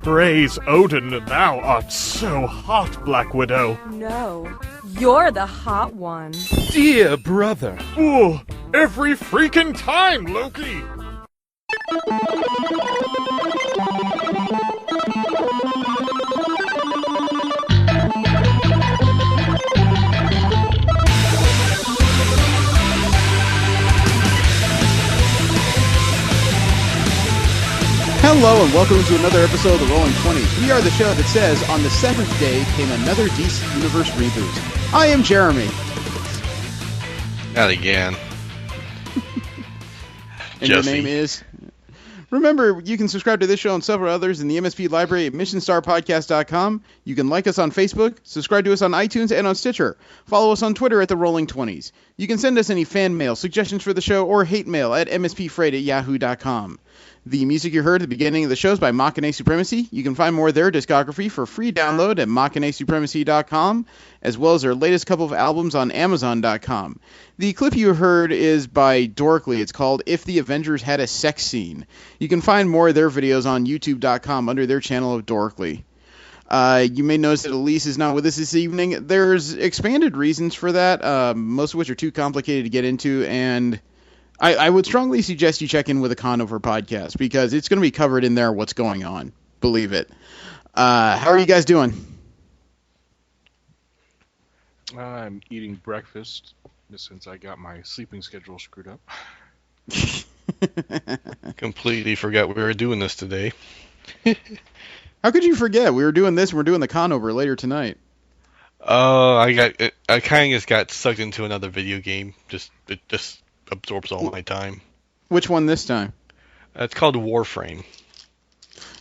Praise Odin, thou art so hot, Black Widow. No, you're the hot one. Dear brother. Ooh, every freaking time, Loki! Hello and welcome to another episode of the Rolling 20s. We are the show that says, on the seventh day came another DC Universe reboot. I am Jeremy. Not again. And your name is? Remember, you can subscribe to this show and several others in the MSP library at missionstarpodcast.com. You can like us on Facebook, subscribe to us on iTunes and on Stitcher. Follow us on Twitter at the Rolling 20s. You can send us any fan mail, suggestions for the show, or hate mail at mspfreight@yahoo.com. The music you heard at the beginning of the show is by Machina Supremacy. You can find more of their discography for free download at machinasupremacy.com, as well as their latest couple of albums on amazon.com. The clip you heard is by Dorkly. It's called If the Avengers Had a Sex Scene. You can find more of their videos on youtube.com under their channel of Dorkly. You may notice that Elise is not with us this evening. There's expanded reasons for that, most of which are too complicated to get into, and I would strongly suggest you check in with a Conover podcast, because it's going to be covered in there what's going on. Believe it. How are you guys doing? I'm eating breakfast since I got my sleeping schedule screwed up. Completely forgot we were doing this today. How could you forget? We were doing this and we're doing the Conover later tonight. Oh, I kind of just got sucked into another video game. It just absorbs all my time. Which one this time? It's called Warframe.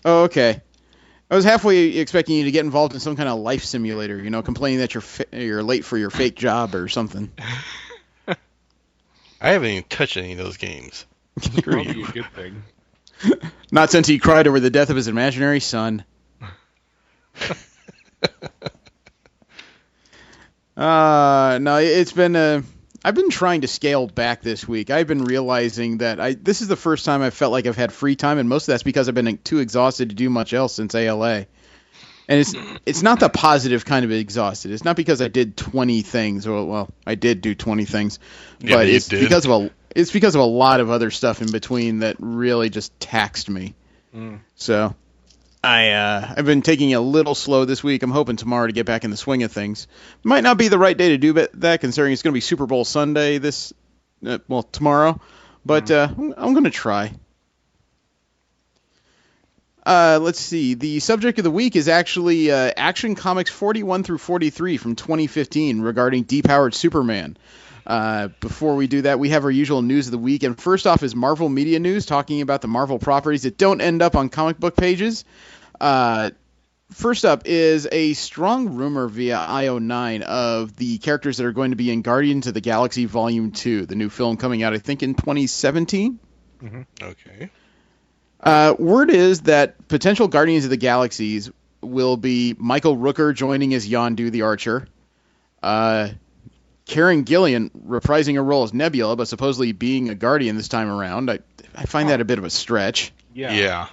Oh, okay. I was halfway expecting you to get involved in some kind of life simulator, complaining that you're late for your fake job or something. I haven't even touched any of those games. Screw That'll be you. a good thing. Not since he cried over the death of his imaginary son. No, it's been I've been trying to scale back this week. I've been realizing that this is the first time I've felt like I've had free time, and most of that's because I've been too exhausted to do much else since ALA. And it's not the positive kind of exhausted. It's not because I did 20 things. Well, I did do 20 things, Yeah, but you it's did. because of a lot of other stuff in between that really just taxed me. So I've been taking it a little slow this week. I'm hoping tomorrow to get back in the swing of things. Might not be the right day to do that, considering it's going to be Super Bowl Sunday tomorrow. But I'm going to try. Let's see. The subject of the week is actually Action Comics 41 through 43 from 2015 regarding depowered Superman. Before we do that, we have our usual news of the week. And first off is Marvel Media News, talking about the Marvel properties that don't end up on comic book pages. First up is a strong rumor via IO9 of the characters that are going to be in Guardians of the Galaxy Volume 2, the new film coming out, I think, in 2017. Mm-hmm. Okay. Word is that potential Guardians of the Galaxies will be Michael Rooker joining as Yondu the Archer, Karen Gillan reprising her role as Nebula, but supposedly being a Guardian this time around. I find that a bit of a stretch. Yeah.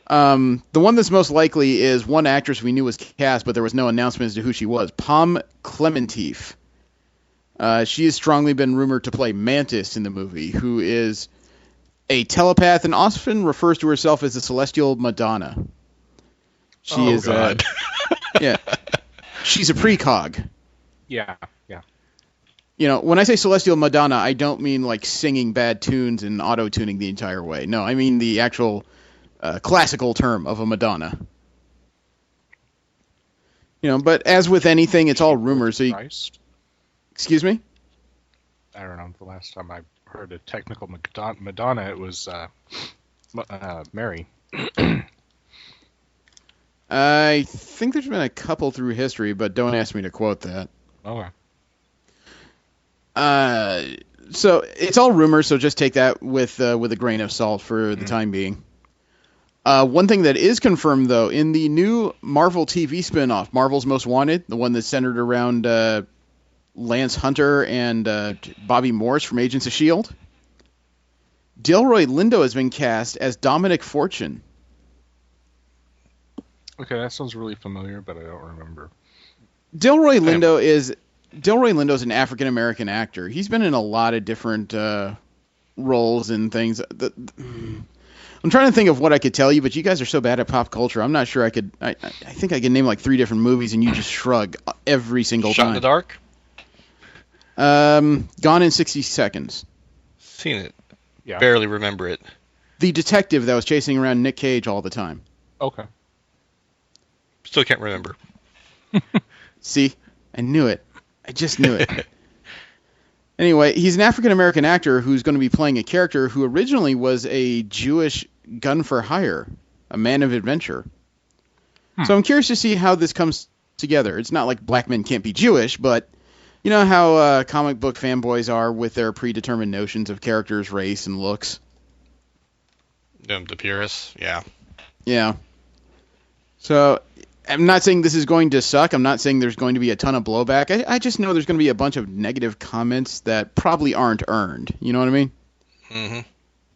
The one that's most likely is one actress we knew was cast, but there was no announcement as to who she was. Pom Klementieff. She has strongly been rumored to play Mantis in the movie, who is a telepath and often refers to herself as the Celestial Madonna. She is God. Yeah. She's a precog. Yeah. When I say Celestial Madonna, I don't mean like singing bad tunes and auto-tuning the entire way. No, I mean the actual classical term of a Madonna. But as with anything, it's all rumors. So Christ? Excuse me? I don't know. The last time I heard a technical Madonna, it was Mary. I think there's been a couple through history, but don't ask me to quote that. Okay. So it's all rumors, so just take that with a grain of salt for the time being. One thing that is confirmed, though, in the new Marvel TV spinoff, Marvel's Most Wanted, the one that's centered around Lance Hunter and Bobby Morse from Agents of S.H.I.E.L.D., Delroy Lindo has been cast as Dominic Fortune. Okay, that sounds really familiar, but I don't remember. Delroy Lindo's an African American actor. He's been in a lot of different roles and things. I'm trying to think of what I could tell you, but you guys are so bad at pop culture. I'm not sure I could. I think I could name like 3 different movies, and you just shrug every single Shot time. in the Dark? Gone in 60 Seconds. Seen it. Yeah. Barely remember it. The detective that was chasing around Nick Cage all the time. Okay. Still can't remember. See? I knew it. I just knew it. Anyway, he's an African-American actor who's going to be playing a character who originally was a Jewish gun for hire, a man of adventure. So I'm curious to see how this comes together. It's not like black men can't be Jewish, but you know how comic book fanboys are with their predetermined notions of characters, race, and looks? The purists, yeah. Yeah. So I'm not saying this is going to suck. I'm not saying there's going to be a ton of blowback. I just know there's going to be a bunch of negative comments that probably aren't earned. You know what I mean? Mm-hmm.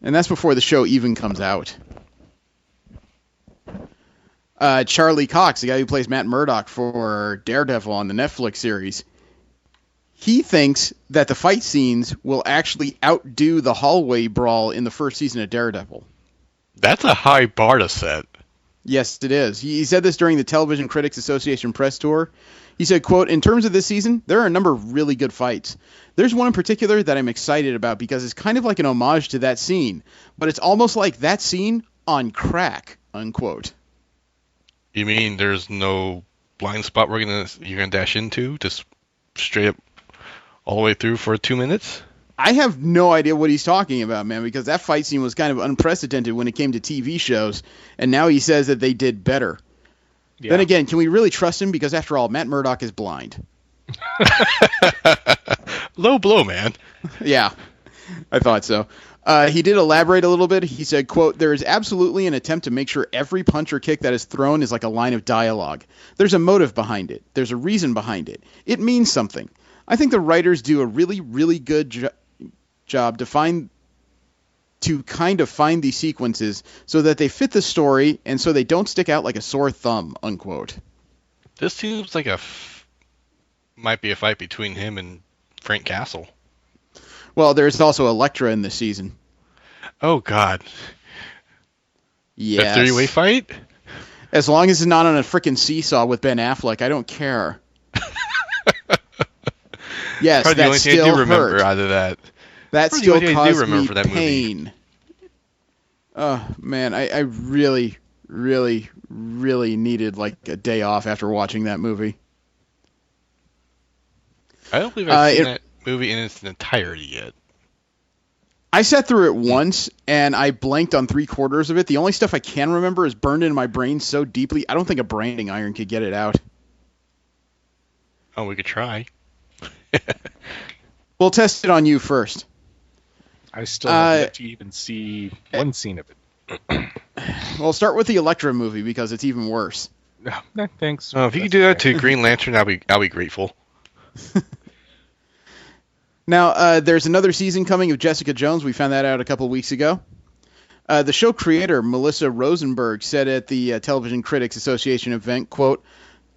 And that's before the show even comes out. Charlie Cox, the guy who plays Matt Murdock for Daredevil on the Netflix series, he thinks that the fight scenes will actually outdo the hallway brawl in the first season of Daredevil. That's a high bar to set. Yes, it is. He said this during the Television Critics Association press tour. He said, quote, "In terms of this season, there are a number of really good fights. There's one in particular that I'm excited about because it's kind of like an homage to that scene, but it's almost like that scene on crack," unquote. You mean there's no blind spot you're gonna dash into, just straight up all the way through for 2 minutes? I have no idea what he's talking about, man, because that fight scene was kind of unprecedented when it came to TV shows, and now he says that they did better. Yeah. Then again, can we really trust him? Because after all, Matt Murdock is blind. Low blow, man. Yeah, I thought so. He did elaborate a little bit. He said, quote, "There is absolutely an attempt to make sure every punch or kick that is thrown is like a line of dialogue. There's a motive behind it. There's a reason behind it. It means something. I think the writers do a really, really good job to kind of find these sequences so that they fit the story and so they don't stick out like a sore thumb," unquote. This seems like might be a fight between him and Frank Castle. Well, there's also Elektra in this season. Oh, God. Yes. A 3-way fight? As long as it's not on a frickin' seesaw with Ben Affleck, I don't care. Yes, probably the only thing I do remember hurt. out of that. That probably still the only thing I do caused remember me for that pain. movie. Oh, man, I really, really, really needed like a day off after watching that movie. I don't believe I've seen that movie in its entirety yet. I sat through it once, and I blanked on 3/4 of it. The only stuff I can remember is burned into my brain so deeply, I don't think a branding iron could get it out. Oh, we could try. We'll test it on you first. I still have yet to even see one scene of it. We'll start with the Elektra movie because it's even worse. No, thanks. Oh, if you could do that to Green Lantern, I'll be grateful. Now, there's another season coming of Jessica Jones. We found that out a couple weeks ago. The show creator, Melissa Rosenberg, said at the Television Critics Association event, quote,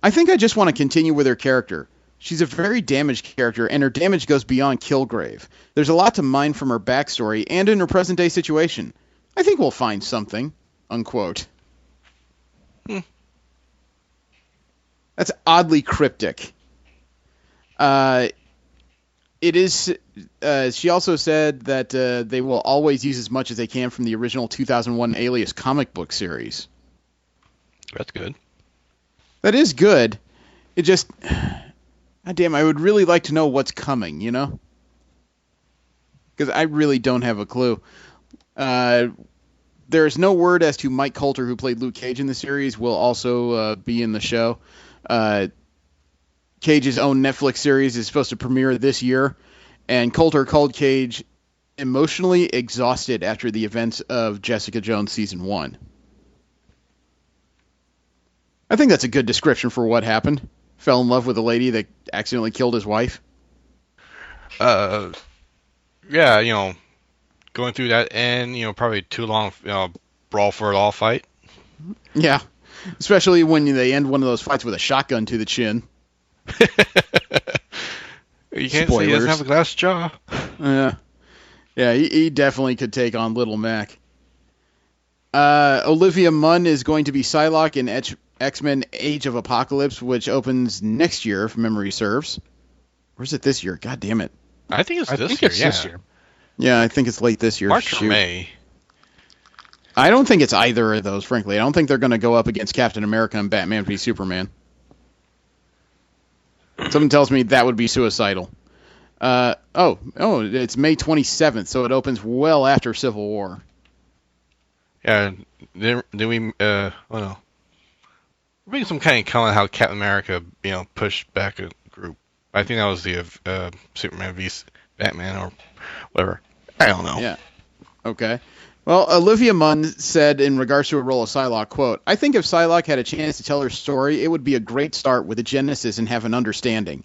"I think I just want to continue with her character. She's a very damaged character, and her damage goes beyond Kilgrave. There's a lot to mine from her backstory and in her present-day situation. I think we'll find something," unquote. That's oddly cryptic. It is. She also said that they will always use as much as they can from the original 2001 Alias comic book series. That's good. That is good. It just... God damn, I would really like to know what's coming, you know? Because I really don't have a clue. There's no word as to Mike Coulter, who played Luke Cage in the series, will also be in the show. Cage's own Netflix series is supposed to premiere this year, and Coulter called Cage emotionally exhausted after the events of Jessica Jones Season 1. I think that's a good description for what happened. Fell in love with a lady that accidentally killed his wife. Yeah, going through that and, probably too long, brawl for it all fight. Yeah. Especially when they end one of those fights with a shotgun to the chin. You can't say he doesn't have a glass jaw. Yeah, he definitely could take on Little Mac. Olivia Munn is going to be Psylocke in X-Men Age of Apocalypse, which opens next year, if memory serves. Or is it this year? God damn it. I think it's this year. Yeah, I think it's late this year. March or May. I don't think it's either of those, frankly. I don't think they're going to go up against Captain America and Batman v Superman. Something tells me that would be suicidal. It's May 27th, so it opens well after Civil War. Yeah, then we, oh no. We're making some kind of comment how Captain America, pushed back a group. I think that was the Superman v Batman or whatever. I don't know. Yeah. Okay. Well, Olivia Munn said in regards to a role of Psylocke, quote, "I think if Psylocke had a chance to tell her story, it would be a great start with a genesis and have an understanding.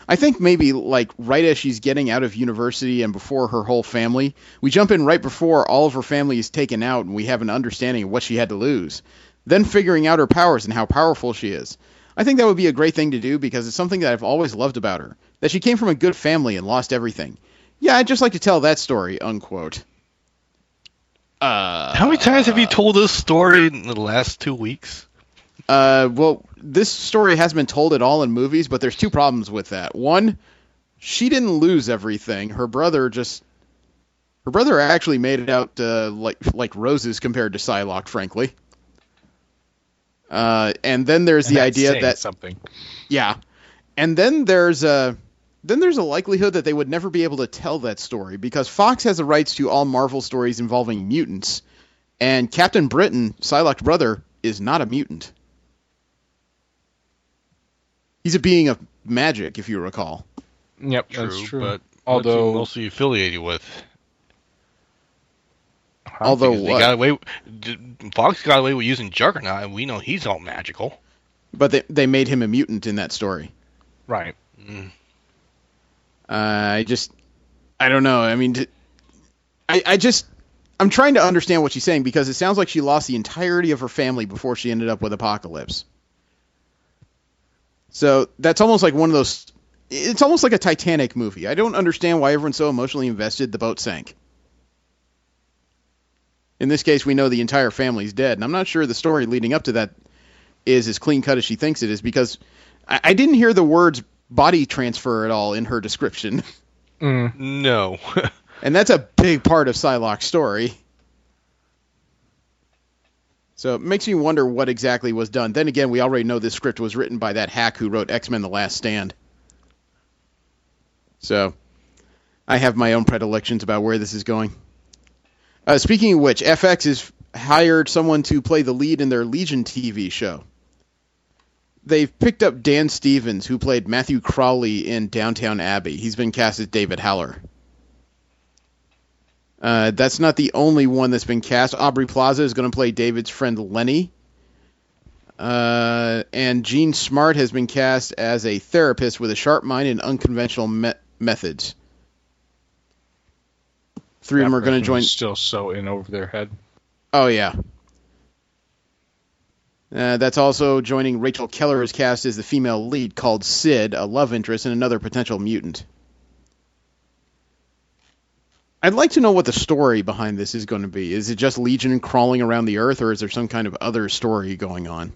I think maybe like right as she's getting out of university and before her whole family, we jump in right before all of her family is taken out and we have an understanding of what she had to lose. Then figuring out her powers and how powerful she is. I think that would be a great thing to do because it's something that I've always loved about her. That she came from a good family and lost everything. Yeah, I'd just like to tell that story," unquote. How many times have you told this story in the last 2 weeks? Well, this story hasn't been told at all in movies, but there's two problems with that. One, she didn't lose everything. Her brother actually made it out like roses compared to Psylocke, frankly. And then there's the idea that something. Yeah, and then there's a likelihood that they would never be able to tell that story because Fox has the rights to all Marvel stories involving mutants, and Captain Britain, Psylocke's brother, is not a mutant. He's a being of magic, if you recall. Yep, that's true. But although what's he mostly affiliated with? Although Fox got away with using Juggernaut, and we know he's all magical. But they made him a mutant in that story. Right. Mm. I don't know. I mean, I'm trying to understand what she's saying because it sounds like she lost the entirety of her family before she ended up with Apocalypse. So that's almost like one of those. It's almost like a Titanic movie. I don't understand why everyone's so emotionally invested. The boat sank. In this case, we know the entire family's dead, and I'm not sure the story leading up to that is as clean cut as she thinks it is because I didn't hear the words body transfer at all in her description. No. And that's a big part of Psylocke's story. So it makes me wonder what exactly was done. Then again, we already know this script was written by that hack who wrote X-Men The Last Stand. So I have my own predilections about where this is going. Speaking of which, FX has hired someone to play the lead in their Legion TV show. They've picked up Dan Stevens, who played Matthew Crowley in Downtown Abbey. He's been cast as David Haller. That's not the only one that's been cast. Aubrey Plaza is going to play David's friend Lenny. And Gene Smart has been cast as a therapist with a sharp mind and unconventional methods. Three of them are going to join. Still so in over their head. Oh, yeah. That's also joining Rachel Keller as cast as the female lead called Sid, a love interest and another potential mutant. I'd like to know what the story behind this is going to be. Is it just Legion crawling around the Earth, or is there some kind of other story going on?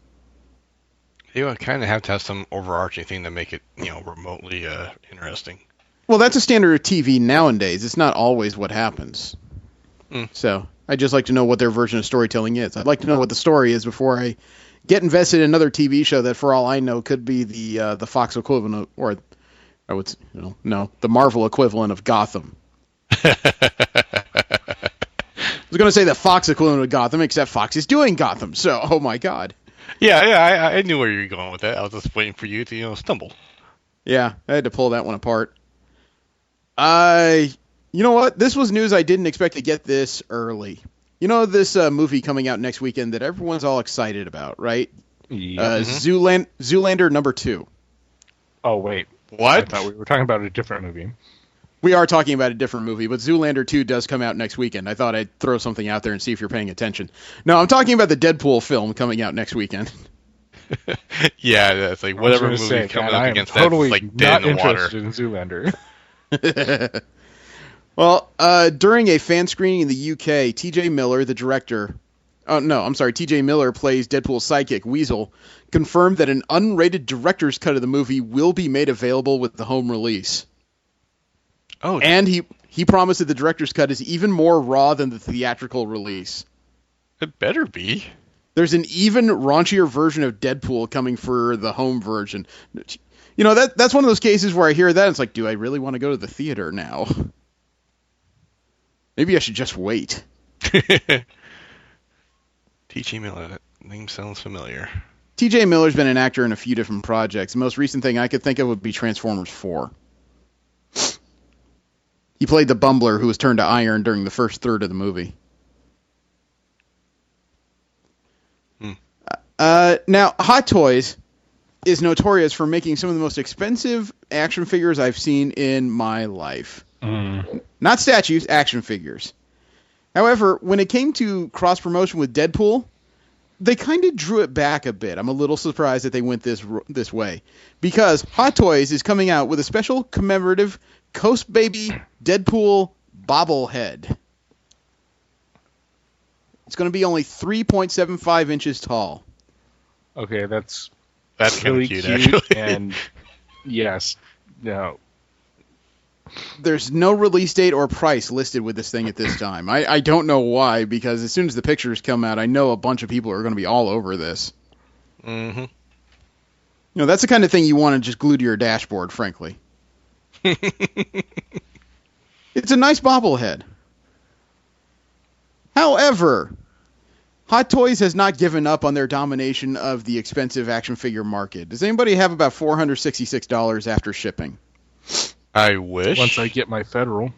You would kind of have to have some overarching thing to make it, remotely interesting. Well, that's a standard of TV nowadays. It's not always what happens. So I'd just like to know what their version of storytelling is. I'd like to know what the story is before I get invested in another TV show that, for all I know, could be the Fox equivalent of, or I would, the Marvel equivalent of Gotham. I was going to say the Fox equivalent of Gotham, except Fox is doing Gotham. So, oh my God. Yeah, I knew where you were going with that. I was just waiting for you to, stumble. Yeah, I had to pull that one apart. You know what? This was news I didn't expect to get this early. You know this movie coming out next weekend that everyone's all excited about, right? Yeah. Zoolander number 2. Oh, wait. What? I thought we were talking about a different movie. We are talking about a different movie, but Zoolander 2 does come out next weekend. I thought I'd throw something out there and see if you're paying attention. No, I'm talking about the Deadpool film coming out next weekend. Yeah, it's like whatever movie coming up against that is like dead in the water. Interested in Zoolander. Well, during a fan screening in the UK, T.J. Miller, the director... Oh, no, I'm sorry. T.J. Miller plays Deadpool's sidekick, Weasel, confirmed that an unrated director's cut of the movie will be made available with the home release. Oh, and he promised that the director's cut is even more raw than the theatrical release. it better be. There's an even raunchier version of Deadpool coming for the home version. You know, that's one of those cases where I hear that and it's like, do I really want to go to the theater now? Maybe I should just wait. T.J. Miller, that name sounds familiar. T.J. Miller's been an actor in a few different projects. The most recent thing I could think of would be Transformers 4. He played the bumbler who was turned to iron during the first third of the movie. Now, Hot Toys is notorious for making some of the most expensive action figures I've seen in my life. Not statues, action figures. However, when it came to cross-promotion with Deadpool, they kind of drew it back a bit. I'm a little surprised that they went this way. Because Hot Toys is coming out with a special commemorative Coast Baby Deadpool bobblehead. It's going to be only 3.75 inches tall. Okay, that's really really cute, actually. And yes, no. There's no release date or price listed with this thing at this time. I don't know why, because as soon as the pictures come out, I know a bunch of people are going to be all over this. Mm-hmm. You know, that's the kind of thing you want to just glue to your dashboard, frankly. It's a nice bobblehead. However, Hot Toys has not given up on their domination of the expensive action figure market. Does anybody have about $466 after shipping? I wish. Once I get my federal.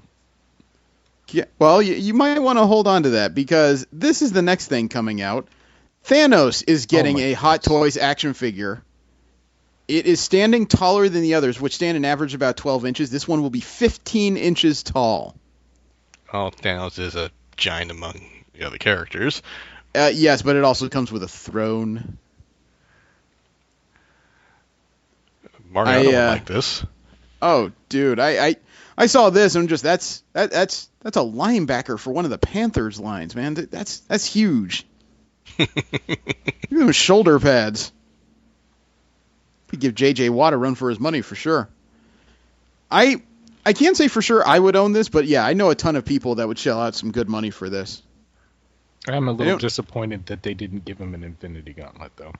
Yeah, well, you might want to hold on to that because this is the next thing coming out. Thanos is getting a Hot Toys action figure. It is standing taller than the others, which stand an average about 12 inches. This one will be 15 inches tall. Oh, Thanos is a giant among the other characters. Yes, but it also comes with a throne. Mario would like this. Oh, dude, I saw this and just that's a linebacker for one of the Panthers lines, man. That's huge. Look at those shoulder pads. Could give J.J. Watt a run for his money for sure. I can't say for sure I would own this, but yeah, I know a ton of people that would shell out some good money for this. I'm a little disappointed that they didn't give him an Infinity Gauntlet, though.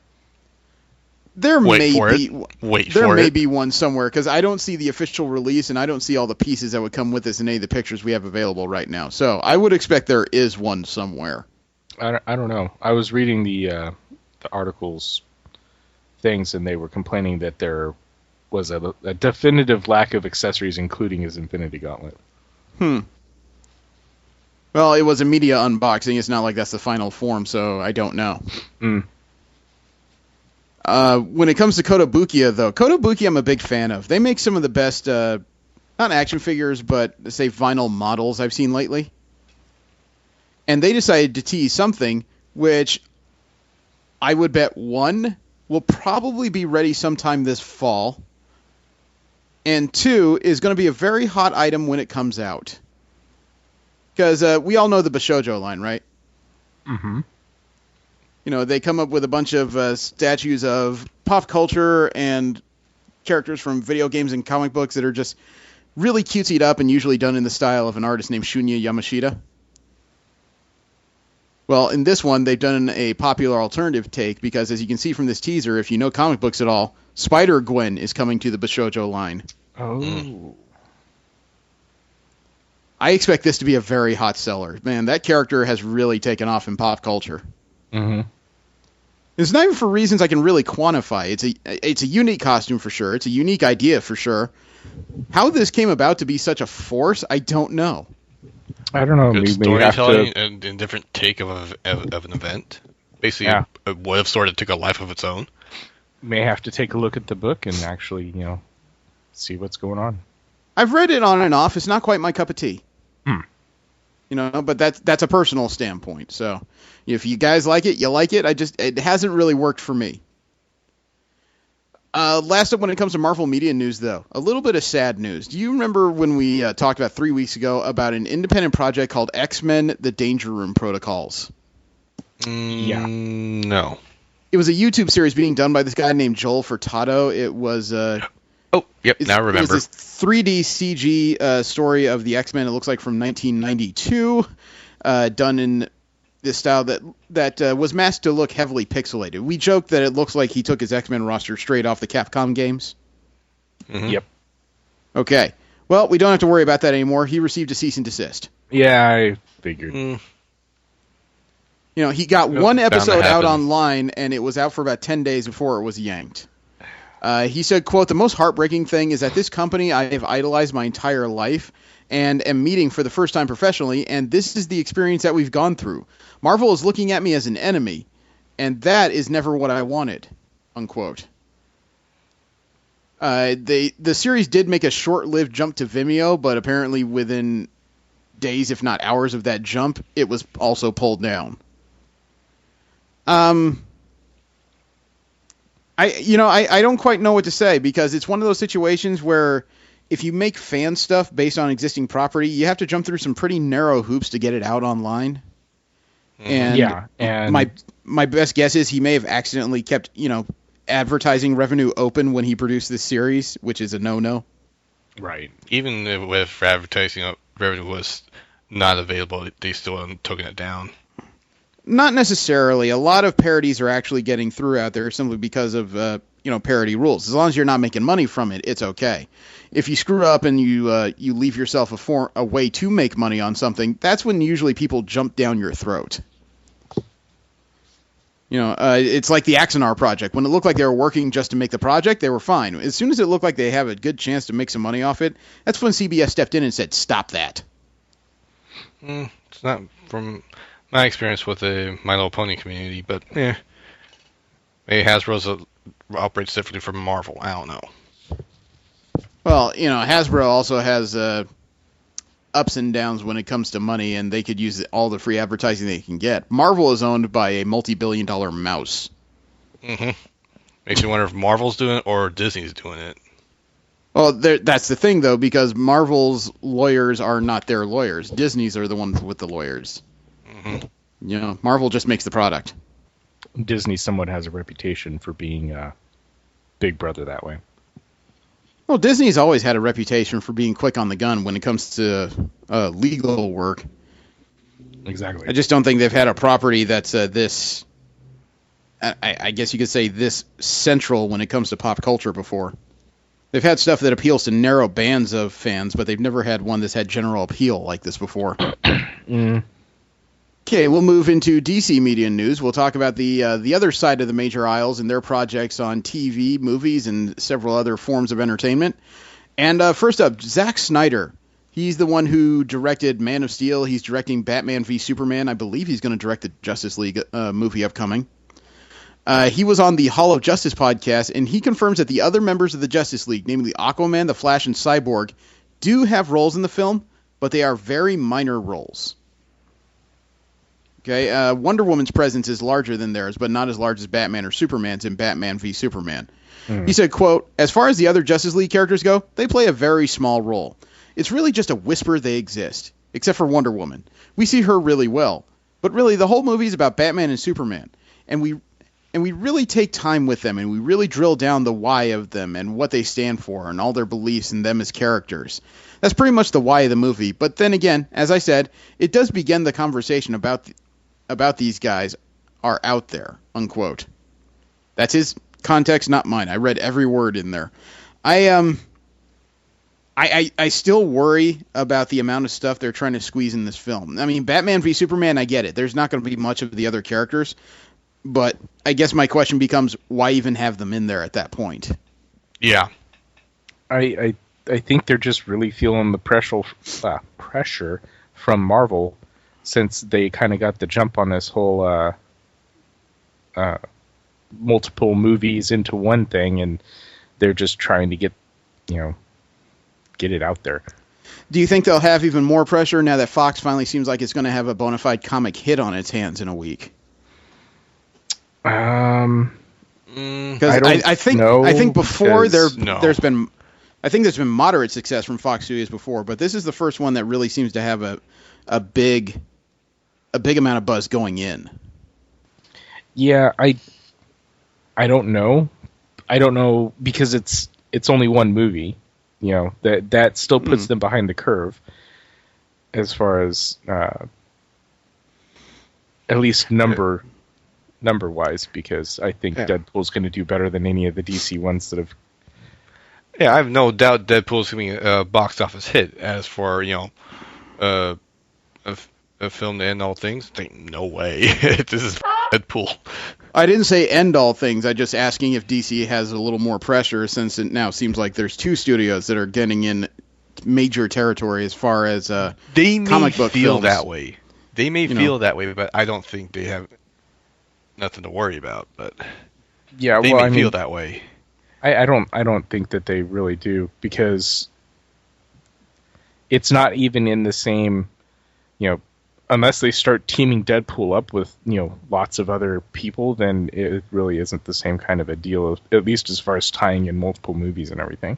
There may be one somewhere because I don't see the official release and I don't see all the pieces that would come with this in any of the pictures we have available right now. So I would expect there is one somewhere. I don't know. I was reading the articles things and they were complaining that there was a definitive lack of accessories, including his Infinity Gauntlet. Well, it was a media unboxing. It's not like that's the final form, so I don't know. When it comes to Kotobukiya, though, Kotobukiya I'm a big fan of. They make some of the best, not action figures, but, say, vinyl models I've seen lately. And they decided to tease something, which I would bet, one, will probably be ready sometime this fall. And two, is going to be a very hot item when it comes out. Because we all know the Bishojo line, right? Mm-hmm. You know, they come up with a bunch of statues of pop culture and characters from video games and comic books that are just really cutesied up and usually done in the style of an artist named Shunya Yamashita. Well, in this one, they've done a popular alternative take because, as you can see from this teaser, if you know comic books at all, Spider-Gwen is coming to the Bishojo line. Oh. I expect this to be a very hot seller. Man, that character has really taken off in pop culture. Mm-hmm. It's not even for reasons I can really quantify. It's a unique costume for sure. It's a unique idea for sure. How this came about to be such a force, I don't know. I don't know. Good storytelling and a different take of an event. Basically, Yeah. it would have sort of took a life of its own. May have to take a look at the book and actually, see what's going on. I've read it on and off. It's not quite my cup of tea. You know, but that's a personal standpoint. So if you guys like it, you like it. It hasn't really worked for me. Last up, when it comes to Marvel Media news, though, a little bit of sad news. Do you remember when we talked about 3 weeks ago about an independent project called X-Men: The Danger Room Protocols? Yeah. No. It was a YouTube series being done by this guy named Joel Furtado. It was Oh, yep, now I remember. It was this 3D CG story of the X-Men. It looks like from 1992, done in this style that was masked to look heavily pixelated. We joked that it looks like he took his X-Men roster straight off the Capcom games. Mm-hmm. Yep. Okay. Well, we don't have to worry about that anymore. He received a cease and desist. Yeah, I figured. You know, he got one episode out online, and it was out for about 10 days before it was yanked. He said, quote, "The most heartbreaking thing is that this company I have idolized my entire life and am meeting for the first time professionally, and this is the experience that we've gone through. Marvel is looking at me as an enemy, and that is never what I wanted," unquote. The series did make a short-lived jump to Vimeo, but apparently within days, if not hours of that jump, it was also pulled down. I don't quite know what to say, because it's one of those situations where if you make fan stuff based on existing property, you have to jump through some pretty narrow hoops to get it out online. And my best guess is he may have accidentally kept, advertising revenue open when he produced this series, which is a no-no. Right. Even if advertising revenue was not available, they still took it down. Not necessarily. A lot of parodies are actually getting through out there simply because of parody rules. As long as you're not making money from it, it's okay. If you screw up and you leave yourself a way to make money on something, that's when usually people jump down your throat. It's like the Axanar project. When it looked like they were working just to make the project, they were fine. As soon as it looked like they have a good chance to make some money off it, that's when CBS stepped in and said, "Stop that." It's not from my experience with the My Little Pony community, but maybe Hasbro operates differently from Marvel. I don't know. Well, Hasbro also has ups and downs when it comes to money, and they could use all the free advertising they can get. Marvel is owned by a multi-billion-dollar mouse. Mm-hmm. Makes you wonder if Marvel's doing it or Disney's doing it. Well, that's the thing, though, because Marvel's lawyers are not their lawyers. Disney's are the ones with the lawyers. Mm-hmm. Marvel just makes the product. Disney somewhat has a reputation for being Big Brother that way. Well, Disney's always had a reputation for being quick on the gun when it comes to legal work. Exactly. I just don't think they've had a property that's this, I guess you could say, this central when it comes to pop culture before. They've had stuff that appeals to narrow bands of fans, but they've never had one that's had general appeal like this before. Okay, we'll move into DC media news. We'll talk about the other side of the major aisles and their projects on TV, movies, and several other forms of entertainment. And first up, Zack Snyder. He's the one who directed Man of Steel. He's directing Batman v Superman. I believe he's going to direct the Justice League movie upcoming. He was on the Hall of Justice podcast, and he confirms that the other members of the Justice League, namely Aquaman, the Flash, and Cyborg, do have roles in the film, but they are very minor roles. Okay, Wonder Woman's presence is larger than theirs, but not as large as Batman or Superman's in Batman v Superman. He said, quote, "As far as the other Justice League characters go, they play a very small role. It's really just a whisper they exist, except for Wonder Woman. We see her really well. But really, the whole movie is about Batman and Superman. And we really take time with them, and we really drill down the why of them and what they stand for and all their beliefs in them as characters. That's pretty much the why of the movie. But then again, as I said, it does begin the conversation about these guys are out there," unquote. That's his context, not mine. I read every word in there. I still worry about the amount of stuff they're trying to squeeze in this film. I mean, Batman v Superman, I get it. There's not going to be much of the other characters, but I guess my question becomes, why even have them in there at that point? Yeah. I think they're just really feeling the pressure from Marvel, since they kind of got the jump on this whole multiple movies into one thing, and they're just trying to get, get it out there. Do you think they'll have even more pressure now that Fox finally seems like it's going to have a bona fide comic hit on its hands in a week? Because I think before there's been moderate success from Fox Studios before, but this is the first one that really seems to have a big amount of buzz going in. Yeah, I don't know. I don't know because it's only one movie. You know, that still puts them behind the curve as far as at least number wise, because I think Deadpool's going to do better than any of the DC ones that have. Yeah, I have no doubt Deadpool's going to be a box office hit. As for, a film to end all things, no way. This is Deadpool. I didn't say end all things. I just asking if DC has a little more pressure, since it now seems like there's two studios that are getting in major territory as far as they comic book feel films. that way. They may feel that way, but I don't think they have nothing to worry about. But yeah, they may feel that way. I don't think that they really do, because it's not even in the same, unless they start teaming Deadpool up with, lots of other people, then it really isn't the same kind of a deal, at least as far as tying in multiple movies and everything.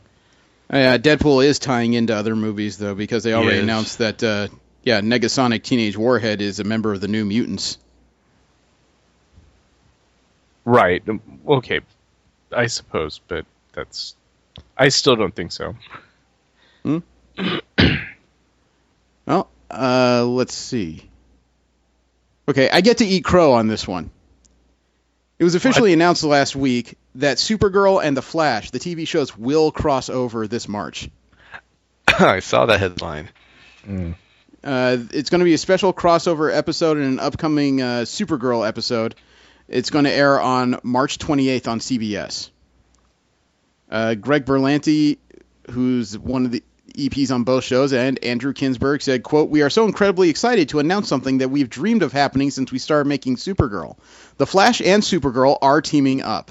Deadpool is tying into other movies, though, because they already announced that, Negasonic Teenage Warhead is a member of the New Mutants. Right. Okay. I suppose, but I still don't think so. Well, let's see. Okay, I get to eat crow on this one. It was officially announced last week that Supergirl and The Flash, the TV shows, will cross over this March. I saw that headline. It's going to be a special crossover episode and an upcoming Supergirl episode. It's going to air on March 28th on CBS. Greg Berlanti, who's one of the EPs on both shows, and Andrew Kinsberg said, quote, "We are so incredibly excited to announce something that we've dreamed of happening since we started making Supergirl. The Flash and Supergirl are teaming up.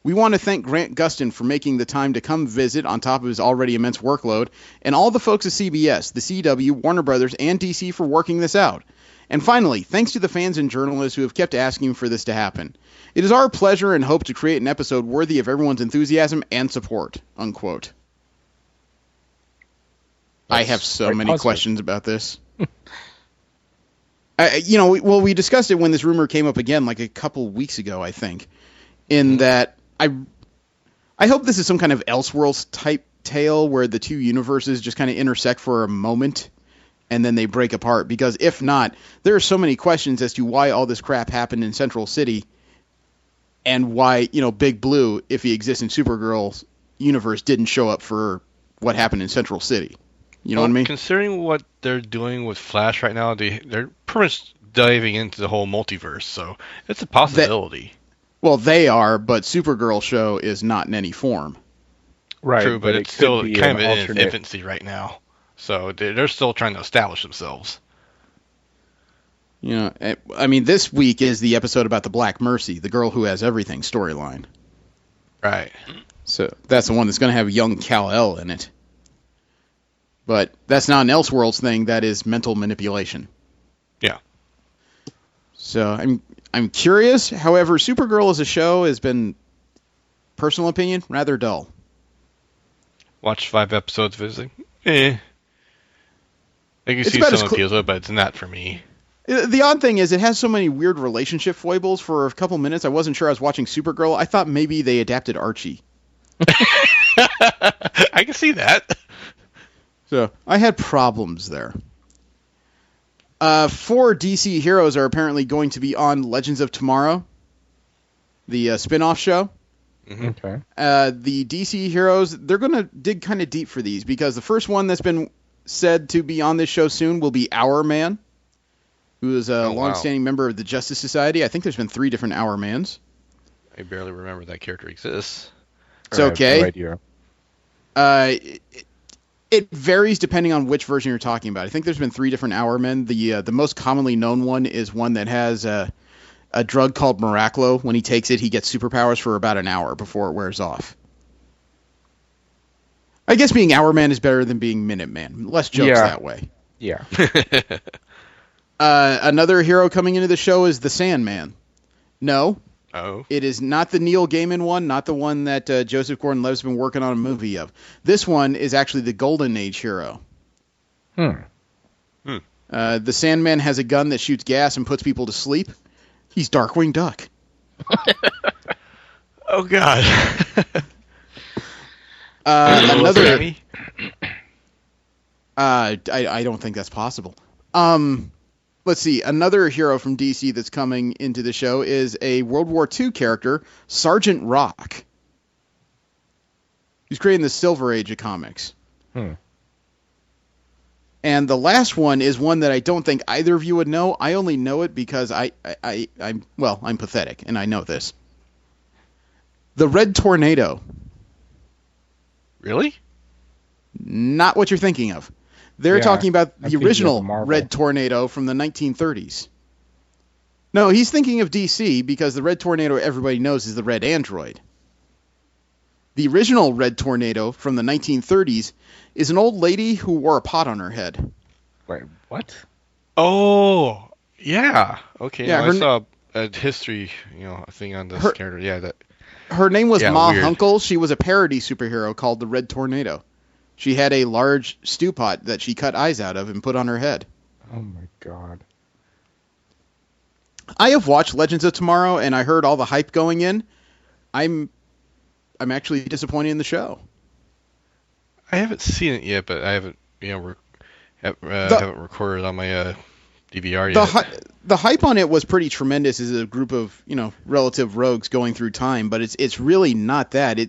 We want to thank Grant Gustin for making the time to come visit on top of his already immense workload, and all the folks at CBS, the CW, Warner Brothers, and DC for working this out. And finally, thanks to the fans and journalists who have kept asking for this to happen. It is our pleasure and hope to create an episode worthy of everyone's enthusiasm and support," unquote. I have so many questions about this. We discussed it when this rumor came up again, like a couple weeks ago, I think, in that I hope this is some kind of Elseworlds type tale where the two universes just kind of intersect for a moment and then they break apart, because if not, there are so many questions as to why all this crap happened in Central City and why, Big Blue, if he exists in Supergirl's universe, didn't show up for what happened in Central City. You know what I mean? Considering what they're doing with Flash right now, they're pretty much diving into the whole multiverse, so it's a possibility. They are, but Supergirl show is not in any form. Right. True, but it's still kind of in its infancy right now. So they're still trying to establish themselves. This week is the episode about the Black Mercy, the girl who has everything storyline. Right. So that's the one that's going to have young Kal-El in it. But that's not an Elseworlds thing. That is mental manipulation. Yeah. So I'm curious. However, Supergirl as a show has been, personal opinion, rather dull. Watched 5 episodes visiting. I can see some appeals, but it's not for me. The odd thing is it has so many weird relationship foibles. For a couple minutes, I wasn't sure I was watching Supergirl. I thought maybe they adapted Archie. I can see that. So I had problems there. 4 DC heroes are apparently going to be on Legends of Tomorrow, the spin-off show. Mm-hmm. Okay. The DC heroes, they're going to dig kind of deep for these, because the first one that's been said to be on this show soon will be Our Man, who is a long-standing member of the Justice Society. I think there's been 3 different Our Mans. I barely remember that character exists. It's okay. I have no idea. It varies depending on which version you're talking about. I think there's been 3 different Hour Men. The most commonly known one is one that has a drug called Miraclo. When he takes it, he gets superpowers for about an hour before it wears off. I guess being Hourman is better than being Minuteman. Less jokes that way. Yeah. Another hero coming into the show is the Sandman. No, Oh. it is not the Neil Gaiman one, not the one that Joseph Gordon-Levitt's been working on a movie of. This one is actually the Golden Age hero. The Sandman has a gun that shoots gas and puts people to sleep. He's Darkwing Duck. Oh, God. Another. Sammy? I don't think that's possible. Let's see. Another hero from DC that's coming into the show is a World War II character, Sergeant Rock. He's creating the Silver Age of comics. And the last one is one that I don't think either of you would know. I only know it because I'm pathetic, and I know this. The Red Tornado. Really? Not what you're thinking of. They're talking about I'm the thinking original of Marvel. Red Tornado from the 1930s. No, he's thinking of DC because the Red Tornado everybody knows is the Red Android. The original Red Tornado from the 1930s is an old lady who wore a pot on her head. Wait, what? Oh, yeah. Okay, Yeah, I saw a history, a thing on this character. Yeah, that. Her name was Yeah, Ma weird. Hunkel. She was a parody superhero called the Red Tornado. She had a large stew pot that she cut eyes out of and put on her head. Oh my god. I have watched Legends of Tomorrow, and I heard all the hype going in. I'm actually disappointed in the show. I haven't seen it yet, but I haven't, haven't recorded on my DVR yet. The hype on it was pretty tremendous as a group of, relative rogues going through time, but it's really not that.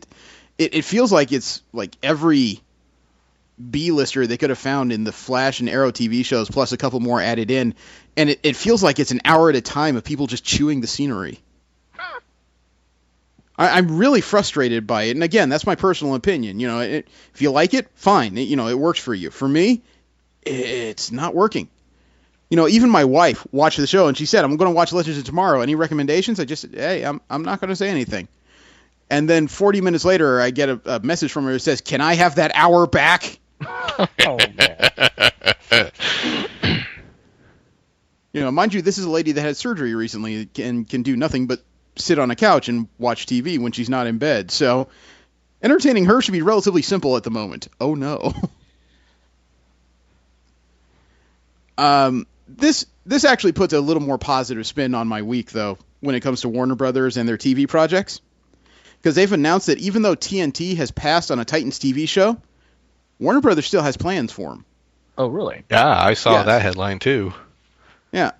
It feels like it's like every B-lister they could have found in the Flash and Arrow TV shows, plus a couple more added in, and it feels like it's an hour at a time of people just chewing the scenery. I'm really frustrated by it, and again, that's my personal opinion. If you like it, fine. It works for you. For me, it's not working. Even my wife watched the show, and she said, "I'm going to watch Legends of Tomorrow. Any recommendations?" I just said, "Hey, I'm not going to say anything." And then 40 minutes later, I get a message from her that says, "Can I have that hour back?" Oh man. Mind you, this is a lady that had surgery recently and can do nothing but sit on a couch and watch TV when she's not in bed. So entertaining her should be relatively simple at the moment. Oh no. This actually puts a little more positive spin on my week, though, when it comes to Warner Brothers and their TV projects. Because they've announced that even though TNT has passed on a Titans TV show, Warner Brothers still has plans for them. Oh really? Yeah, I saw Yeah. that headline too. Yeah.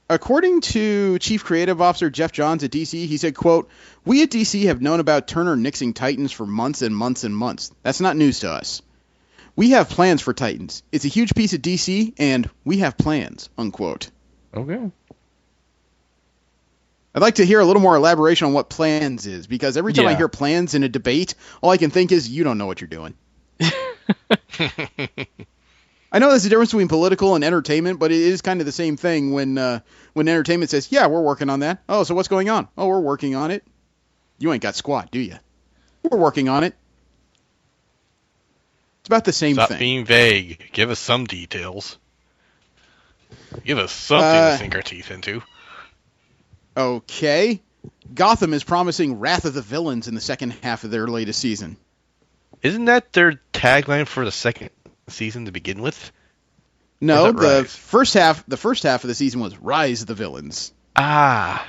According to Chief Creative Officer Jeff Johns at DC, he said, quote, "We at DC have known about Turner nixing Titans for months and months and months. That's not news to us. We have plans for Titans. It's a huge piece of DC, and we have plans," unquote. Okay. I'd like to hear a little more elaboration on what plans is, because every time I Yeah. hear plans in a debate, all I can think is, you don't know what you're doing. I know there's a difference between political and entertainment, but it is kind of the same thing when entertainment says, "Yeah, we're working on that." "Oh, so what's going on?" "Oh, we're working on it." You ain't got squat, do you? "We're working on it." It's about the same Stop thing. being vague. Give us some details. Give us something to sink our teeth into. Okay. Gotham is promising Wrath of the Villains in the second half of their latest season. Isn't that their tagline for the second season to begin with? No, Or is that the Rise? first half of the season was Rise of the Villains. Ah.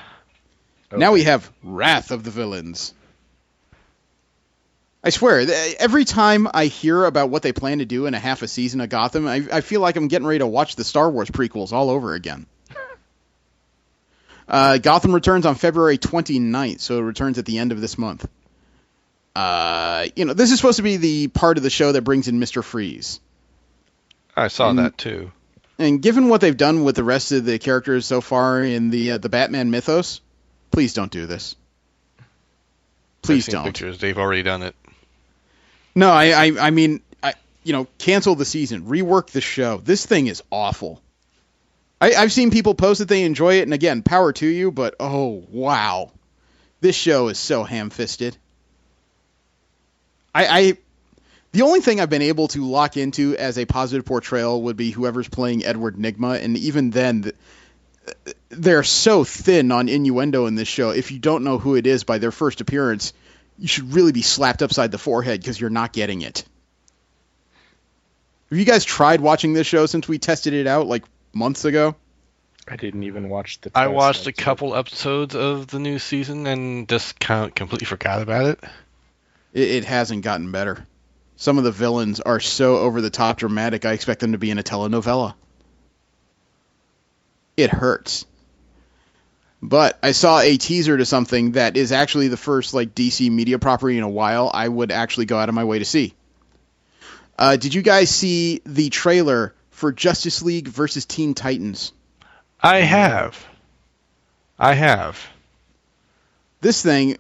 Now we have Wrath of the Villains. I swear, every time I hear about what they plan to do in a half a season of Gotham, I feel like I'm getting ready to watch the Star Wars prequels all over again. Gotham returns on February 29th, so it returns at the end of this month. This is supposed to be the part of the show that brings in Mr. Freeze. I saw that too. And given what they've done with the rest of the characters so far in the Batman mythos, please don't do this. Please I've seen don't. Pictures. They've already done it. No, I mean, cancel the season, rework the show. This thing is awful. I've seen people post that they enjoy it, and again, power to you, but oh, wow. This show is so ham-fisted. I The only thing I've been able to lock into as a positive portrayal would be whoever's playing Edward Nygma, and even then, they're so thin on innuendo in this show. If you don't know who it is by their first appearance, you should really be slapped upside the forehead because you're not getting it. Have you guys tried watching this show since we tested it out like months ago? I didn't even watch the. I watched a couple episodes of the new season and just kind of completely forgot about it. It hasn't gotten better. Some of the villains are so over-the-top dramatic, I expect them to be in a telenovela. It hurts. But I saw a teaser to something that is actually the first like DC media property in a while I would actually go out of my way to see. Did you guys see the trailer for Justice League versus Teen Titans? I have. This thing,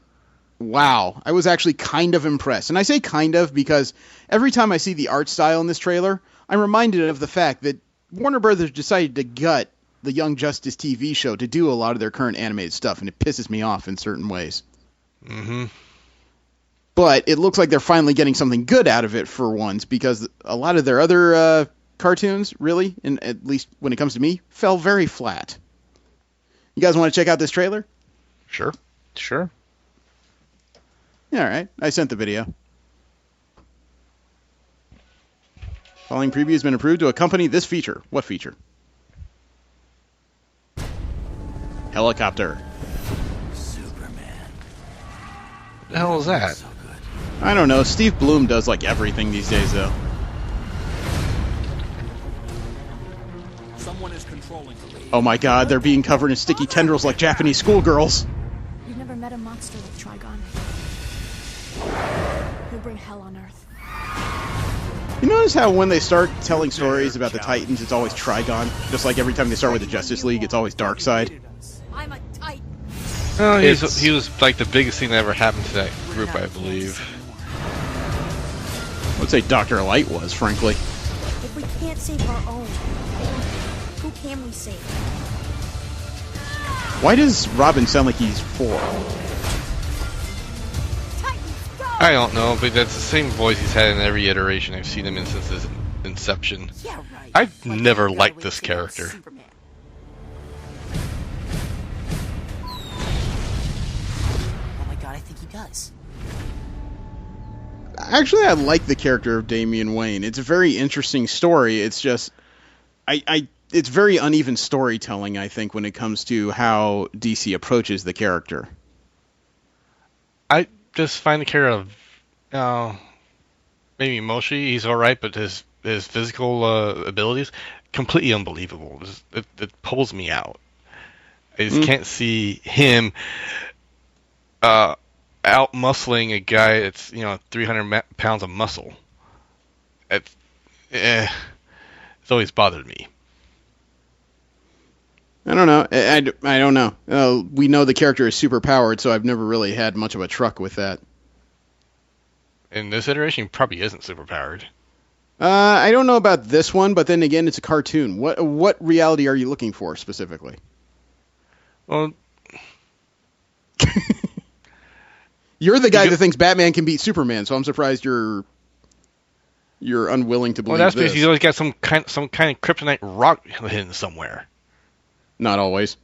wow. I was actually kind of impressed. And I say kind of because every time I see the art style in this trailer, I'm reminded of the fact that Warner Brothers decided to gut the Young Justice TV show to do a lot of their current animated stuff, and it pisses me off in certain ways. Mm-hmm. But it looks like they're finally getting something good out of it for once, because a lot of their other cartoons, really, and at least when it comes to me, fell very flat. You guys want to check out this trailer? Sure. Yeah, all right. I sent the video. Following preview has been approved to accompany this feature. What feature? Helicopter. What the hell is that? I don't know. Steve Bloom does like everything these days, though. Someone is controlling the lead. Oh my god, they're being covered in sticky tendrils like Japanese schoolgirls. You've never met a monster like Trigon. He'll bring hell on Earth. You notice how when they start telling stories about the Titans, it's always Trigon? Just like every time they start with the Justice League, it's always Darkseid. I'm a Titan. Oh, he was like the biggest thing that ever happened to that group, I believe. I would say Dr. Light was, frankly. If we can't save our own, who can we save? Why does Robin sound like he's 4? Titans, go! I don't know, but that's the same voice he's had in every iteration I've seen him in since his inception. Yeah, right. I've never liked this character. Superman. Oh my god, I think he does. Actually, I like the character of Damian Wayne. It's a very interesting story. It's just, it's very uneven storytelling, I think, when it comes to how DC approaches the character. I just find the character of, maybe emotionally he's alright, but his physical abilities, completely unbelievable. It pulls me out. I just can't see him out muscling a guy that's 300 pounds of muscle. It's always bothered me. I don't know. I don't know. We know the character is super powered, so I've never really had much of a truck with that. In this iteration, he probably isn't super powered. I don't know about this one, but then again, it's a cartoon. What reality are you looking for specifically? Well, you're the guy that thinks Batman can beat Superman, so I'm surprised you're unwilling to believe that's this. because he's always got some kind of kryptonite rock hidden somewhere. Not always.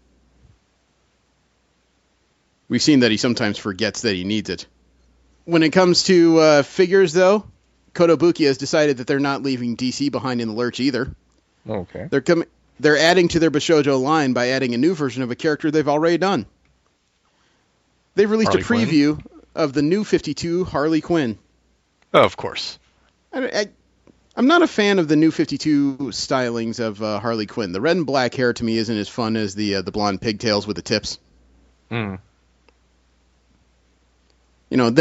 We've seen that he sometimes forgets that he needs it. When it comes to figures, though, Kotobukiya has decided that they're not leaving DC behind in the lurch either. Okay. They're adding to their Bishojo line by adding a new version of a character they've already done. They've released Harley a preview of the new 52 Harley Quinn. Oh, of course. I'm not a fan of the new 52 stylings of Harley Quinn. The red and black hair to me isn't as fun as the blonde pigtails with the tips. Then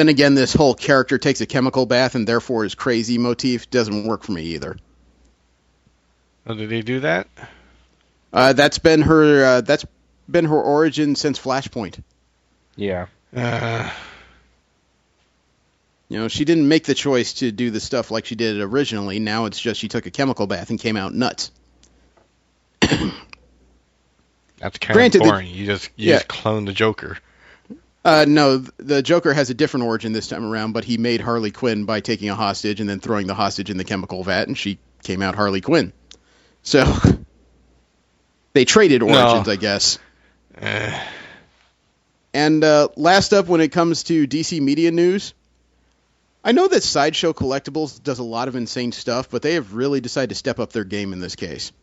again, this whole character takes a chemical bath and therefore is crazy motif doesn't work for me either. Oh, did they do that? That's been her origin since Flashpoint. Yeah. She didn't make the choice to do the stuff like she did it originally. Now it's just she took a chemical bath and came out nuts. That's kind of boring. You just clone the Joker. No, the Joker has a different origin this time around, but he made Harley Quinn by taking a hostage and then throwing the hostage in the chemical vat, and she came out Harley Quinn. So they traded origins, I guess. And last up, when it comes to DC media news, I know that Sideshow Collectibles does a lot of insane stuff, but they have really decided to step up their game in this case.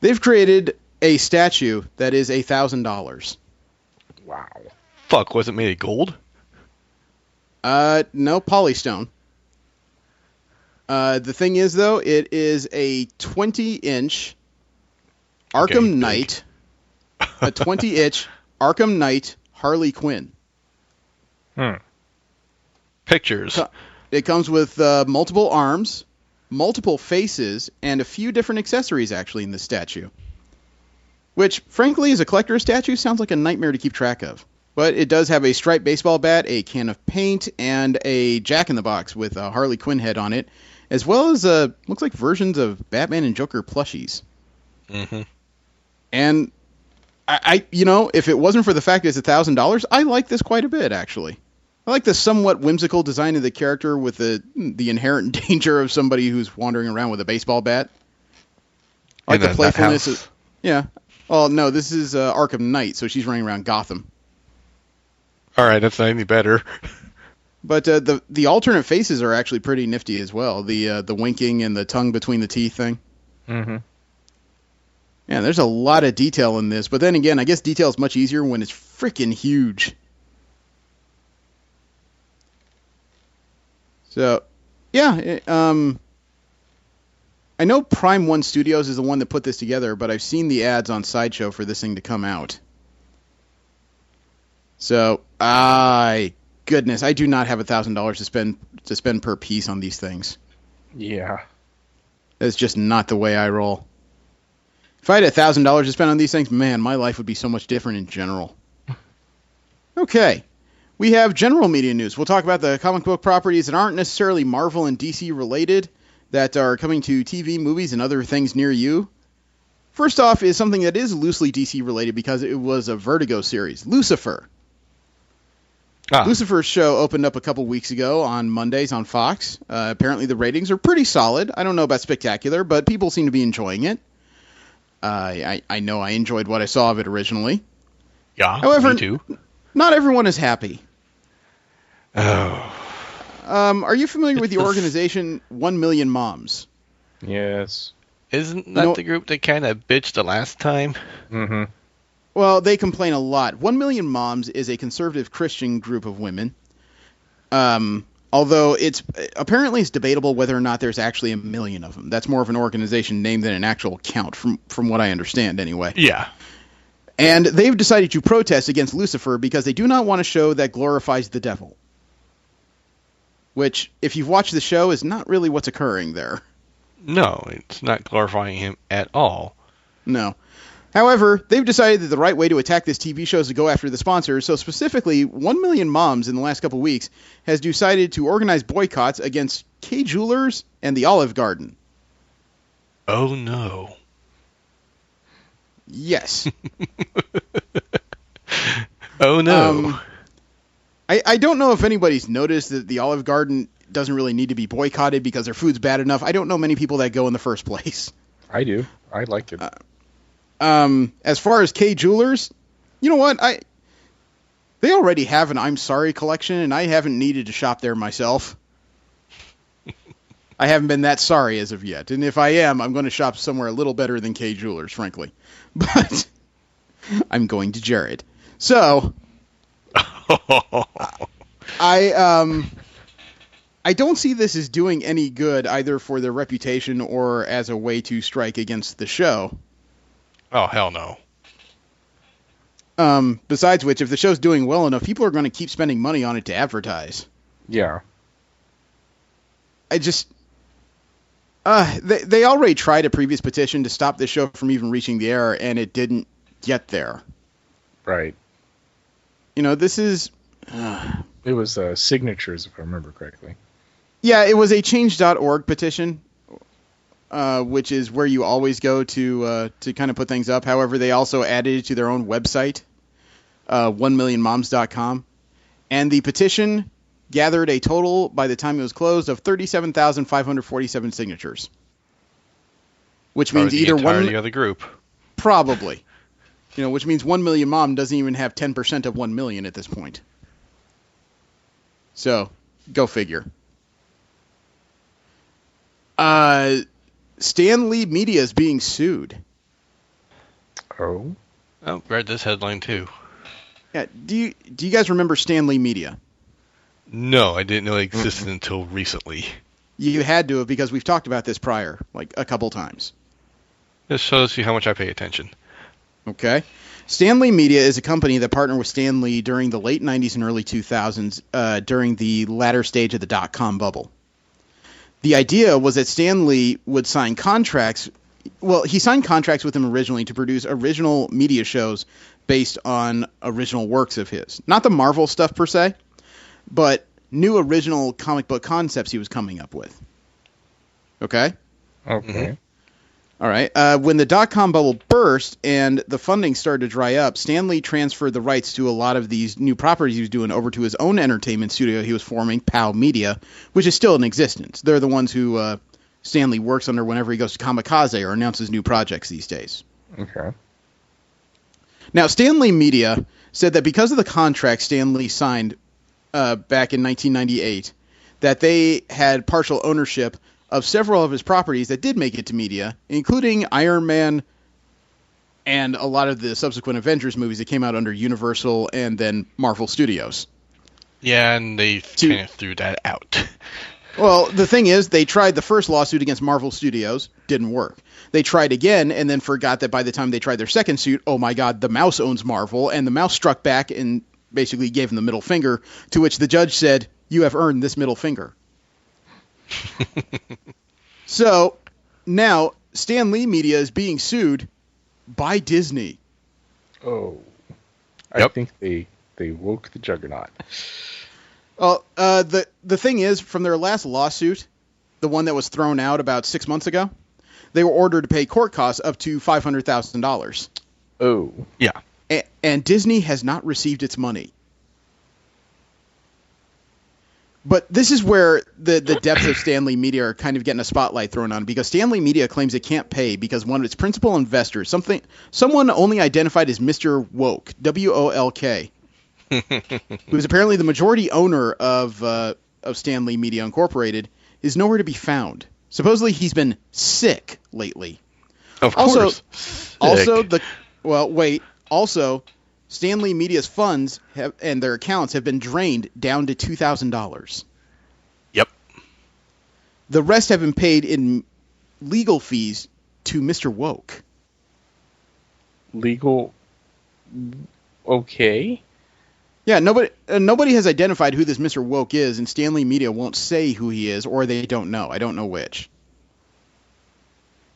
They've created a statue that is $1,000. Wow. Fuck, was it made of gold? No, polystone. The thing is, though, it is a 20-inch Arkham Knight. A 20-inch Arkham Knight Harley Quinn. Pictures. It comes with multiple arms, multiple faces, and a few different accessories, actually, in this statue. Which, frankly, as a collector's statue, sounds like a nightmare to keep track of. But it does have a striped baseball bat, a can of paint, and a Jack-in-the-Box with a Harley Quinn head on it, as well as, looks like versions of Batman and Joker plushies. Mm-hmm. And, I if it wasn't for the fact that it's $1,000, I like this quite a bit, actually. I like the somewhat whimsical design of the character with the inherent danger of somebody who's wandering around with a baseball bat. I like the playfulness. Yeah. Oh, no, this is Arkham Knight, so she's running around Gotham. All right, that's not any better. But the alternate faces are actually pretty nifty as well. The winking and the tongue between the teeth thing. Mm-hmm. Yeah, there's a lot of detail in this. But then again, I guess detail is much easier when it's freaking huge. So, yeah, I know Prime 1 Studios is the one that put this together, but I've seen the ads on Sideshow for this thing to come out. So, goodness, I do not have $1,000 to spend per piece on these things. Yeah. That's just not the way I roll. If I had $1,000 to spend on these things, man, my life would be so much different in general. Okay. We have general media news. We'll talk about the comic book properties that aren't necessarily Marvel and DC related, that are coming to TV, movies, and other things near you. First off is something that is loosely DC related because it was a Vertigo series, Lucifer. Lucifer's show opened up a couple weeks ago on Mondays on Fox. Apparently the ratings are pretty solid. I don't know about spectacular, but people seem to be enjoying it. I know I enjoyed what I saw of it originally. Yeah, however, me too. Not everyone is happy. Oh. Are you familiar with the organization 1 Million Moms? Yes. Isn't that the group that kind of bitched the last time? Mm-hmm. Well, they complain a lot. 1 Million Moms is a conservative Christian group of women. Although it's debatable whether or not there's actually 1 million of them. That's more of an organization name than an actual count, from what I understand anyway. Yeah. And they've decided to protest against Lucifer because they do not want a show that glorifies the devil. Which, if you've watched the show, is not really what's occurring there. No, it's not glorifying him at all. No. However, they've decided that the right way to attack this TV show is to go after the sponsors. So specifically, 1 Million Moms in the last couple of weeks has decided to organize boycotts against Kay Jewelers and the Olive Garden. Oh, no. Yes. Oh, no. I don't know if anybody's noticed that the Olive Garden doesn't really need to be boycotted because their food's bad enough. I don't know many people that go in the first place. I do. I like it. As far as Kay Jewelers, you know what? They already have an I'm Sorry collection, and I haven't needed to shop there myself. I haven't been that sorry as of yet. And if I am, I'm going to shop somewhere a little better than Kay Jewelers, frankly. But I'm going to Jared. So I don't see this as doing any good either for their reputation or as a way to strike against the show. Oh, hell no. Besides which, if the show's doing well enough, people are going to keep spending money on it to advertise. Yeah. I just... They already tried a previous petition to stop this show from even reaching the air, and it didn't get there. Right. You know, this is... It was signatures, if I remember correctly. Yeah, it was a change.org petition, which is where you always go to kind of put things up. However, they also added it to their own website. 1millionmoms.com. And the petition gathered a total, by the time it was closed, of 37,547 signatures. Which means either the other group. Probably. Which means 1 million mom doesn't even have 10% of 1 million at this point. So, go figure. Stan Lee Media is being sued. Oh? Oh, read this headline too. Yeah. Do you guys remember Stan Lee Media? No, I didn't know it existed until recently. You had to have, because we've talked about this prior, like a couple times. This shows you how much I pay attention. Okay. Stan Lee Media is a company that partnered with Stan Lee during the late 90s and early 2000s, during the latter stage of the dot-com bubble. The idea was that Stan Lee would sign contracts. Well, he signed contracts with him originally to produce original media shows based on original works of his. Not the Marvel stuff per se, but new original comic book concepts he was coming up with. Okay? Okay. Mm-hmm. All right. When the dot-com bubble burst and the funding started to dry up, Stan Lee transferred the rights to a lot of these new properties he was doing over to his own entertainment studio he was forming, POW Media, which is still in existence. They're the ones who Stan Lee works under whenever he goes to Kamikaze or announces new projects these days. Okay. Now, Stan Lee Media said that because of the contract Stan Lee signed back in 1998, that they had partial ownership of several of his properties that did make it to media, including Iron Man and a lot of the subsequent Avengers movies that came out under Universal and then Marvel Studios. Yeah, and they kind of threw that out. Well, the thing is, they tried the first lawsuit against Marvel Studios, didn't work. They tried again, and then forgot that by the time they tried their second suit, oh my god, the mouse owns Marvel, and the mouse struck back and basically gave him the middle finger, to which the judge said, you have earned this middle finger. So, now, Stan Lee Media is being sued by Disney. Oh. Yep. I think they woke the juggernaut. Well, the thing is, from their last lawsuit, the one that was thrown out about 6 months ago, they were ordered to pay court costs up to $500,000. Oh. Yeah. And Disney has not received its money. But this is where the depths of Stan Lee Media are kind of getting a spotlight thrown on, because Stan Lee Media claims it can't pay because one of its principal investors, someone only identified as Mr. Woke, W-O-L-K, who is apparently the majority owner of Stan Lee Media Incorporated, is nowhere to be found. Supposedly he's been sick lately. Of course. Also, Stan Lee Media's funds and their accounts have been drained down to $2,000. Yep. The rest have been paid in legal fees to Mr. Woke. Legal? Okay. Yeah, nobody has identified who this Mr. Woke is, and Stan Lee Media won't say who he is, or they don't know. I don't know which.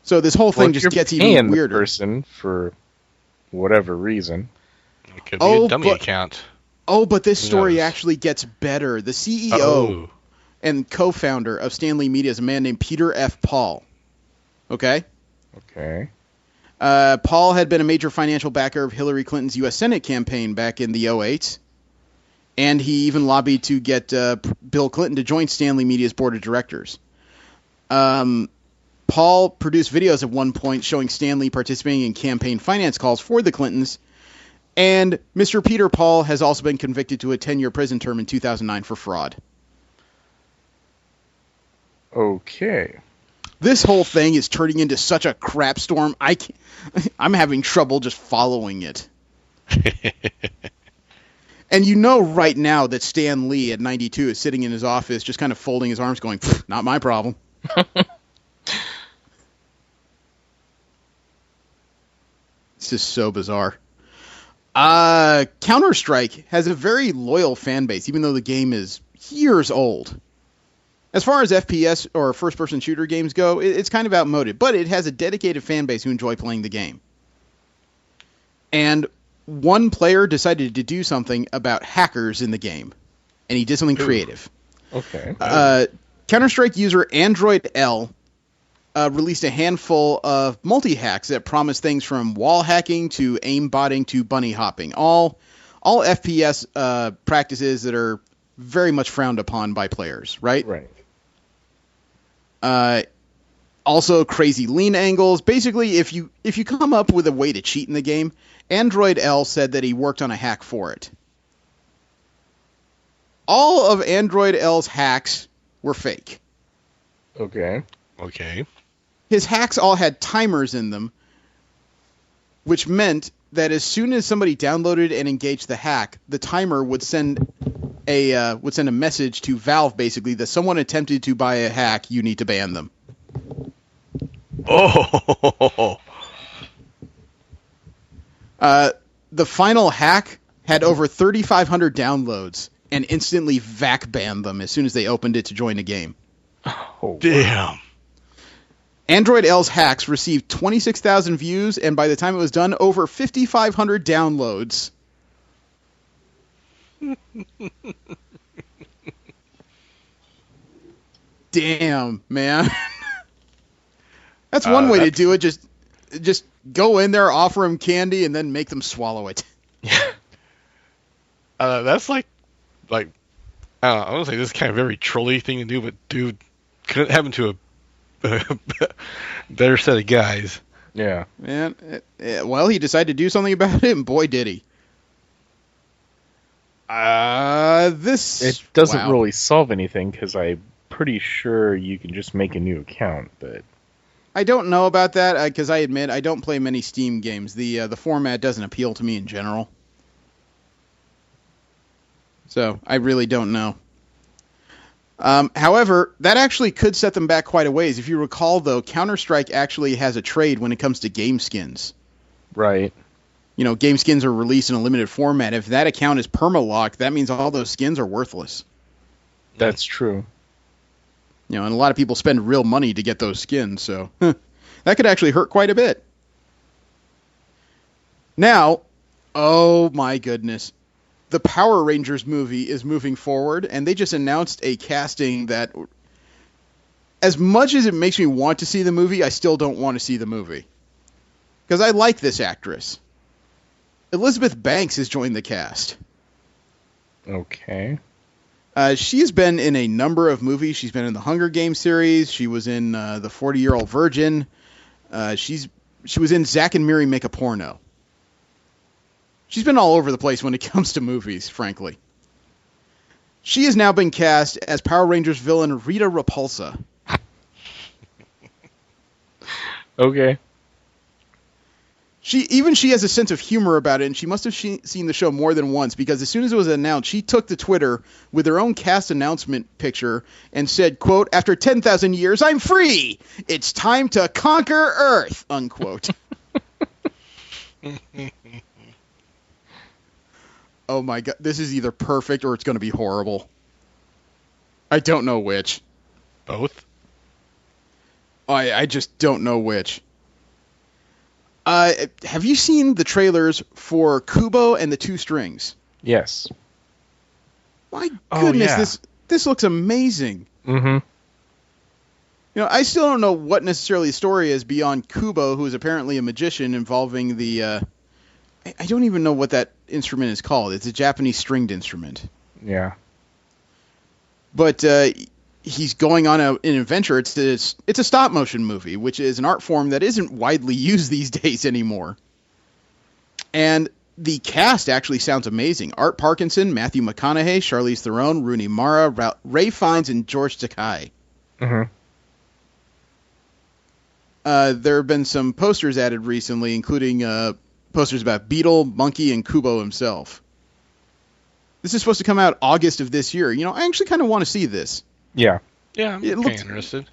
So this whole thing just gets even weirder. The person for whatever reason. It could be a dummy account. Oh, but this story actually gets better. The CEO and co-founder of Stan Lee Media is a man named Peter F. Paul. Okay? Okay. Paul had been a major financial backer of Hillary Clinton's U.S. Senate campaign back in the 2008. And he even lobbied to get Bill Clinton to join Stan Lee Media's board of directors. Paul produced videos at one point showing Stan Lee participating in campaign finance calls for the Clintons. And Mr. Peter Paul has also been convicted to a 10-year prison term in 2009 for fraud. Okay. This whole thing is turning into such a crap storm. I'm having trouble just following it. And you know right now that Stan Lee at 92 is sitting in his office just kind of folding his arms going, not my problem. It's just so bizarre. Counter-Strike has a very loyal fan base, even though the game is years old. As far as FPS or first-person shooter games go, it's kind of outmoded, but it has a dedicated fan base who enjoy playing the game. And one player decided to do something about hackers in the game, and he did something creative. Okay. Counter-Strike user Android L released a handful of multi-hacks that promise things from wall hacking to aimbotting to bunny hopping, all all FPS practices that are very much frowned upon by players, right? Right. Also, crazy lean angles. Basically, if you come up with a way to cheat in the game, Android L said that he worked on a hack for it. All of Android L's hacks were fake. Okay. Okay. His hacks all had timers in them, which meant that as soon as somebody downloaded and engaged the hack, the timer would send a message to Valve, basically, that someone attempted to buy a hack, you need to ban them. Oh. The final hack had over 3,500 downloads and instantly VAC banned them as soon as they opened it to join the game. Oh, Damn. Android L's hacks received 26,000 views, and by the time it was done, over 5,500 downloads. Damn, man. That's one way to do it. Just go in there, offer them candy, and then make them swallow it. That's like I don't know, I want to say this is kind of a very trolly thing to do, but dude, couldn't happen to a better set of guys. yeah. Man, well, he decided to do something about it, and boy, did he. It doesn't wow. really solve anything because I'm pretty sure you can just make a new account, but I don't know about that because I admit I don't play many Steam games. The format doesn't appeal to me in general, so I really don't know. However, that actually could set them back quite a ways. If you recall, though, Counter-Strike actually has a trade when it comes to game skins. right. You know, game skins are released in a limited format. If that account is perma-locked, that means all those skins are worthless. That's true. You know, and a lot of people spend real money to get those skins, so that could actually hurt quite a bit. Now, oh my goodness, the Power Rangers movie is moving forward, and they just announced a casting that, as much as it makes me want to see the movie, I still don't want to see the movie. Because I like this actress. Elizabeth Banks has joined the cast. Okay. She has been in a number of movies. She's been in the Hunger Games series. She was in The 40-Year-Old Virgin. She was in Zack and Miri Make a Porno. She's been all over the place when it comes to movies, frankly. She has now been cast as Power Rangers villain Rita Repulsa. Okay. She has a sense of humor about it, and she must have seen the show more than once, because as soon as it was announced, she took to Twitter with her own cast announcement picture and said, quote, "After 10,000 years, I'm free! It's time to conquer Earth!" Unquote. Oh my god, this is either perfect or it's going to be horrible. I don't know which. Both? I just don't know which. Have you seen the trailers for Kubo and the Two Strings? Yes. My Oh, goodness, yeah. this looks amazing. Mm-hmm. You know, I still don't know what necessarily the story is beyond Kubo, who is apparently a magician involving the... I don't even know what that instrument is called. It's a Japanese stringed instrument. Yeah. But he's going on an adventure. It's a stop-motion movie, which is an art form that isn't widely used these days anymore. And the cast actually sounds amazing. Art Parkinson, Matthew McConaughey, Charlize Theron, Rooney Mara, Ray Fiennes, and George Takei. Mm-hmm. There have been some posters added recently, including posters about Beetle, Monkey, and Kubo himself. This is supposed to come out August of this year. You know, I actually kind of want to see this. Yeah. Yeah, I'm It kind looks- of interested.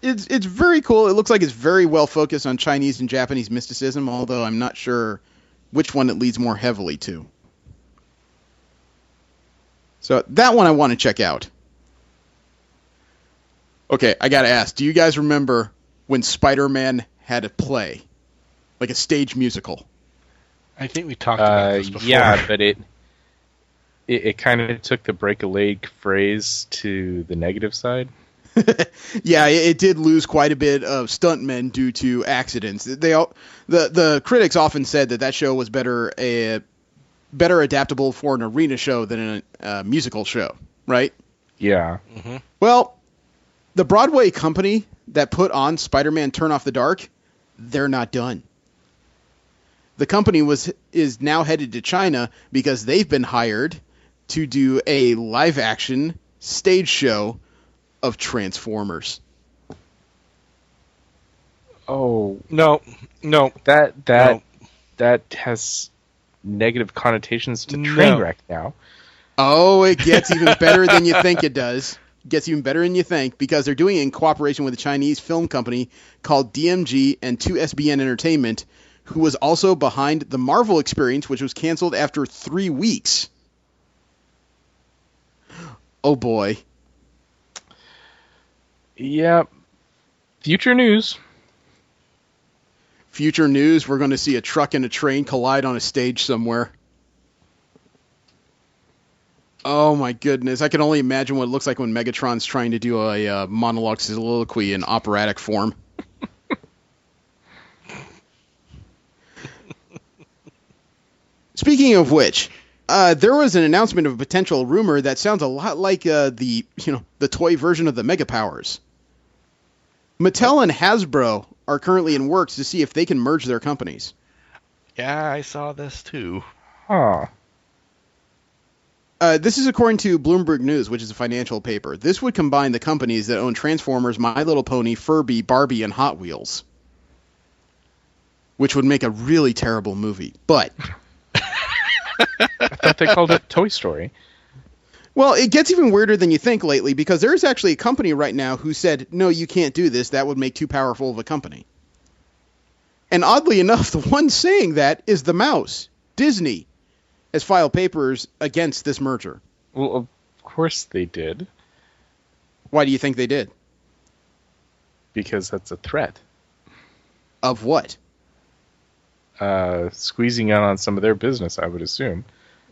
It's very cool. It looks like it's very well focused on Chinese and Japanese mysticism, although I'm not sure which one it leads more heavily to. So that one I want to check out. Okay, I gotta ask, do you guys remember when Spider-Man had a play? Like a stage musical? I think we talked about this before. Yeah, but it kind of took the break a leg phrase to the negative side. Yeah, it did lose quite a bit of stuntmen due to accidents. The critics often said that show was better better adaptable for an arena show than a musical show, right? Yeah. Mm-hmm. Well, the Broadway company that put on Spider-Man Turn Off the Dark, they're not done. The company is now headed to China because they've been hired to do a live-action stage show of Transformers. Oh, No. that has negative connotations to Trainwreck now. Oh, it gets even better than you think it does. It gets even better than you think because they're doing it in cooperation with a Chinese film company called DMG and 2SBN Entertainment, who was also behind the Marvel experience, which was canceled after 3 weeks. Oh, boy. Yeah. Future news. Future news, we're going to see a truck and a train collide on a stage somewhere. Oh my goodness, I can only imagine what it looks like when Megatron's trying to do a monologue soliloquy in operatic form. Speaking of which, there was an announcement of a potential rumor that sounds a lot like the toy version of the Mega Powers. Mattel and Hasbro are currently in works to see if they can merge their companies. Yeah, I saw this too. Huh. This is according to Bloomberg News, which is a financial paper. This would combine the companies that own Transformers, My Little Pony, Furby, Barbie, and Hot Wheels. Which would make a really terrible movie. But I thought they called it Toy Story. well, it gets even weirder than you think lately, because there's actually a company right now who said, no, you can't do this. That would make too powerful of a company. And oddly enough, the one saying that is the mouse, Disney, has filed papers against this merger. Well, of course they did. Why do you think they did? Because that's a threat. Of what? Squeezing out on some of their business, I would assume.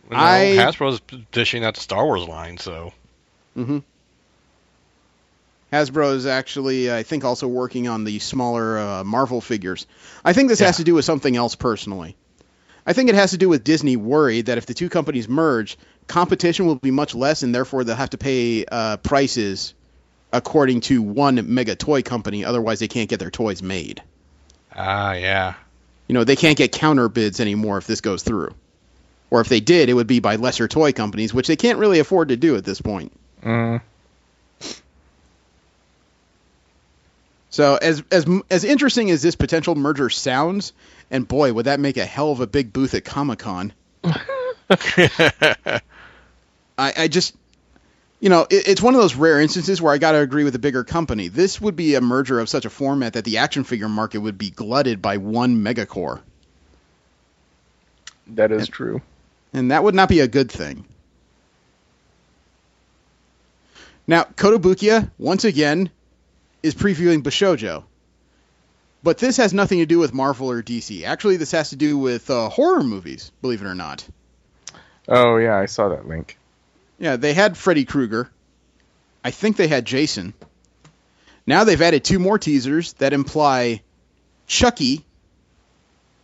Well, Hasbro's dishing out the Star Wars line, so. Mm-hmm. Hasbro is actually, I think, also working on the smaller Marvel figures. I think this has to do with something else personally. I think it has to do with Disney worried that if the two companies merge, competition will be much less, and therefore they'll have to pay prices according to one mega toy company. Otherwise, they can't get their toys made. Ah, yeah. They can't get counter bids anymore if this goes through. Or if they did, it would be by lesser toy companies, which they can't really afford to do at this point. So as interesting as this potential merger sounds, and boy, would that make a hell of a big booth at Comic-Con. I just, it's one of those rare instances where I got to agree with a bigger company. This would be a merger of such a format that the action figure market would be glutted by one megacore. That is true. And that would not be a good thing. Now, Kotobukiya, once again, is previewing Bashoujo. But this has nothing to do with Marvel or DC. Actually, this has to do with horror movies, believe it or not. Oh, yeah, I saw that link. Yeah, they had Freddy Krueger. I think they had Jason. Now they've added 2 more teasers that imply Chucky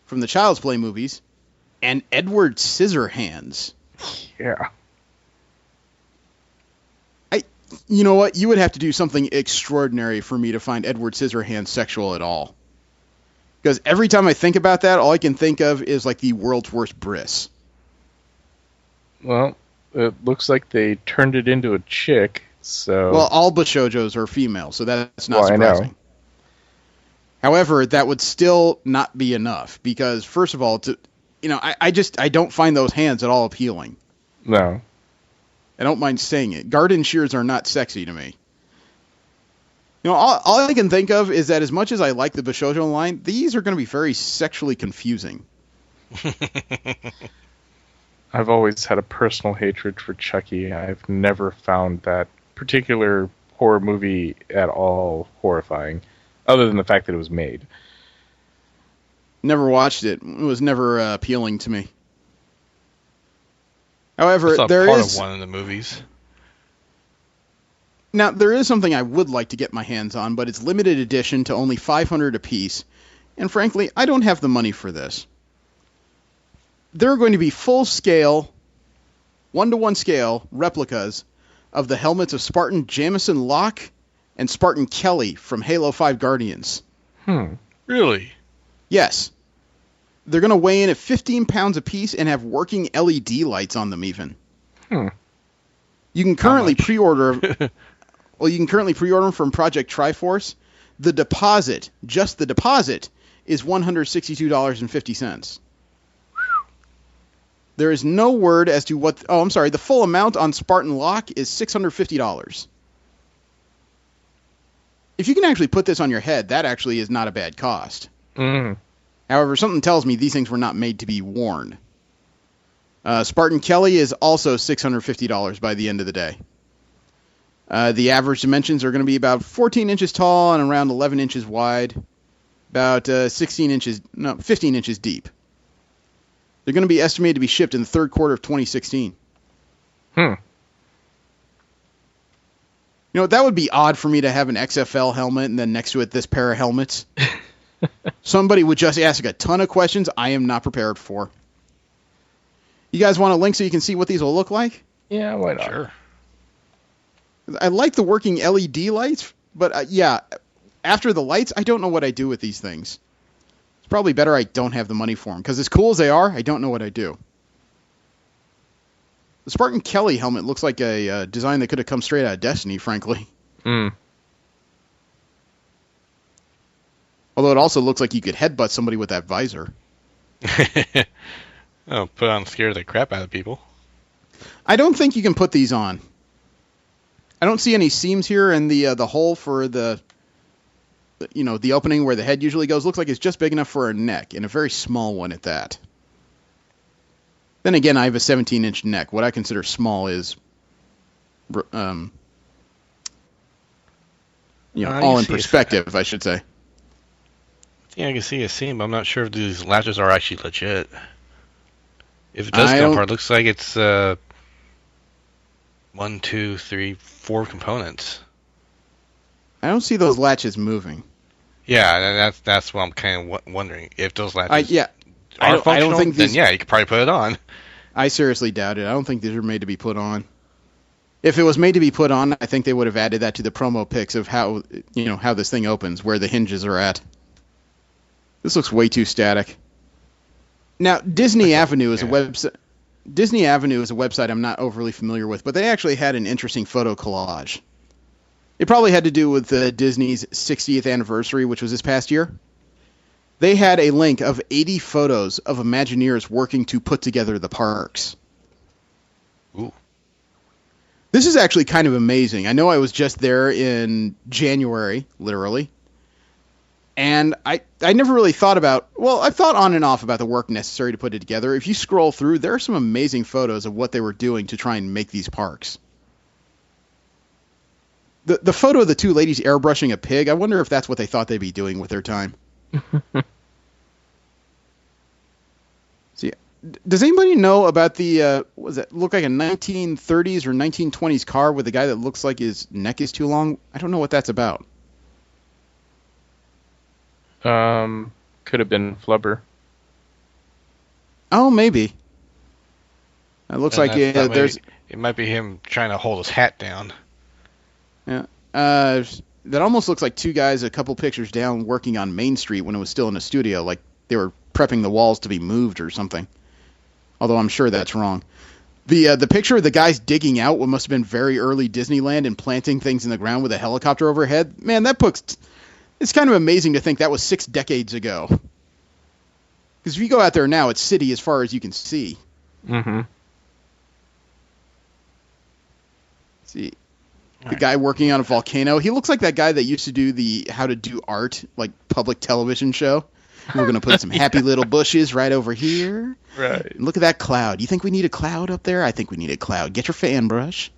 from the Child's Play movies and Edward Scissorhands. Yeah. You know what? You would have to do something extraordinary for me to find Edward Scissorhands sexual at all. Because every time I think about that, all I can think of is like the world's worst bris. Well, it looks like they turned it into a chick, so... Well, all Bashoujos are female, so that's not surprising. I know. However, that would still not be enough, because first of all, I don't find those hands at all appealing. No. I don't mind saying it. Garden shears are not sexy to me. All I can think of is that as much as I like the Bashoujo line, these are going to be very sexually confusing. I've always had a personal hatred for Chucky. I've never found that particular horror movie at all horrifying, other than the fact that it was made. Never watched it. It was never appealing to me. However, there part is of one of the movies. Now there is something I would like to get my hands on, but it's limited edition to only 500 apiece, and frankly, I don't have the money for this. there are going to be full-scale, 1-to-1 scale replicas of the helmets of Spartan Jamison Locke and Spartan Kelly from Halo 5 Guardians. Really? Yes. They're going to weigh in at 15 pounds apiece and have working LED lights on them even. You can currently pre-order... Well, you can currently pre-order them from Project Triforce. The deposit, just the deposit, is $162.50. There is no word as to what... Oh, I'm sorry. The full amount on Spartan Locke is $650. If you can actually put this on your head, that actually is not a bad cost. However, something tells me these things were not made to be worn. Spartan Kelly is also $650 by the end of the day. The average dimensions are going to be about 14 inches tall and around 11 inches wide, about 15 inches deep. They're going to be estimated to be shipped in the third quarter of 2016. You know, that would be odd for me to have an XFL helmet and then next to it this pair of helmets. Somebody would just ask a ton of questions I am not prepared for. You guys want a link so you can see what these will look like? Yeah, why not? Sure. I like the working LED lights, but yeah, after the lights, I don't know what I do with these things. It's probably better I don't have the money for them, because as cool as they are, I don't know what I do. The Spartan Kelly helmet looks like a design that could have come straight out of Destiny, frankly. Although it also looks like you could headbutt somebody with that visor. Oh, put on scare the crap out of people. I don't think you can put these on. I don't see any seams here, and the hole for the opening where the head usually goes looks like it's just big enough for a neck, and a very small one at that. Then again, I have a 17-inch neck. What I consider small is, all in perspective, I should say. I think I can see a seam, but I'm not sure if these latches are actually legit. If it does come apart, it looks like it's 1, 2, 3, 4 components. I don't see those latches moving. Yeah, that's what I'm kind of wondering. If those latches are functional, I don't think then yeah, you could probably put it on. I seriously doubt it. I don't think these are made to be put on. If it was made to be put on, I think they would have added that to the promo pics of how this thing opens, where the hinges are at. This looks way too static. Now, Disney Avenue is a website. Disney Avenue is a website I'm not overly familiar with, but they actually had an interesting photo collage. It probably had to do with Disney's 60th anniversary, which was this past year. They had a link of 80 photos of Imagineers working to put together the parks. Ooh. This is actually kind of amazing. I know I was just there in January, literally. And I never really thought about... Well, I thought on and off about the work necessary to put it together. If you scroll through, there are some amazing photos of what they were doing to try and make these parks. The photo of the two ladies airbrushing a pig, I wonder if that's what they thought they'd be doing with their time. See, does anybody know about the... what does that look like, a 1930s or 1920s car with a guy that looks like his neck is too long? I don't know what that's about. Could have been Flubber. Oh, maybe. It looks like there's... It might be him trying to hold his hat down. Yeah. That almost looks like two guys a couple pictures down working on Main Street when it was still in a studio, like they were prepping the walls to be moved or something. Although I'm sure that's wrong. The picture of the guys digging out what must have been very early Disneyland and planting things in the ground with a helicopter overhead, man, that looks... It's kind of amazing to think that was 6 decades ago. Because if you go out there now, it's city as far as you can see. Mm-hmm. See, the guy working on a volcano. He looks like that guy that used to do the How to Do Art, like, public television show. We're going to put some happy little bushes right over here. Right. And look at that cloud. You think we need a cloud up there? I think we need a cloud. Get your fan brush.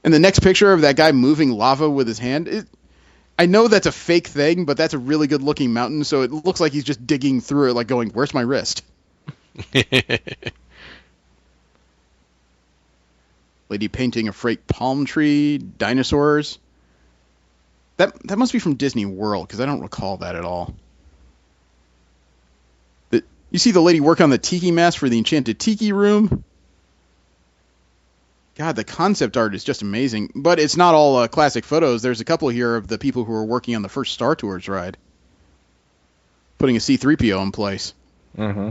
And the next picture of that guy moving lava with his hand, I know that's a fake thing, but that's a really good-looking mountain, so it looks like he's just digging through it, like going, where's my wrist? Lady painting a freight palm tree, dinosaurs. That must be from Disney World, because I don't recall that at all. You see the lady work on the tiki mask for the Enchanted Tiki Room. God, the concept art is just amazing. But it's not all classic photos. There's a couple here of the people who were working on the first Star Tours ride. Putting a C-3PO in place. Mm-hmm.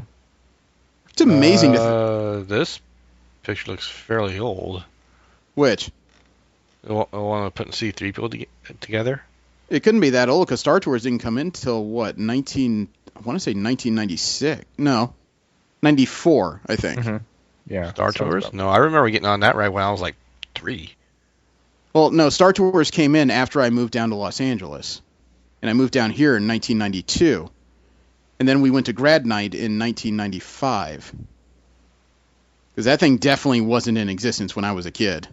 It's amazing to... This picture looks fairly old. Which? I want to put C-3PO together? It couldn't be that old, because Star Tours didn't come in until, what, I want to say 1996. No, 94, I think. Mm-hmm. Yeah. Star Tours? No, I remember getting on that ride when I was like 3. Well, no, Star Tours came in after I moved down to Los Angeles. And I moved down here in 1992. And then we went to grad night in 1995. Because that thing definitely wasn't in existence when I was a kid.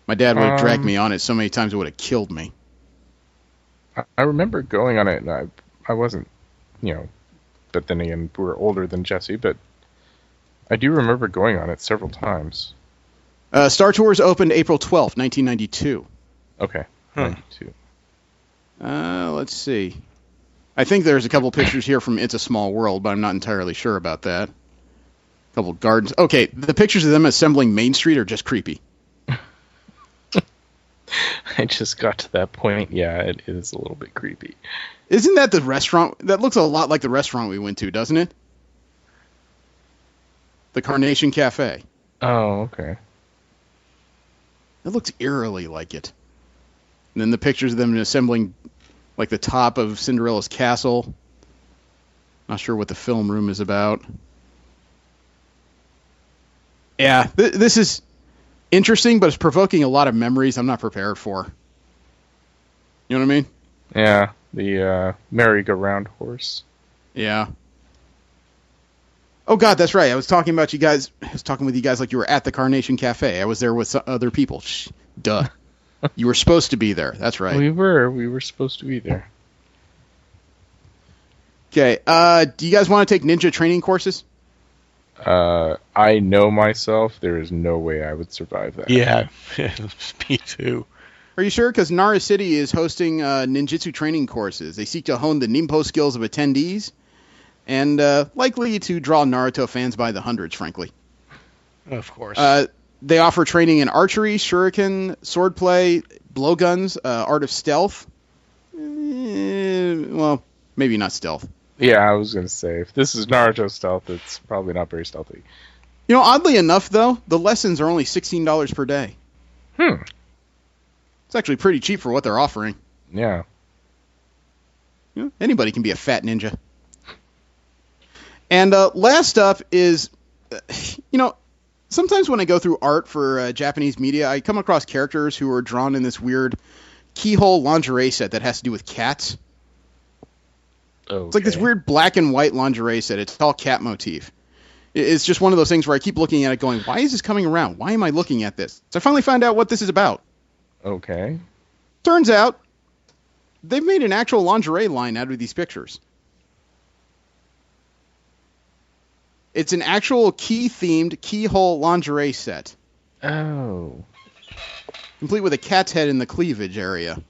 My dad would have dragged me on it so many times it would have killed me. I remember going on it, and I wasn't, but then again, we're older than Jesse, but I do remember going on it several times. Star Tours opened April 12th, 1992. Okay, 92. Let's see. I think there's a couple pictures here from It's a Small World, but I'm not entirely sure about that. A couple gardens. Okay, the pictures of them assembling Main Street are just creepy. I just got to that point. Yeah, it is a little bit creepy. Isn't that the restaurant? That looks a lot like the restaurant we went to, doesn't it? The Carnation Cafe. Oh, okay. It looks eerily like it. And then the pictures of them assembling, like, the top of Cinderella's castle. Not sure what the film room is about. Yeah, this is interesting, but it's provoking a lot of memories I'm not prepared for. You know what I mean? Yeah, the merry-go-round horse. Yeah. Oh, God, that's right. I was talking about you guys. I was talking with you guys like you were at the Carnation Cafe. I was there with some other people. Duh. You were supposed to be there. That's right. We were supposed to be there. Okay. Do you guys want to take ninja training courses? I know myself. There is no way I would survive that. Yeah, me too. Are you sure? Because Nara City is hosting ninjutsu training courses. They seek to hone the ninpo skills of attendees and likely to draw Naruto fans by the hundreds, frankly. Of course. They offer training in archery, shuriken, swordplay, blowguns, art of stealth. Well, maybe not stealth. Yeah, I was going to say, if this is Naruto stealth, it's probably not very stealthy. You know, oddly enough, though, the lessons are only $16 per day. It's actually pretty cheap for what they're offering. Yeah. You know, anybody can be a fat ninja. And last up is, sometimes when I go through art for Japanese media, I come across characters who are drawn in this weird keyhole lingerie set that has to do with cats. Okay. It's like this weird black and white lingerie set. It's all cat motif. It's just one of those things where I keep looking at it going, why is this coming around? Why am I looking at this? So I finally found out what this is about. Okay. Turns out, they've made an actual lingerie line out of these pictures. It's an actual key-themed keyhole lingerie set. Oh. Complete with a cat's head in the cleavage area.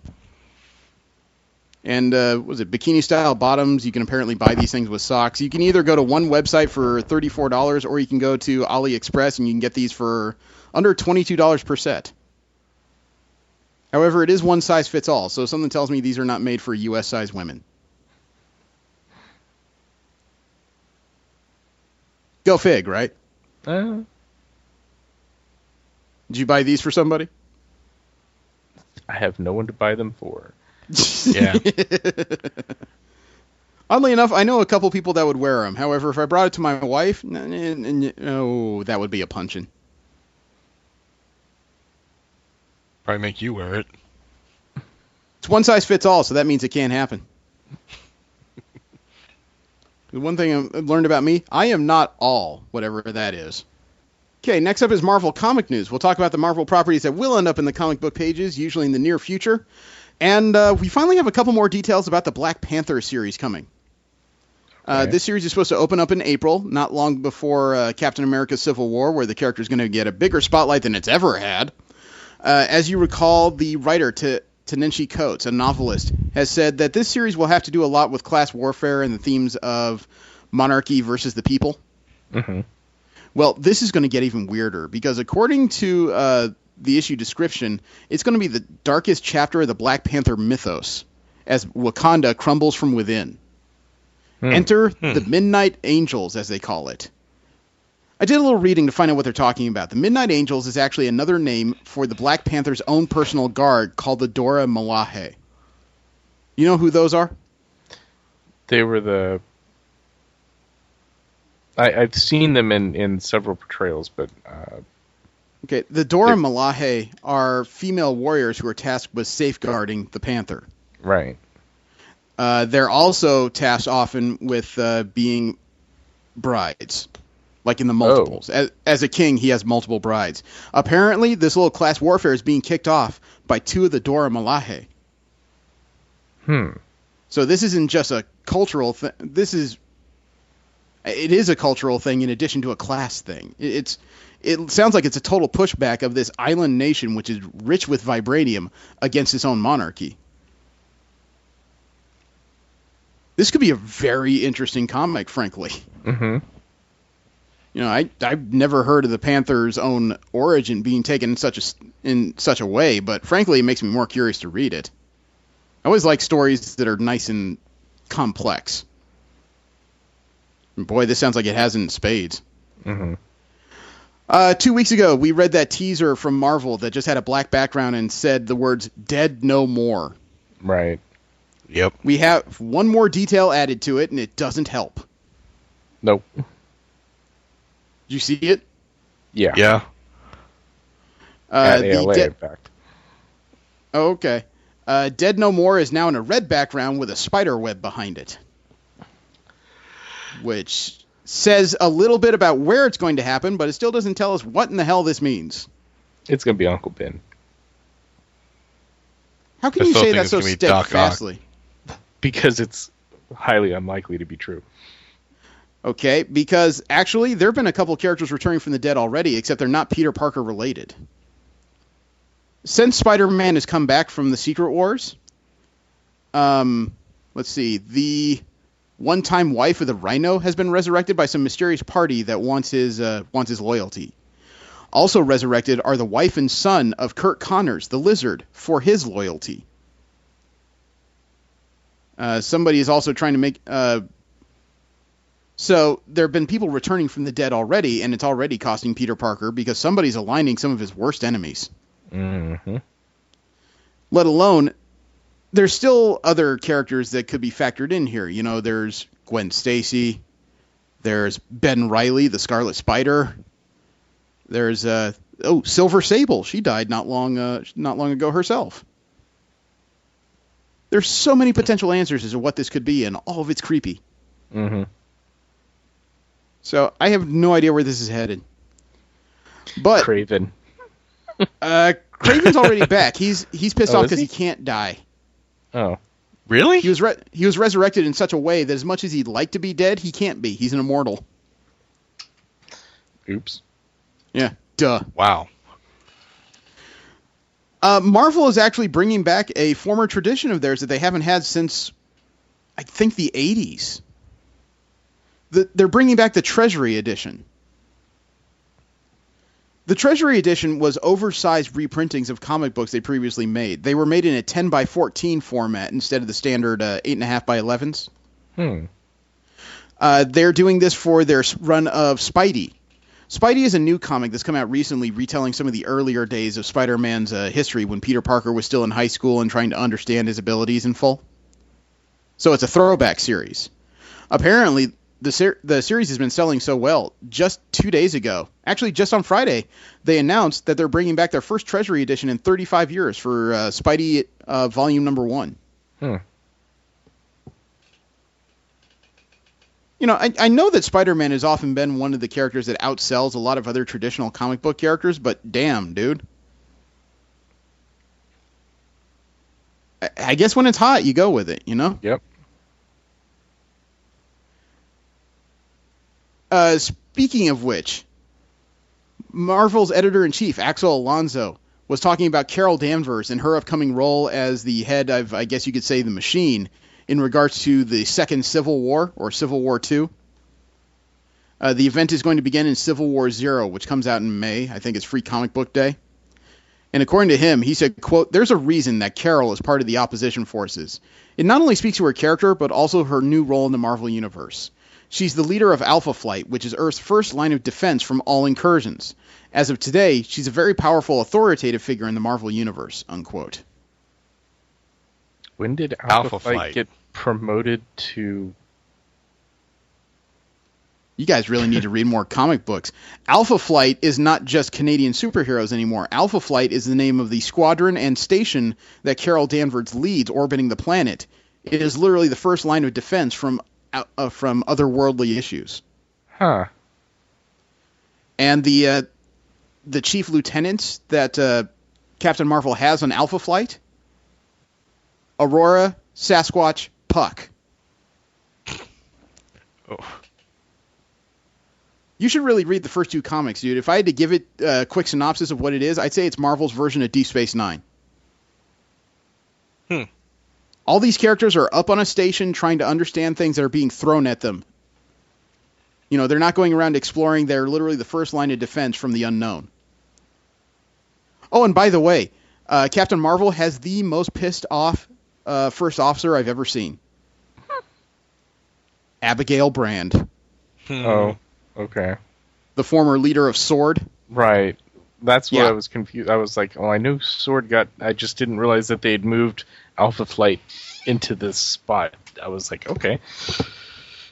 And, bikini-style bottoms? You can apparently buy these things with socks. You can either go to one website for $34, or you can go to AliExpress, and you can get these for under $22 per set. However, it is one size fits all, so something tells me these are not made for U.S.-sized women. Go fig, right? Uh, Did you buy these for somebody? I have no one to buy them for. Yeah. Oddly enough, I know a couple people that would wear them. However, if I brought it to my wife, that would be a punchin'. Probably make you wear it. It's one size fits all, so that means it can't happen. The one thing I've learned about me, I am not all, whatever that is. Okay, next up is Marvel comic news. We'll talk about the Marvel properties that will end up in the comic book pages, usually in the near future. And we finally have a couple more details about the Black Panther series coming. Okay. This series is supposed to open up in April, not long before Captain America Civil War, where the character is going to get a bigger spotlight than it's ever had. As you recall, the writer, Ta-Nehisi Coates, a novelist, has said that this series will have to do a lot with class warfare and the themes of monarchy versus the people. Mm-hmm. Well, this is going to get even weirder because according to the issue description, it's going to be the darkest chapter of the Black Panther mythos as Wakanda crumbles from within. Enter the Midnight Angels, as they call it. I did a little reading to find out what they're talking about. The Midnight Angels is actually another name for the Black Panther's own personal guard called the Dora Milaje. You know who those are? They were the... I've seen them in several portrayals, but... Okay, the Dora Milaje are female warriors who are tasked with safeguarding the Panther. Right. They're also tasked often with being brides, like in the multiples. As a king, he has multiple brides. Apparently, this little class warfare is being kicked off by two of the Dora Milaje. So this isn't just a cultural thing. It is a cultural thing in addition to a class thing. It sounds like it's a total pushback of this island nation, which is rich with vibranium, against its own monarchy. This could be a very interesting comic, frankly. Mm-hmm. You know, I've never heard of the Panther's own origin being taken in such a way, but frankly, it makes me more curious to read it. I always like stories that are nice and complex. And boy, this sounds like it has in spades. Mm-hmm. 2 weeks ago, we read that teaser from Marvel that just had a black background and said the words "Dead No More." Right. Yep. We have one more detail added to it, and it doesn't help. Nope. Did you see it? Yeah. Yeah. At ALA, in fact. Oh, okay. Dead No More is now in a red background with a spider web behind it, which says a little bit about where it's going to happen, but it still doesn't tell us what in the hell this means. It's going to be Uncle Ben. How can I you still say think that it's so gonna be Doc Ock. steadfastly? Because it's highly unlikely to be true. Okay, because actually there have been a couple characters returning from the dead already, except they're not Peter Parker related. Since Spider-Man has come back from the Secret Wars, let's see, the one-time wife of the Rhino has been resurrected by some mysterious party that wants his loyalty. Also resurrected are the wife and son of Kurt Connors, the Lizard, for his loyalty. Somebody is also trying to make... So there have been people returning from the dead already, and it's already costing Peter Parker because somebody's aligning some of his worst enemies. Mm-hmm. Let alone, there's still other characters that could be factored in here. You know, there's Gwen Stacy. There's Ben Reilly, the Scarlet Spider. There's Silver Sable. She died not long ago herself. There's so many potential answers as to what this could be, and all of it's creepy. Mm-hmm. So I have no idea where this is headed. But Craven. Craven's already back. He's pissed off is because he? he can't die. Oh. Really? He was resurrected in such a way that as much as he'd like to be dead, he can't be. He's an immortal. Oops. Yeah. Duh. Wow. Marvel is actually bringing back a former tradition of theirs that they haven't had since, I think, the 80s. They're bringing back the Treasury Edition. The Treasury Edition was oversized reprintings of comic books they previously made. They were made in a 10 by 14 format instead of the standard 8.5 by 11s. They're doing this for their run of Spidey. Spidey is a new comic that's come out recently retelling some of the earlier days of Spider-Man's history when Peter Parker was still in high school and trying to understand his abilities in full. So it's a throwback series. Apparently, the series has been selling so well. Just 2 days ago, actually just on Friday, they announced that they're bringing back their first Treasury edition in 35 years for Spidey Volume Number 1. You know, I know that Spider-Man has often been one of the characters that outsells a lot of other traditional comic book characters, but damn, dude. I guess when it's hot, you go with it, you know? Yep. Speaking of which, Marvel's editor-in-chief, Axel Alonso, was talking about Carol Danvers and her upcoming role as the head of, I guess you could say, the Machine, in regards to the second Civil War, or Civil War II. The event is going to begin in Civil War Zero, which comes out in May. I think it's Free Comic Book Day. And according to him, he said, quote, "There's a reason that Carol is part of the opposition forces. It not only speaks to her character, but also her new role in the Marvel Universe. She's the leader of Alpha Flight, which is Earth's first line of defense from all incursions. As of today, she's a very powerful, authoritative figure in the Marvel Universe," unquote. When did Alpha Alpha Flight Flight get promoted to... You guys really need to read more comic books. Alpha Flight is not just Canadian superheroes anymore. Alpha Flight is the name of the squadron and station that Carol Danvers leads orbiting the planet. It is literally the first line of defense from otherworldly issues. Huh. And the chief lieutenants that Captain Marvel has on Alpha Flight, Aurora, Sasquatch, Puck. Oh. You should really read the first two comics, dude. If I had to give it a quick synopsis of what it is, I'd say it's Marvel's version of Deep Space Nine. All these characters are up on a station trying to understand things that are being thrown at them. You know, they're not going around exploring. They're literally the first line of defense from the unknown. Oh, and by the way, Captain Marvel has the most pissed off first officer I've ever seen. Abigail Brand. Oh, okay. The former leader of SWORD. Right. That's what Yeah. I was confused. I was like, oh, I knew SWORD got... I just didn't realize that they had moved Alpha Flight into this spot. I was like, okay.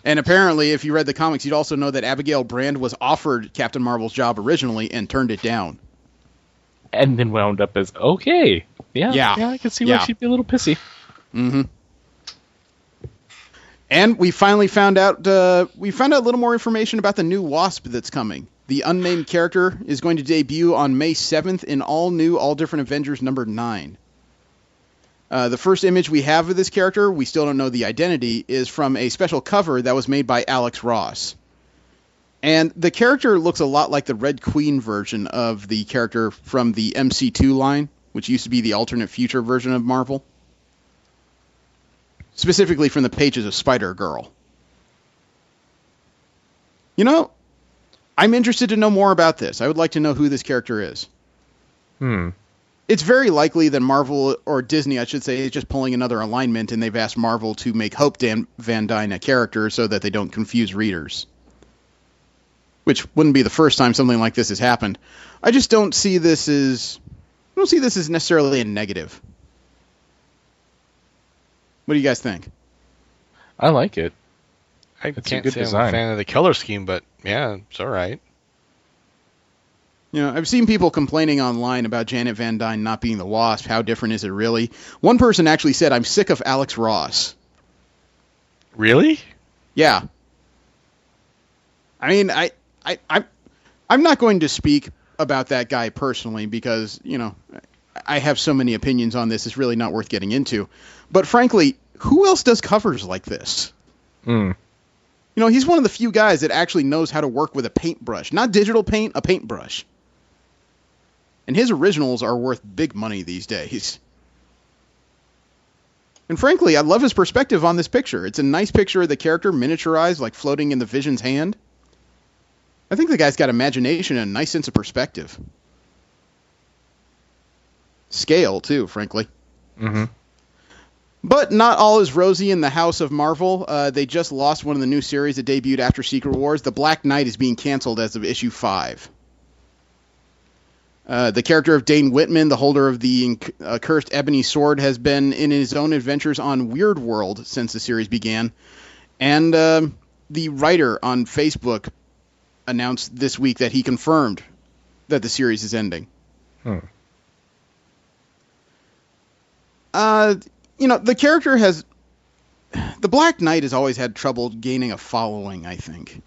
And apparently, if you read the comics, you'd also know that Abigail Brand was offered Captain Marvel's job originally and turned it down. And then wound up as, okay. Yeah, I can see why Yeah. she'd be a little pissy. Mm-hmm. And we finally found out a little more information about the new Wasp that's coming. The unnamed character is going to debut on May 7th in all new, all different Avengers number 9. The first image we have of this character, we still don't know the identity, is from a special cover that was made by Alex Ross. And the character looks a lot like the Red Queen version of the character from the MC2 line, which used to be the alternate future version of Marvel. Specifically from the pages of Spider-Girl. You know, I'm interested to know more about this. I would like to know who this character is. It's very likely that Marvel, or Disney, I should say, is just pulling another alignment, and they've asked Marvel to make Hope Van Dyne a character so that they don't confuse readers. Which wouldn't be the first time something like this has happened. I just don't see this as necessarily a negative. What do you guys think? I like it. I It's a can't good say I'm design. a fan of the color scheme, but yeah, it's all right. You know, I've seen people complaining online about Janet Van Dyne not being the Wasp. How different is it really? One person actually said, "I'm sick of Alex Ross." Really? Yeah. I mean, I'm not going to speak about that guy personally because, you know, I have so many opinions on this. It's really not worth getting into. But frankly, who else does covers like this? You know, he's one of the few guys that actually knows how to work with a paintbrush. Not digital paint, a paintbrush. And his originals are worth big money these days. And frankly, I love his perspective on this picture. It's a nice picture of the character miniaturized, like floating in the Vision's hand. I think the guy's got imagination and a nice sense of perspective. Scale, too, frankly. Mm-hmm. But not all is rosy in the House of Marvel. They just lost one of the new series that debuted after Secret Wars. The Black Knight is being canceled as of issue 5. The character of Dane Whitman, the holder of the cursed ebony sword, has been in his own adventures on Weird World since the series began. And the writer on Facebook announced this week that he confirmed that the series is ending. You know, the character has... The Black Knight has always had trouble gaining a following, I think.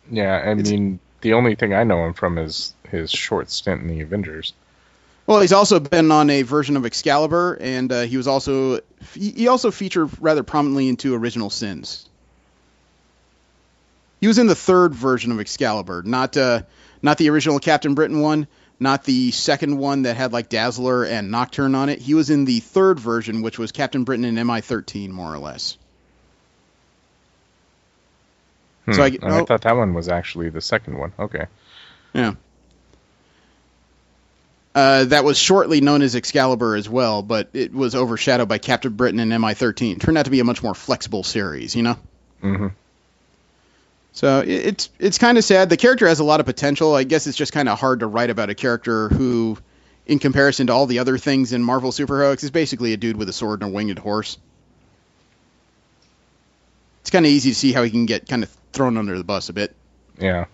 Yeah, I mean, the only thing I know him from is his short stint in the Avengers. Well, he's also been on a version of Excalibur, and he also featured rather prominently into Original Sins. He was in the third version of Excalibur, not the original Captain Britain one, not the second one that had like Dazzler and Nocturne on it. He was in the third version, which was Captain Britain and MI-13, more or less. So I thought that one was actually the second one. Okay. Yeah. That was shortly known as Excalibur as well, but it was overshadowed by Captain Britain and MI-13. Turned out to be a much more flexible series, you know? Mm-hmm. So it's kind of sad. The character has a lot of potential. I guess it's just kind of hard to write about a character who, in comparison to all the other things in Marvel superheroics, is basically a dude with a sword and a winged horse. It's kind of easy to see how he can get kind of thrown under the bus a bit. Yeah.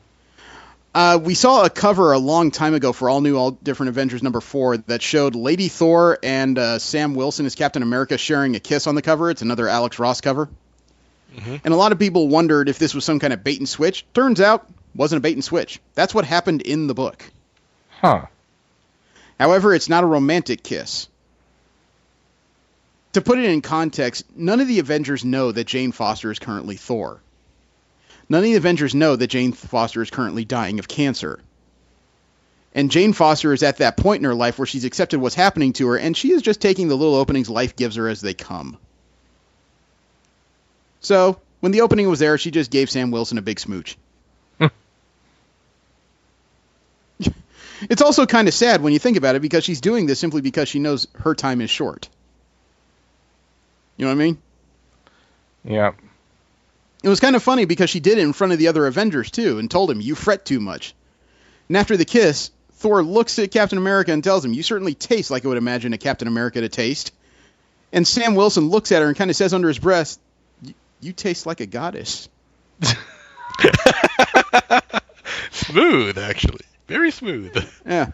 We saw a cover a long time ago for All New, All Different Avengers #4 that showed Lady Thor and Sam Wilson as Captain America sharing a kiss on the cover. It's another Alex Ross cover. Mm-hmm. And a lot of people wondered if this was some kind of bait and switch. Turns out, wasn't a bait and switch. That's what happened in the book. Huh. However, it's not a romantic kiss. To put it in context, none of the Avengers know that Jane Foster is currently Thor. None of the Avengers know that Jane Foster is currently dying of cancer. And Jane Foster is at that point in her life where she's accepted what's happening to her, and she is just taking the little openings life gives her as they come. So, when the opening was there, she just gave Sam Wilson a big smooch. It's also kind of sad when you think about it, because she's doing this simply because she knows her time is short. You know what I mean? Yeah. It was kind of funny because she did it in front of the other Avengers, too, and told him, you fret too much. And after the kiss, Thor looks at Captain America and tells him, you certainly taste like I would imagine a Captain America to taste. And Sam Wilson looks at her and kind of says under his breath, you taste like a goddess. Smooth, actually. Very smooth. Yeah.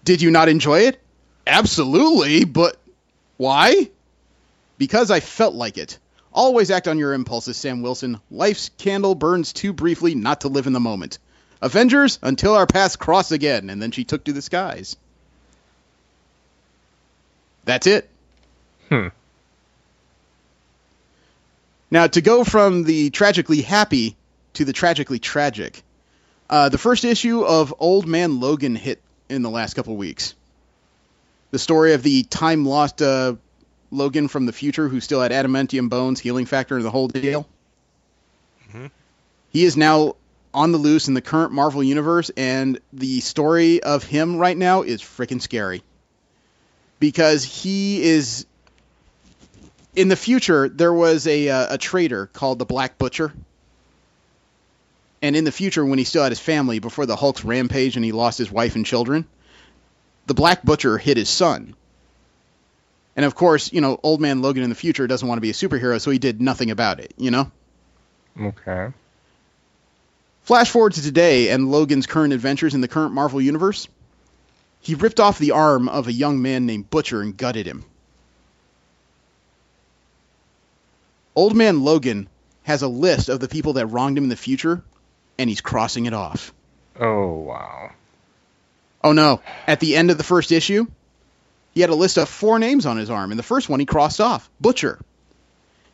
Did you not enjoy it? Absolutely, but why? Because I felt like it. Always act on your impulses, Sam Wilson. Life's candle burns too briefly not to live in the moment. Avengers, until our paths cross again. And then she took to the skies. That's it. Now, to go from the tragically happy to the tragically tragic, the first issue of Old Man Logan hit in the last couple weeks. The story of the time-lost Logan from the future who still had adamantium bones, healing factor, and the whole deal. Mm-hmm. He is now on the loose in the current Marvel Universe, and the story of him right now is freaking scary. Because he is... In the future, there was a traitor called the Black Butcher. And in the future, when he still had his family, before the Hulk's rampage and he lost his wife and children, the Black Butcher hit his son. And of course, you know, Old Man Logan in the future doesn't want to be a superhero, so he did nothing about it, you know? Okay. Flash forward to today and Logan's current adventures in the current Marvel Universe. He ripped off the arm of a young man named Butcher and gutted him. Old Man Logan has a list of the people that wronged him in the future, and he's crossing it off. Oh, wow. Oh, no. At the end of the first issue, he had a list of 4 names on his arm, and the first one he crossed off, Butcher.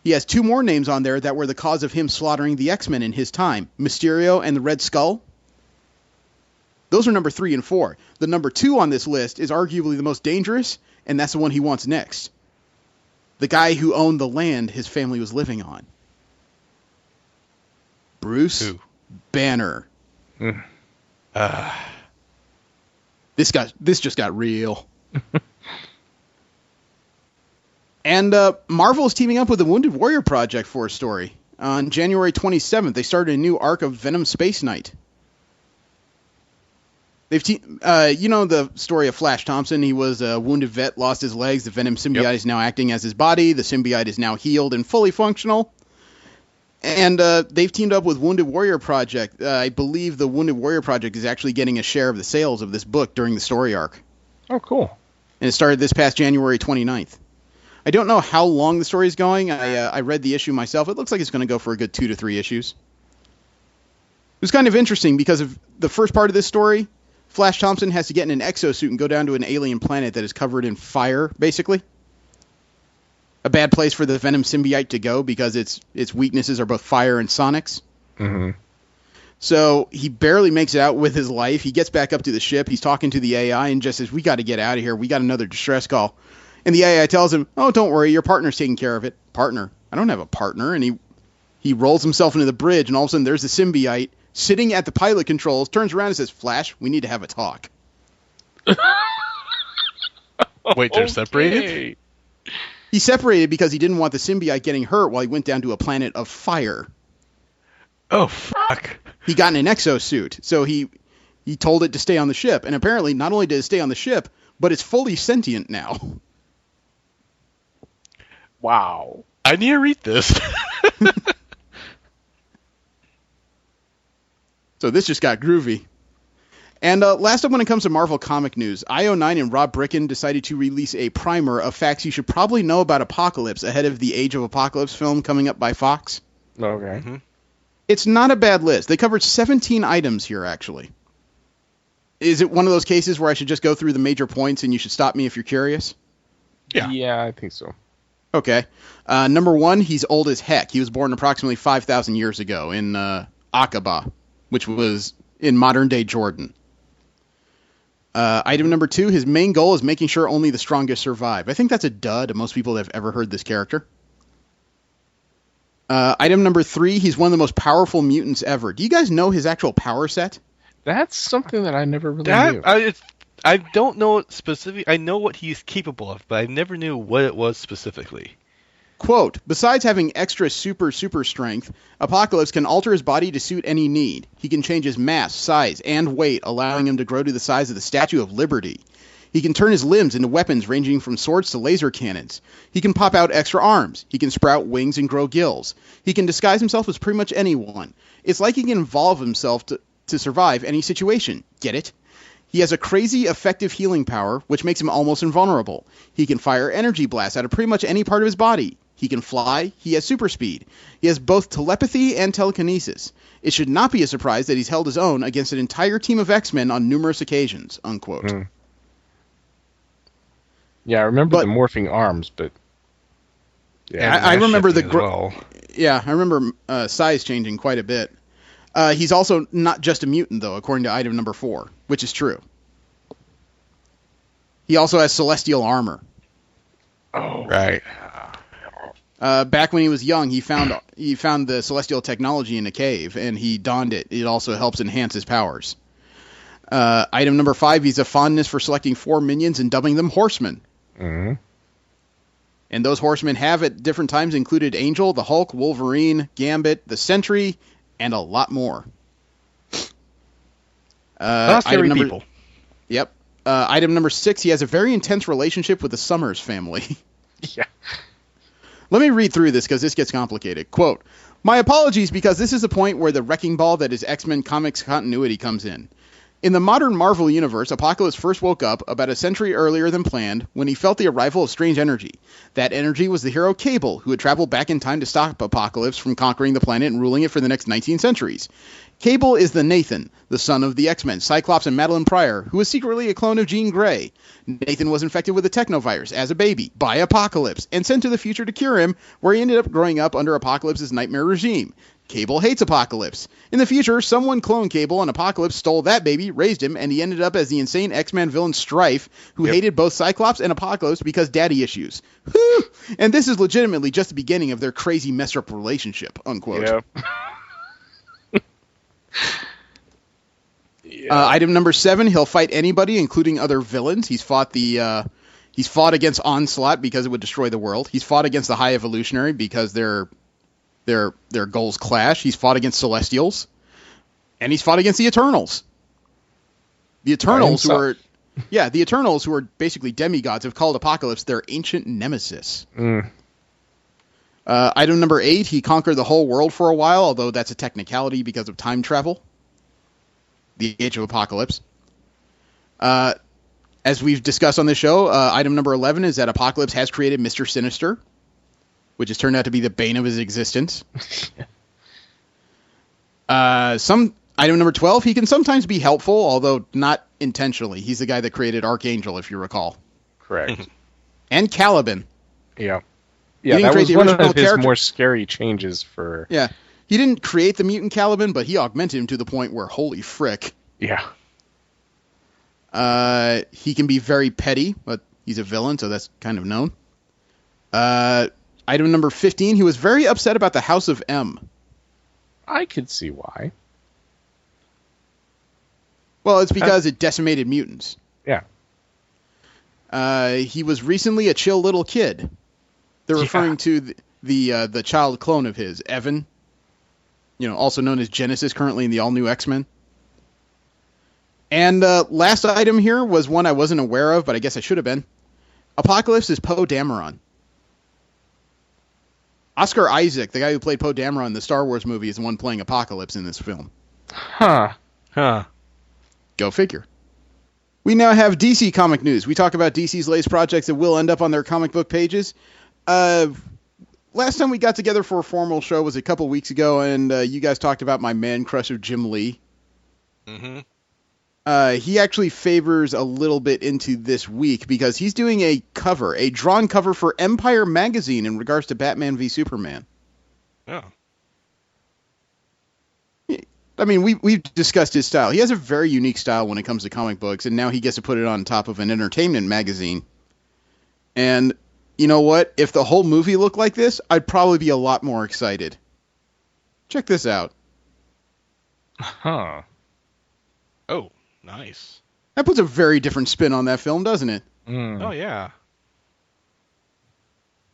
He has 2 more names on there that were the cause of him slaughtering the X-Men in his time, Mysterio and the Red Skull. Those are number 3 and 4. The number 2 on this list is arguably the most dangerous, and that's the one he wants next. The guy who owned the land his family was living on. Bruce Banner. This just got real. And Marvel is teaming up with the Wounded Warrior Project for a story. On January 27th, they started a new arc of Venom Space Knight. They've you know the story of Flash Thompson. He was a wounded vet, lost his legs. The Venom symbiote is now acting as his body. The symbiote is now healed and fully functional. And they've teamed up with Wounded Warrior Project. I believe the Wounded Warrior Project is actually getting a share of the sales of this book during the story arc. Oh, cool. And it started this past January 29th. I don't know how long the story is going. I read the issue myself. It looks like it's going to go for a good 2 to 3 issues. It was kind of interesting because of the first part of this story. Flash Thompson has to get in an exosuit and go down to an alien planet that is covered in fire, basically. A bad place for the Venom symbiote to go because its weaknesses are both fire and sonics. Mm-hmm. So he barely makes it out with his life. He gets back up to the ship. He's talking to the AI and just says, we got to get out of here. We got another distress call. And the AI tells him, oh, don't worry. Your partner's taking care of it. Partner? I don't have a partner. And he He rolls himself into the bridge, and all of a sudden there's the symbiote sitting at the pilot controls, turns around and says, "Flash, we need to have a talk." Wait, they're separated? He separated because he didn't want the symbiote getting hurt while he went down to a planet of fire. Oh, fuck. He got in an exosuit, so he told it to stay on the ship. And apparently, not only did it stay on the ship, but it's fully sentient now. Wow. I need to read this. So this just got groovy. And last up, when it comes to Marvel comic news, IO9 and Rob Bricken decided to release a primer of facts you should probably know about Apocalypse ahead of the Age of Apocalypse film coming up by Fox. Okay. Mm-hmm. It's not a bad list. They covered 17 items here, actually. Is it one of those cases where I should just go through the major points and you should stop me if you're curious? Yeah. I think so. Okay. Number 1, he's old as heck. He was born approximately 5,000 years ago in Aqaba, which was in modern-day Jordan. Item number 2, his main goal is making sure only the strongest survive. I think that's a dud to most people that have ever heard this character. Item number 3, he's one of the most powerful mutants ever. Do you guys know his actual power set? That's something that I never really knew. I don't know it specifically. I know what he's capable of, but I never knew what it was specifically. Quote, besides having extra super strength, Apocalypse can alter his body to suit any need. He can change his mass, size, and weight, allowing him to grow to the size of the Statue of Liberty. He can turn his limbs into weapons ranging from swords to laser cannons. He can pop out extra arms. He can sprout wings and grow gills. He can disguise himself as pretty much anyone. It's like he can evolve himself to survive any situation. Get it? He has a crazy effective healing power, which makes him almost invulnerable. He can fire energy blasts out of pretty much any part of his body. He can fly. He has super speed. He has both telepathy and telekinesis. It should not be a surprise that he's held his own against an entire team of X-Men on numerous occasions, unquote. Yeah, I remember the morphing arms, but... Yeah, I remember the... well. Yeah, I remember size changing quite a bit. He's also not just a mutant, though, according to item number 4, which is true. He also has celestial armor. Oh, right. Back when he was young, he found the celestial technology in a cave, and he donned it. It also helps enhance his powers. Item number 5, he's a fondness for selecting 4 minions and dubbing them horsemen. Mm-hmm. And those horsemen have at different times included Angel, the Hulk, Wolverine, Gambit, the Sentry, and a lot more. Scary people. Yep. Item number 6, he has a very intense relationship with the Summers family. Yeah. Let me read through this because this gets complicated. Quote, my apologies because this is the point where the wrecking ball that is X-Men comics continuity comes in. In the modern Marvel universe, Apocalypse first woke up about a century earlier than planned when he felt the arrival of strange energy. That energy was the hero Cable, who had traveled back in time to stop Apocalypse from conquering the planet and ruling it for the next 19 centuries. Cable is the Nathan, the son of the X-Men, Cyclops and Madeline Pryor, who was secretly a clone of Jean Grey. Nathan was infected with a technovirus as a baby by Apocalypse and sent to the future to cure him, where he ended up growing up under Apocalypse's nightmare regime. Cable hates Apocalypse. In the future, someone cloned Cable and Apocalypse stole that baby, raised him, and he ended up as the insane X-Men villain Strife, who hated both Cyclops and Apocalypse because daddy issues. Whew! And this is legitimately just the beginning of their crazy messed-up relationship, unquote. Yeah. Item number 7, he'll fight anybody, including other villains. He's fought against Onslaught because it would destroy the world. He's fought against the High Evolutionary because their goals clash. He's fought against Celestials, and he's fought against the Eternals. The Eternals, the Eternals, who are basically demigods, have called Apocalypse their ancient nemesis. Item number 8, he conquered the whole world for a while, although that's a technicality because of time travel. The Age of Apocalypse. As we've discussed on this show, item number 11 is that Apocalypse has created Mr. Sinister, which has turned out to be the bane of his existence. Item number 12, he can sometimes be helpful, although not intentionally. He's the guy that created Archangel, if you recall. Correct. And Caliban. Yeah. He Yeah, didn't that create was the one of original his character. more scary changes for... Yeah. He didn't create the mutant Caliban, but he augmented him to the point where, holy frick. Yeah. He can be very petty, but he's a villain, so that's kind of known. Item number 15, he was very upset about the House of M. I could see why. Well, it's because it decimated mutants. Yeah. He was recently a chill little kid. They're referring to the child clone of his, Evan. Also known as Genesis, currently in the all-new X-Men. And last item here was one I wasn't aware of, but I guess I should have been. Apocalypse is Poe Dameron. Oscar Isaac, the guy who played Poe Dameron in the Star Wars movie, is the one playing Apocalypse in this film. Huh. Go figure. We now have DC comic news. We talk about DC's latest projects that will end up on their comic book pages. Last time we got together for a formal show was a couple weeks ago, and you guys talked about my man crush of Jim Lee. Mm-hmm. He actually favors a little bit into this week because he's doing a drawn cover for Empire magazine in regards to Batman v Superman. Yeah. I mean, we've discussed his style. He has a very unique style when it comes to comic books, and now he gets to put it on top of an entertainment magazine. And you know what? If the whole movie looked like this, I'd probably be a lot more excited. Check this out. Huh. Oh, nice. That puts a very different spin on that film, doesn't it? Oh, yeah.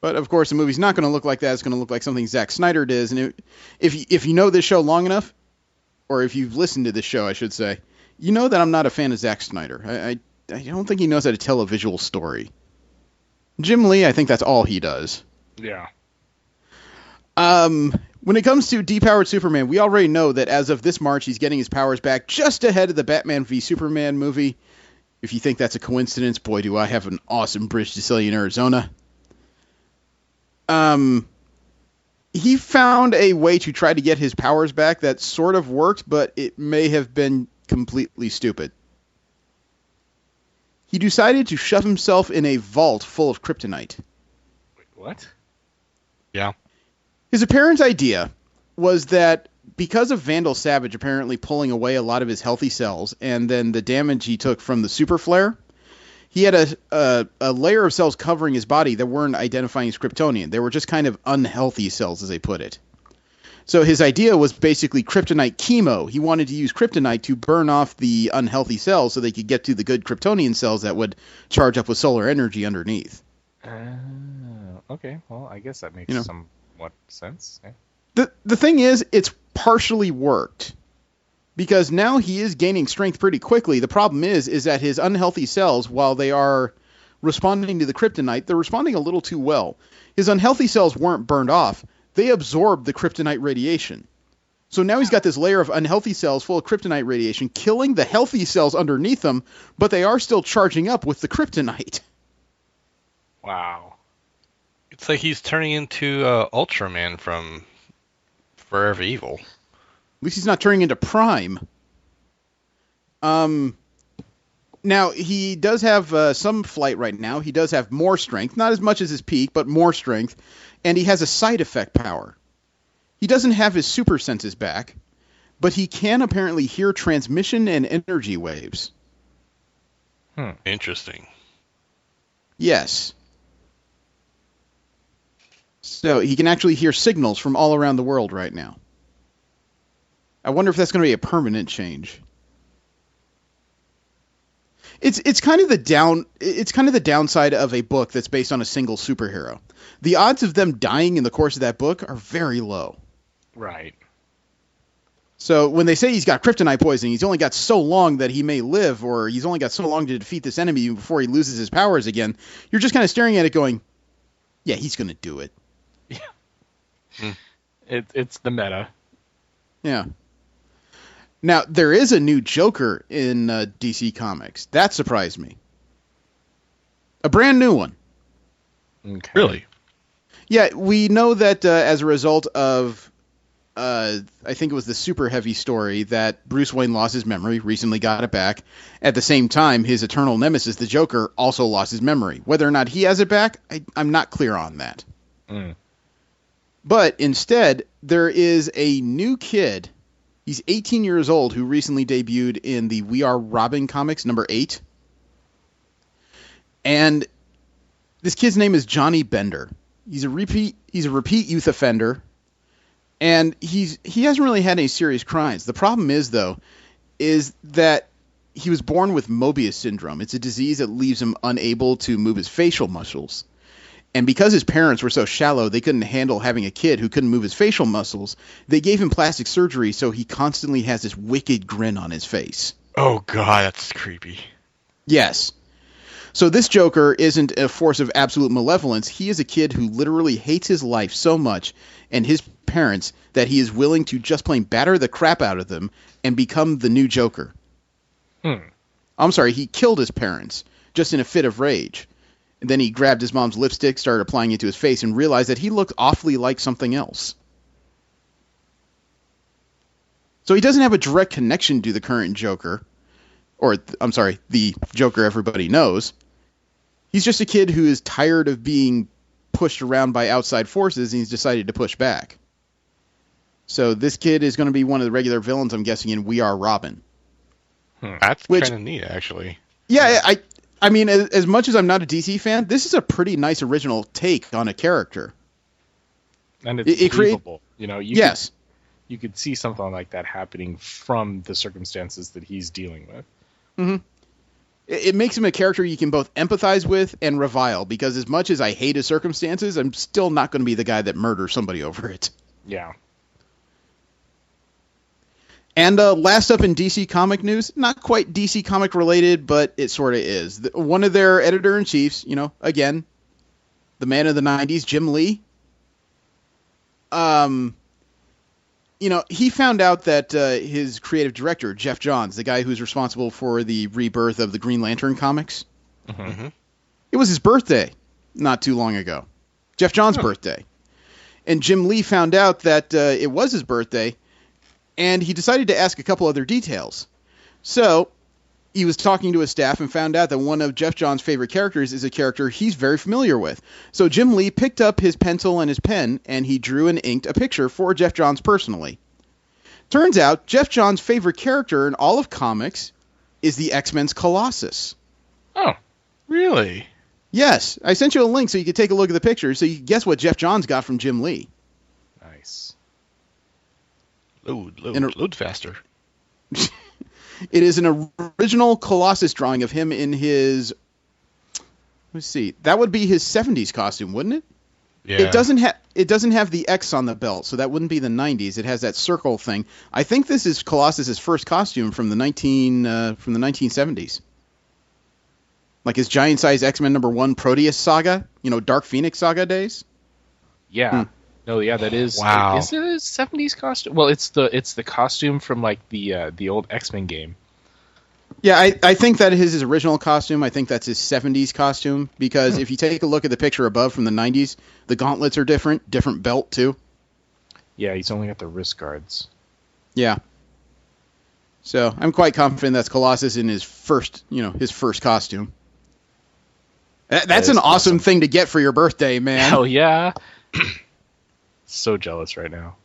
But, of course, the movie's not going to look like that. It's going to look like something Zack Snyder did. And if you know this show long enough, or if you've listened to this show, I should say, you know that I'm not a fan of Zack Snyder. I don't think he knows how to tell a visual story. Jim Lee, I think that's all he does. Yeah. When it comes to depowered Superman, we already know that as of this March, he's getting his powers back just ahead of the Batman v Superman movie. If you think that's a coincidence, boy, do I have an awesome bridge to sell you in Arizona. He found a way to try to get his powers back that sort of worked, but it may have been completely stupid. He decided to shove himself in a vault full of kryptonite. Wait, what? Yeah. His apparent idea was that because of Vandal Savage apparently pulling away a lot of his healthy cells, and then the damage he took from the super flare, he had a layer of cells covering his body that weren't identifying as Kryptonian. They were just kind of unhealthy cells, as they put it. So his idea was basically kryptonite chemo. He wanted to use kryptonite to burn off the unhealthy cells so they could get to the good Kryptonian cells that would charge up with solar energy underneath. Okay. Well, I guess that makes somewhat sense. Yeah. The thing is, it's partially worked. Because now he is gaining strength pretty quickly. The problem is that his unhealthy cells, while they are responding to the kryptonite, they're responding a little too well. His unhealthy cells weren't burned off. They absorbed the kryptonite radiation. So now he's got this layer of unhealthy cells full of kryptonite radiation, killing the healthy cells underneath them, but they are still charging up with the kryptonite. Wow. It's like he's turning into Ultraman from Forever Evil. At least he's not turning into Prime. Now, he does have some flight right now. He does have more strength. Not as much as his peak, but more strength. And he has a side effect power. He doesn't have his super senses back, but he can apparently hear transmission and energy waves. Interesting. Yes. So he can actually hear signals from all around the world right now. I wonder if that's going to be a permanent change. It's kind of the downside of a book that's based on a single superhero. The odds of them dying in the course of that book are very low. Right. So when they say he's got kryptonite poisoning, he's only got so long that he may live, or he's only got so long to defeat this enemy before he loses his powers again. You're just kind of staring at it going, yeah, he's going to do it. Yeah. It's the meta. Yeah. Now, there is a new Joker in DC Comics. That surprised me. A brand new one. Okay. Really? Yeah, we know that as a result of, I think it was the Super Heavy story, that Bruce Wayne lost his memory, recently got it back. At the same time, his eternal nemesis, the Joker, also lost his memory. Whether or not he has it back, I'm not clear on that. But instead, there is a new kid. He's 18 years old, who recently debuted in the We Are Robin comics, number 8. And this kid's name is Johnny Bender. He's a repeat youth offender, And he hasn't really had any serious crimes. The problem is, though, is that he was born with Mobius syndrome. It's a disease that leaves him unable to move his facial muscles. And because his parents were so shallow, they couldn't handle having a kid who couldn't move his facial muscles. They gave him plastic surgery, so he constantly has this wicked grin on his face. Oh god, that's creepy. Yes. So this Joker isn't a force of absolute malevolence. He is a kid who literally hates his life so much and his parents that he is willing to just plain batter the crap out of them and become the new Joker. I'm sorry, he killed his parents just in a fit of rage. And then he grabbed his mom's lipstick, started applying it to his face, and realized that he looked awfully like something else. So he doesn't have a direct connection to the current Joker. Or, I'm sorry, the Joker everybody knows. He's just a kid who is tired of being pushed around by outside forces, and he's decided to push back. So this kid is going to be one of the regular villains, I'm guessing, in We Are Robin. That's kind of neat, actually. Yeah, I mean, as much as I'm not a DC fan, this is a pretty nice original take on a character. And it's believable. Yes. You could see something like that happening from the circumstances that he's dealing with. Mm-hmm. It makes him a character you can both empathize with and revile, because as much as I hate his circumstances, I'm still not going to be the guy that murders somebody over it. Yeah. And last up in DC Comic news, not quite DC Comic related, but it sort of is. One of their editor-in-chiefs, again, the man of the 90s, Jim Lee, he found out that his creative director, Jeff Johns, the guy who's responsible for the rebirth of the Green Lantern comics, it was his birthday not too long ago. Jeff Johns' birthday. And Jim Lee found out that it was his birthday, and he decided to ask a couple other details. So he was talking to his staff and found out that one of Jeff Johns' favorite characters is a character he's very familiar with. So Jim Lee picked up his pencil and his pen, and he drew and inked a picture for Jeff Johns personally. Turns out, Jeff Johns' favorite character in all of comics is the X-Men's Colossus. Oh, really? Yes. I sent you a link so you could take a look at the picture, so you can guess what Jeff Johns got from Jim Lee. Nice. Load faster. It is an original Colossus drawing of him in his... Let's see. That would be his 70s costume, wouldn't it? Yeah. It doesn't have the X on the belt, so that wouldn't be the 90s. It has that circle thing. I think this is Colossus's first costume from the 1970s. Like his giant size X-Men #1 Proteus saga, Dark Phoenix saga days. Yeah. No, yeah, that is. Wow. Is it a 70s costume? Well, it's the costume from like the old X-Men game. Yeah, I think that is his original costume. I think that's his 70s costume, because if you take a look at the picture above from the 90s, the gauntlets are different belt too. Yeah, he's only got the wrist guards. Yeah. So I'm quite confident that's Colossus in his first costume. That's an awesome thing to get for your birthday, man. Hell yeah. So jealous right now.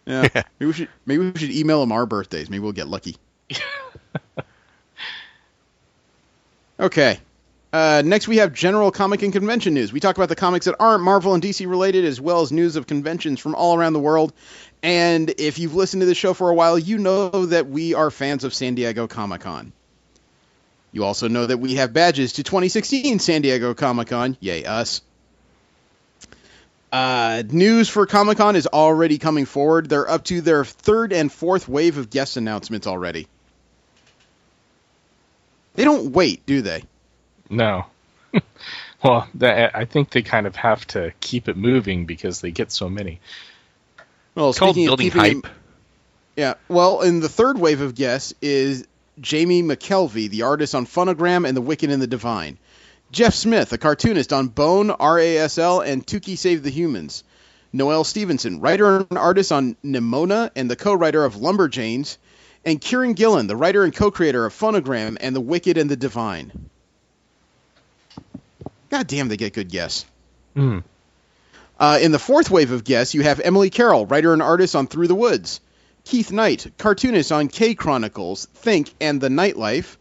Yeah. Maybe we should email him our birthdays. Maybe we'll get lucky. Okay. Next we have general comic and convention news. We talk about the comics that aren't Marvel and DC related, as well as news of conventions from all around the world. And if you've listened to the show for a while, you know that we are fans of San Diego Comic-Con. You also know that we have badges to 2016 San Diego Comic-Con. Yay, us. News for Comic-Con is already coming forward. They're up to their third and fourth wave of guest announcements already. They don't wait, do they? No. Well, I think they kind of have to keep it moving because they get so many. Well, It's called building hype. Yeah. Well, in the third wave of guests is Jamie McKelvey, the artist on Phonogram and The Wicked and the Divine. Jeff Smith, a cartoonist on Bone, RASL, and Tukey Save the Humans. Noel Stevenson, writer and artist on Nimona and the co-writer of Lumberjanes. And Kieran Gillen, the writer and co-creator of Phonogram and The Wicked and the Divine. God damn, they get good guests. In the fourth wave of guests, you have Emily Carroll, writer and artist on Through the Woods. Keith Knight, cartoonist on K Chronicles, Think, and The Nightlife.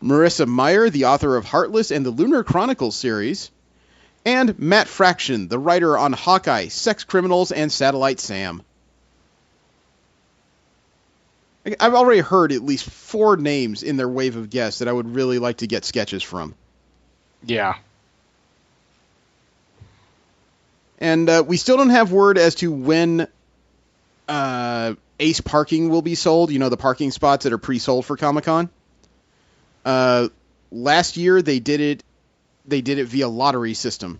Marissa Meyer, the author of Heartless and the Lunar Chronicles series. And Matt Fraction, the writer on Hawkeye, Sex Criminals, and Satellite Sam. I've already heard at least 4 names in their wave of guests that I would really like to get sketches from. Yeah. And we still don't have word as to when Ace Parking will be sold. You know, the parking spots that are pre-sold for Comic-Con. Last year they did it via lottery system.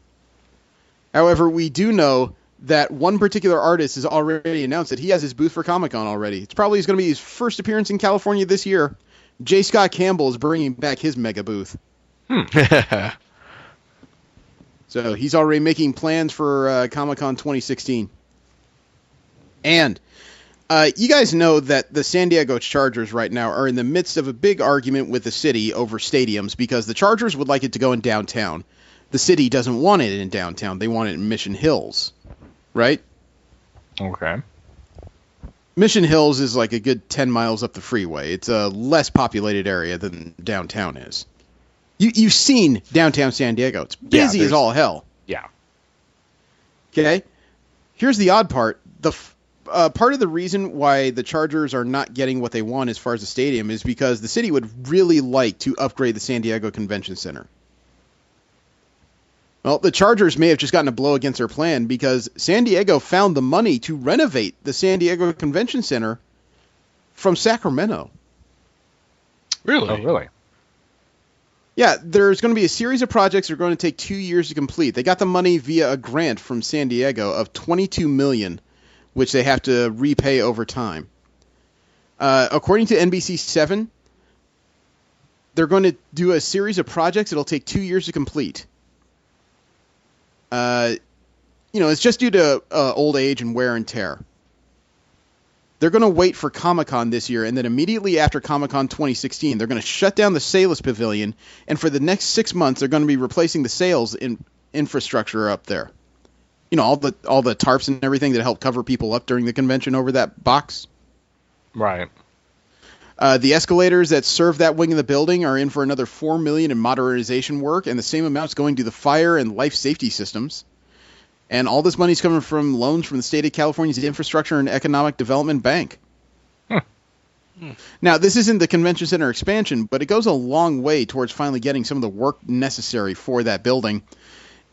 However, we do know that one particular artist has already announced that he has his booth for Comic-Con already. It's probably going to be his first appearance in California this year. J. Scott Campbell is bringing back his mega booth. So he's already making plans for Comic-Con 2016. And you guys know that the San Diego Chargers right now are in the midst of a big argument with the city over stadiums because the Chargers would like it to go in downtown. The city doesn't want it in downtown. They want it in Mission Hills. Right? Okay. Mission Hills is like a good 10 miles up the freeway. It's a less populated area than downtown is. You've seen downtown San Diego. It's busy as all hell. Yeah. Okay? Here's the odd part. The part of the reason why the Chargers are not getting what they want as far as the stadium is because the city would really like to upgrade the San Diego Convention Center. Well, the Chargers may have just gotten a blow against their plan because San Diego found the money to renovate the San Diego Convention Center from Sacramento. Really? Oh, really? Yeah, there's going to be a series of projects that are going to take 2 years to complete. They got the money via a grant from San Diego of $22 million, which they have to repay over time. According to NBC7, they're going to do a series of projects that'll take 2 years to complete. It's just due to old age and wear and tear. They're going to wait for Comic-Con this year, and then immediately after Comic-Con 2016, they're going to shut down the Salus Pavilion, and for the next 6 months, they're going to be replacing the sales infrastructure up there. You know, all the tarps and everything that help cover people up during the convention over that box. Right. The escalators that serve that wing of the building are in for another $4 million in modernization work, and the same amount's going to the fire and life safety systems. And all this money's coming from loans from the state of California's Infrastructure and Economic Development Bank. Now, this isn't the convention center expansion, but it goes a long way towards finally getting some of the work necessary for that building.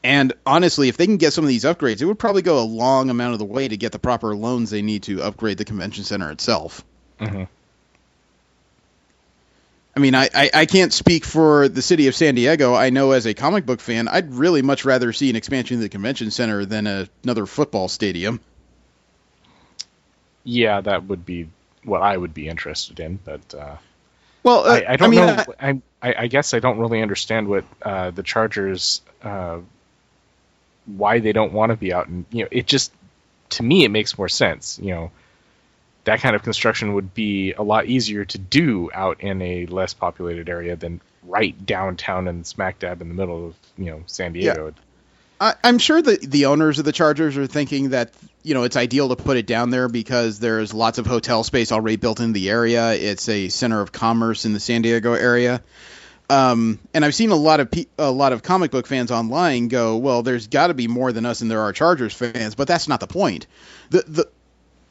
And honestly, if they can get some of these upgrades, it would probably go a long amount of the way to get the proper loans they need to upgrade the convention center itself. Mm-hmm. I mean, I can't speak for the city of San Diego. I know as a comic book fan, I'd really much rather see an expansion of the convention center than another football stadium. Yeah, that would be what I would be interested in, but I don't know. I guess I don't really understand what the Chargers, why they don't want to be out, and it just, to me, it makes more sense. That kind of construction would be a lot easier to do out in a less populated area than right downtown and smack dab in the middle of San Diego. Yeah. I'm sure that the owners of the Chargers are thinking that it's ideal to put it down there because there's lots of hotel space already built in the area. It's a center of commerce in the San Diego area. And I've seen a lot of comic book fans online go, well, there's got to be more than us and there are Chargers fans, but that's not the point.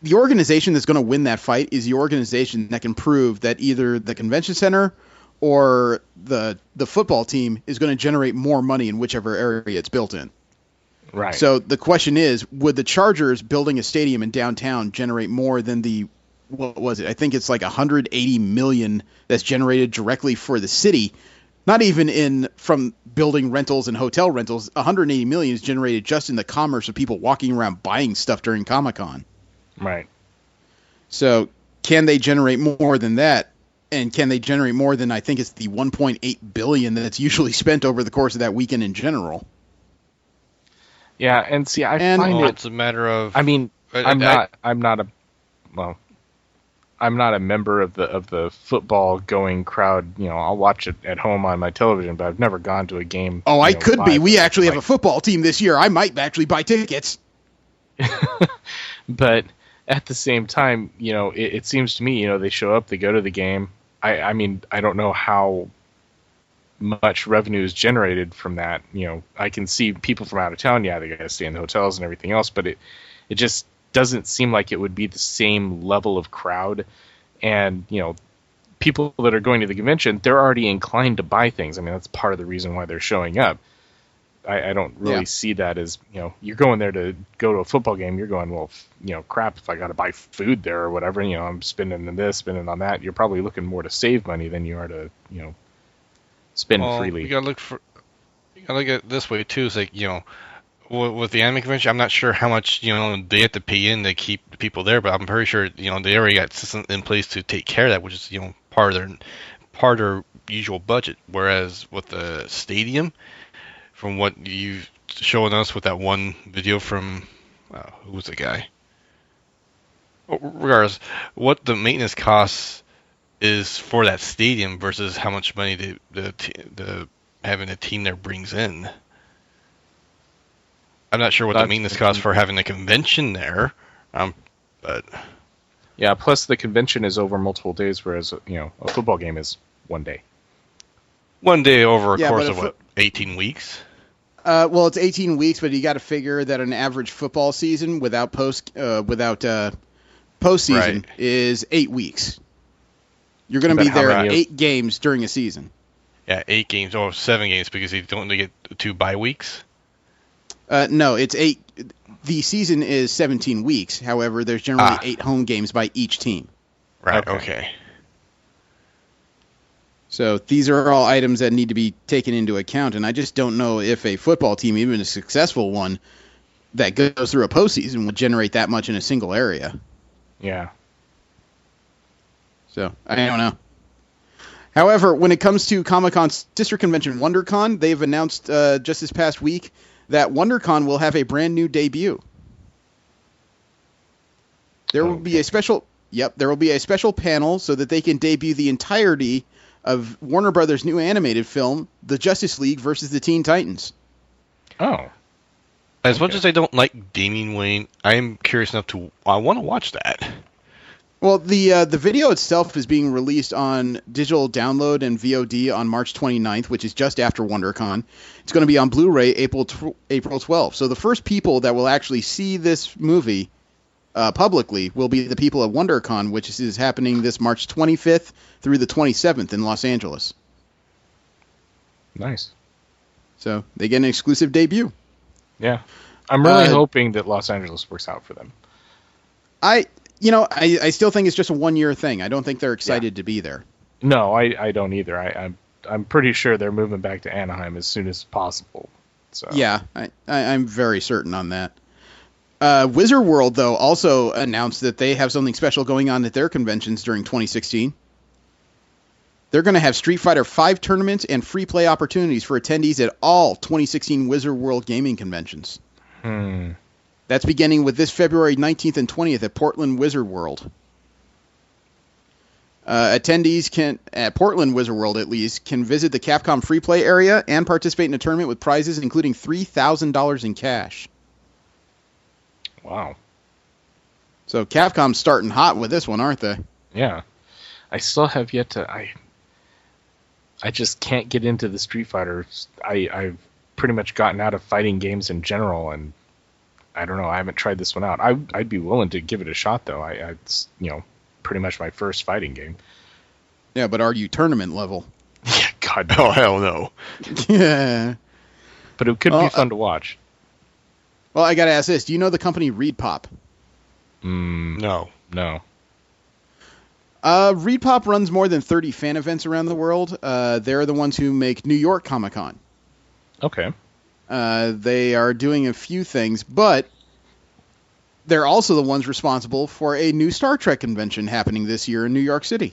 The organization that's going to win that fight is the organization that can prove that either the convention center or the football team is going to generate more money in whichever area it's built in. Right. So the question is, would the Chargers building a stadium in downtown generate more than what was it? I think it's like $180 million that's generated directly for the city. Not even from building rentals and hotel rentals. $180 million is generated just in the commerce of people walking around buying stuff during Comic-Con. Right. So can they generate more than that? And can they generate more than, I think it's the $1.8 billion that's usually spent over the course of that weekend in general? Yeah, and see, I find it's a matter of. I mean, I'm not a member of the football going crowd. I'll watch it at home on my television, but I've never gone to a game. Oh, I could be. live. We actually have a football team this year. I might actually buy tickets. But at the same time, it seems to me, they show up, they go to the game. I mean, I don't know how much revenue is generated from that. I can see people from out of town, they got to stay in the hotels and everything else, but it just doesn't seem like it would be the same level of crowd And, people that are going to the convention, they're already inclined to buy things. I mean, that's part of the reason why they're showing up. I don't really see that as, you're going there to go to a football game. You're going, well, crap, if I got to buy food there or whatever, I'm spending on this, spending on that. You're probably looking more to save money than you are to, spend freely. You gotta look at it this way too. It's like, with the anime convention, I'm not sure how much, they have to pay in to keep the people there, but I'm pretty sure, they already got systems in place to take care of that, which is, part of their usual budget. Whereas with the stadium, from what you've shown us with that one video from, who was the guy? Regardless, what the maintenance costs is for that stadium versus how much money the having a team there brings in. I'm not sure what the maintenance costs for having a convention there, but yeah. Plus, the convention is over multiple days, whereas a football game is one day. One day over a course of 18 weeks. Well, it's 18 weeks, but you got to figure that an average football season without postseason is 8 weeks. You're going to be there 8 games during a season. Yeah, 8 games or 7 games because you don't get 2 bye weeks. No, it's 8. The season is 17 weeks. However, there's generally 8 home games by each team. Right. Okay. So these are all items that need to be taken into account, and I just don't know if a football team, even a successful one, that goes through a postseason would generate that much in a single area. Yeah. So I don't know. However, when it comes to Comic-Con's sister convention, WonderCon, they've announced just this past week that WonderCon will have a brand new debut. There will be a special panel so that they can debut the entirety of Warner Brothers' new animated film, The Justice League versus the Teen Titans. Oh. As much as I don't like Damian Wayne, I am curious enough I want to watch that. Well, the video itself is being released on digital download and VOD on March 29th, which is just after WonderCon. It's going to be on Blu-ray April 12th. So the first people that will actually see this movie publicly will be the people at WonderCon, which is happening this March 25th through the 27th in Los Angeles. Nice. So they get an exclusive debut. Yeah. I'm really hoping that Los Angeles works out for them. I still think it's just a one-year thing. I don't think they're excited to be there. No, I don't either. I'm pretty sure they're moving back to Anaheim as soon as possible. So yeah, I'm very certain on that. Wizard World, though, also announced that they have something special going on at their conventions during 2016. They're going to have Street Fighter V tournaments and free play opportunities for attendees at all 2016 Wizard World gaming conventions. That's beginning with this February 19th and 20th at Portland Wizard World. Attendees at Portland Wizard World at least, can visit the Capcom free play area and participate in a tournament with prizes including $3,000 in cash. Wow. So Capcom's starting hot with this one, aren't they? Yeah. I still have yet to... I just can't get into the Street Fighter. I've pretty much gotten out of fighting games in general, and I don't know. I haven't tried this one out. I'd be willing to give it a shot, though. It's pretty much my first fighting game. Yeah, but are you tournament level? Yeah, God, no. Oh, hell no. Yeah. But it could be fun to watch. Well, I got to ask this. Do you know the company Reed Pop? No. Reed Pop runs more than 30 fan events around the world. They're the ones who make New York Comic Con. Okay. They are doing a few things, but they're also the ones responsible for a new Star Trek convention happening this year in New York City.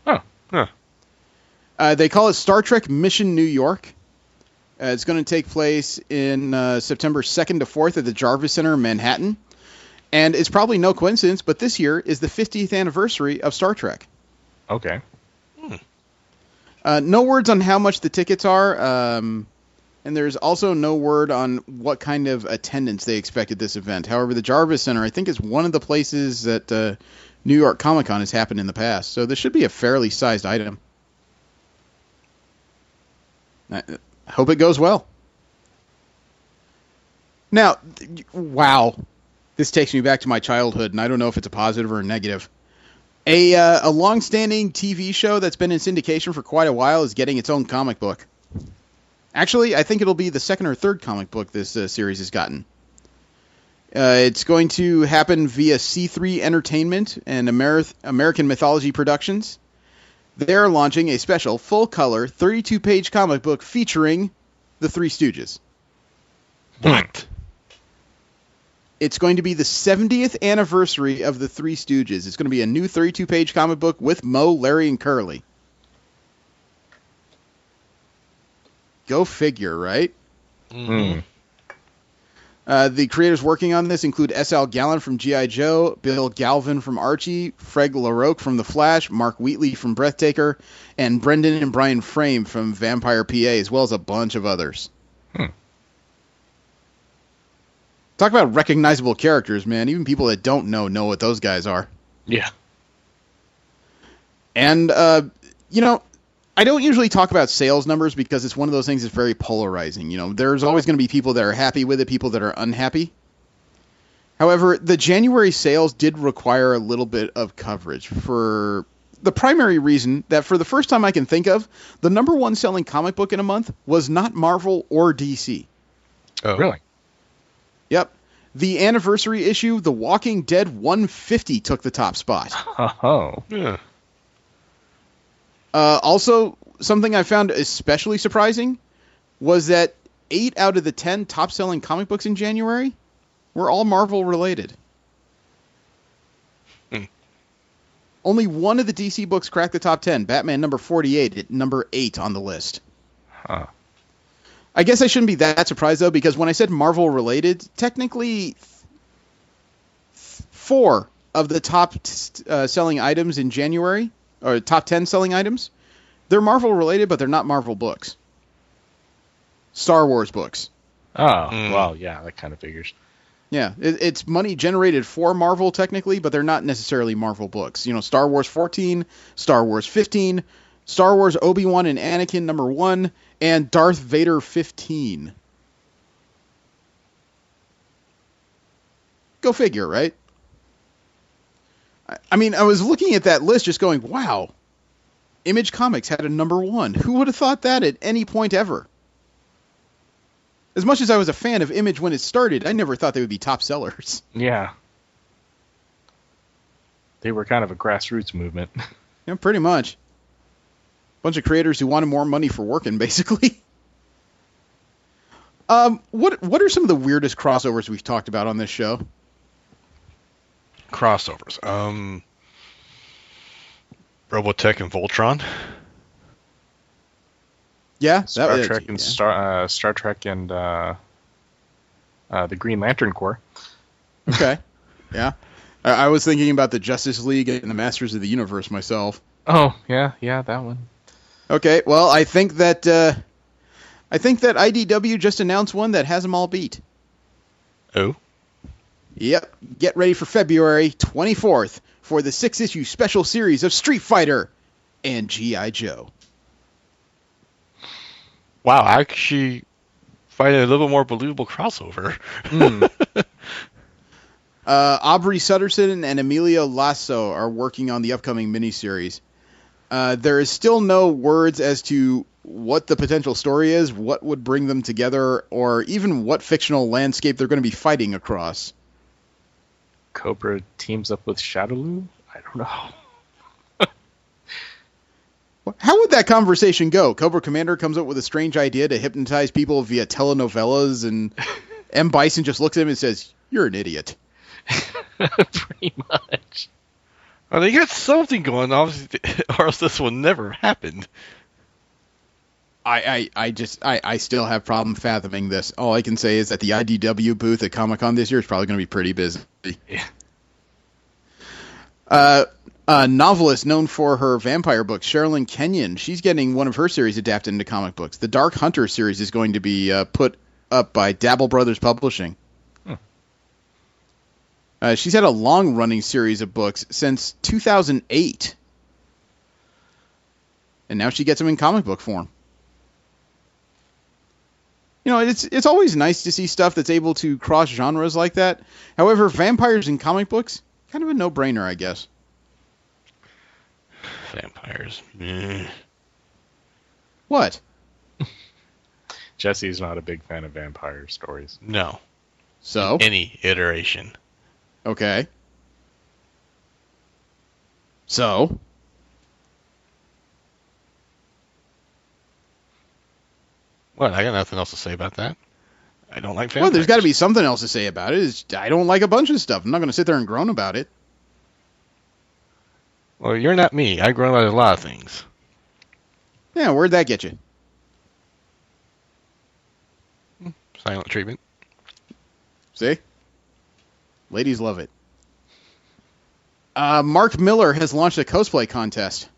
Oh. Huh. They call it Star Trek Mission New York. It's going to take place in September 2nd to 4th at the Jarvis Center in Manhattan. And it's probably no coincidence, but this year is the 50th anniversary of Star Trek. Okay. No words on how much the tickets are, and there's also no word on what kind of attendance they expect at this event. However, the Jarvis Center, I think, is one of the places that New York Comic Con has happened in the past, so this should be a fairly sized item. I hope it goes well. Now, wow. This takes me back to my childhood, and I don't know if it's a positive or a negative. A long-standing TV show that's been in syndication for quite a while is getting its own comic book. Actually, I think it'll be the second or third comic book this series has gotten. It's going to happen via C3 Entertainment and American Mythology Productions. They're launching a special full-color 32-page comic book featuring the Three Stooges. What? It's going to be the 70th anniversary of the Three Stooges. It's going to be a new 32-page comic book with Moe, Larry, and Curly. Go figure, right? Mm-hmm. The creators working on this include S.L. Gallen from G.I. Joe, Bill Galvin from Archie, Fred LaRocque from The Flash, Mark Wheatley from Breathtaker, and Brendan and Brian Frame from Vampire PA, as well as a bunch of others. Talk about recognizable characters, man. Even people that don't know what those guys are. Yeah. And, I don't usually talk about sales numbers because it's one of those things that's very polarizing. There's always going to be people that are happy with it, people that are unhappy. However, the January sales did require a little bit of coverage for the primary reason that for the first time I can think of, the number one selling comic book in a month was not Marvel or DC. Oh, Really? Yep. The anniversary issue, The Walking Dead 150, took the top spot. Oh. Yeah. Also, something I found especially surprising was that 8 out of the 10 top-selling comic books in January were all Marvel-related. Only one of the DC books cracked the top 10, Batman number 48 at number 8 on the list. Huh. I guess I shouldn't be that surprised, though, because when I said Marvel-related, technically 4 of the top selling items in January, or top 10 selling items, they're Marvel-related, but they're not Marvel books. Star Wars books. Oh, well, yeah, that kind of figures. Yeah, it's money generated for Marvel, technically, but they're not necessarily Marvel books. Star Wars 14, Star Wars 15, Star Wars Obi-Wan and Anakin number 1, and Darth Vader 15. Go figure, right? I mean, I was looking at that list just going, wow, Image Comics had a number 1. Who would have thought that at any point ever? As much as I was a fan of Image when it started, I never thought they would be top sellers. Yeah. They were kind of a grassroots movement. Yeah, pretty much. Bunch of creators who wanted more money for working, basically. What are some of the weirdest crossovers we've talked about on this show? Crossovers. Robotech and Voltron. Yeah, Star Trek and Star Trek and the Green Lantern Corps. Okay. Yeah. I was thinking about the Justice League and the Masters of the Universe myself. Oh, yeah, that one. Okay, well, I think that IDW just announced one that has them all beat. Oh. Yep. Get ready for February 24th for the 6-issue special series of Street Fighter and G.I. Joe. Wow, I actually find it a little more believable crossover. Aubrey Sutterson and Emilio Lasso are working on the upcoming miniseries. There is still no words as to what the potential story is, what would bring them together, or even what fictional landscape they're going to be fighting across. Cobra teams up with Shadowloo? I don't know. How would that conversation go? Cobra Commander comes up with a strange idea to hypnotize people via telenovelas, and M. Bison just looks at him and says, "You're an idiot." Pretty much. Well, they got something going, obviously, or else this will never happen. I still have problem fathoming this. All I can say is that the IDW booth at Comic-Con this year is probably going to be pretty busy. Yeah. A novelist known for her vampire books, Sherilyn Kenyon, she's getting one of her series adapted into comic books. The Dark Hunter series is going to be put up by Dabble Brothers Publishing. She's had a long-running series of books since 2008. And now she gets them in comic book form. It's always nice to see stuff that's able to cross genres like that. However, vampires in comic books, kind of a no-brainer, I guess. Vampires. What? Jesse's not a big fan of vampire stories. No. So? Any iteration. Okay. So? What? I got nothing else to say about that. I don't like vampires. Well, there's got to be something else to say about it. I don't like a bunch of stuff. I'm not going to sit there and groan about it. Well, you're not me. I grow about a lot of things. Yeah, where'd that get you? Silent treatment. See? Ladies love it. Mark Miller has launched a cosplay contest.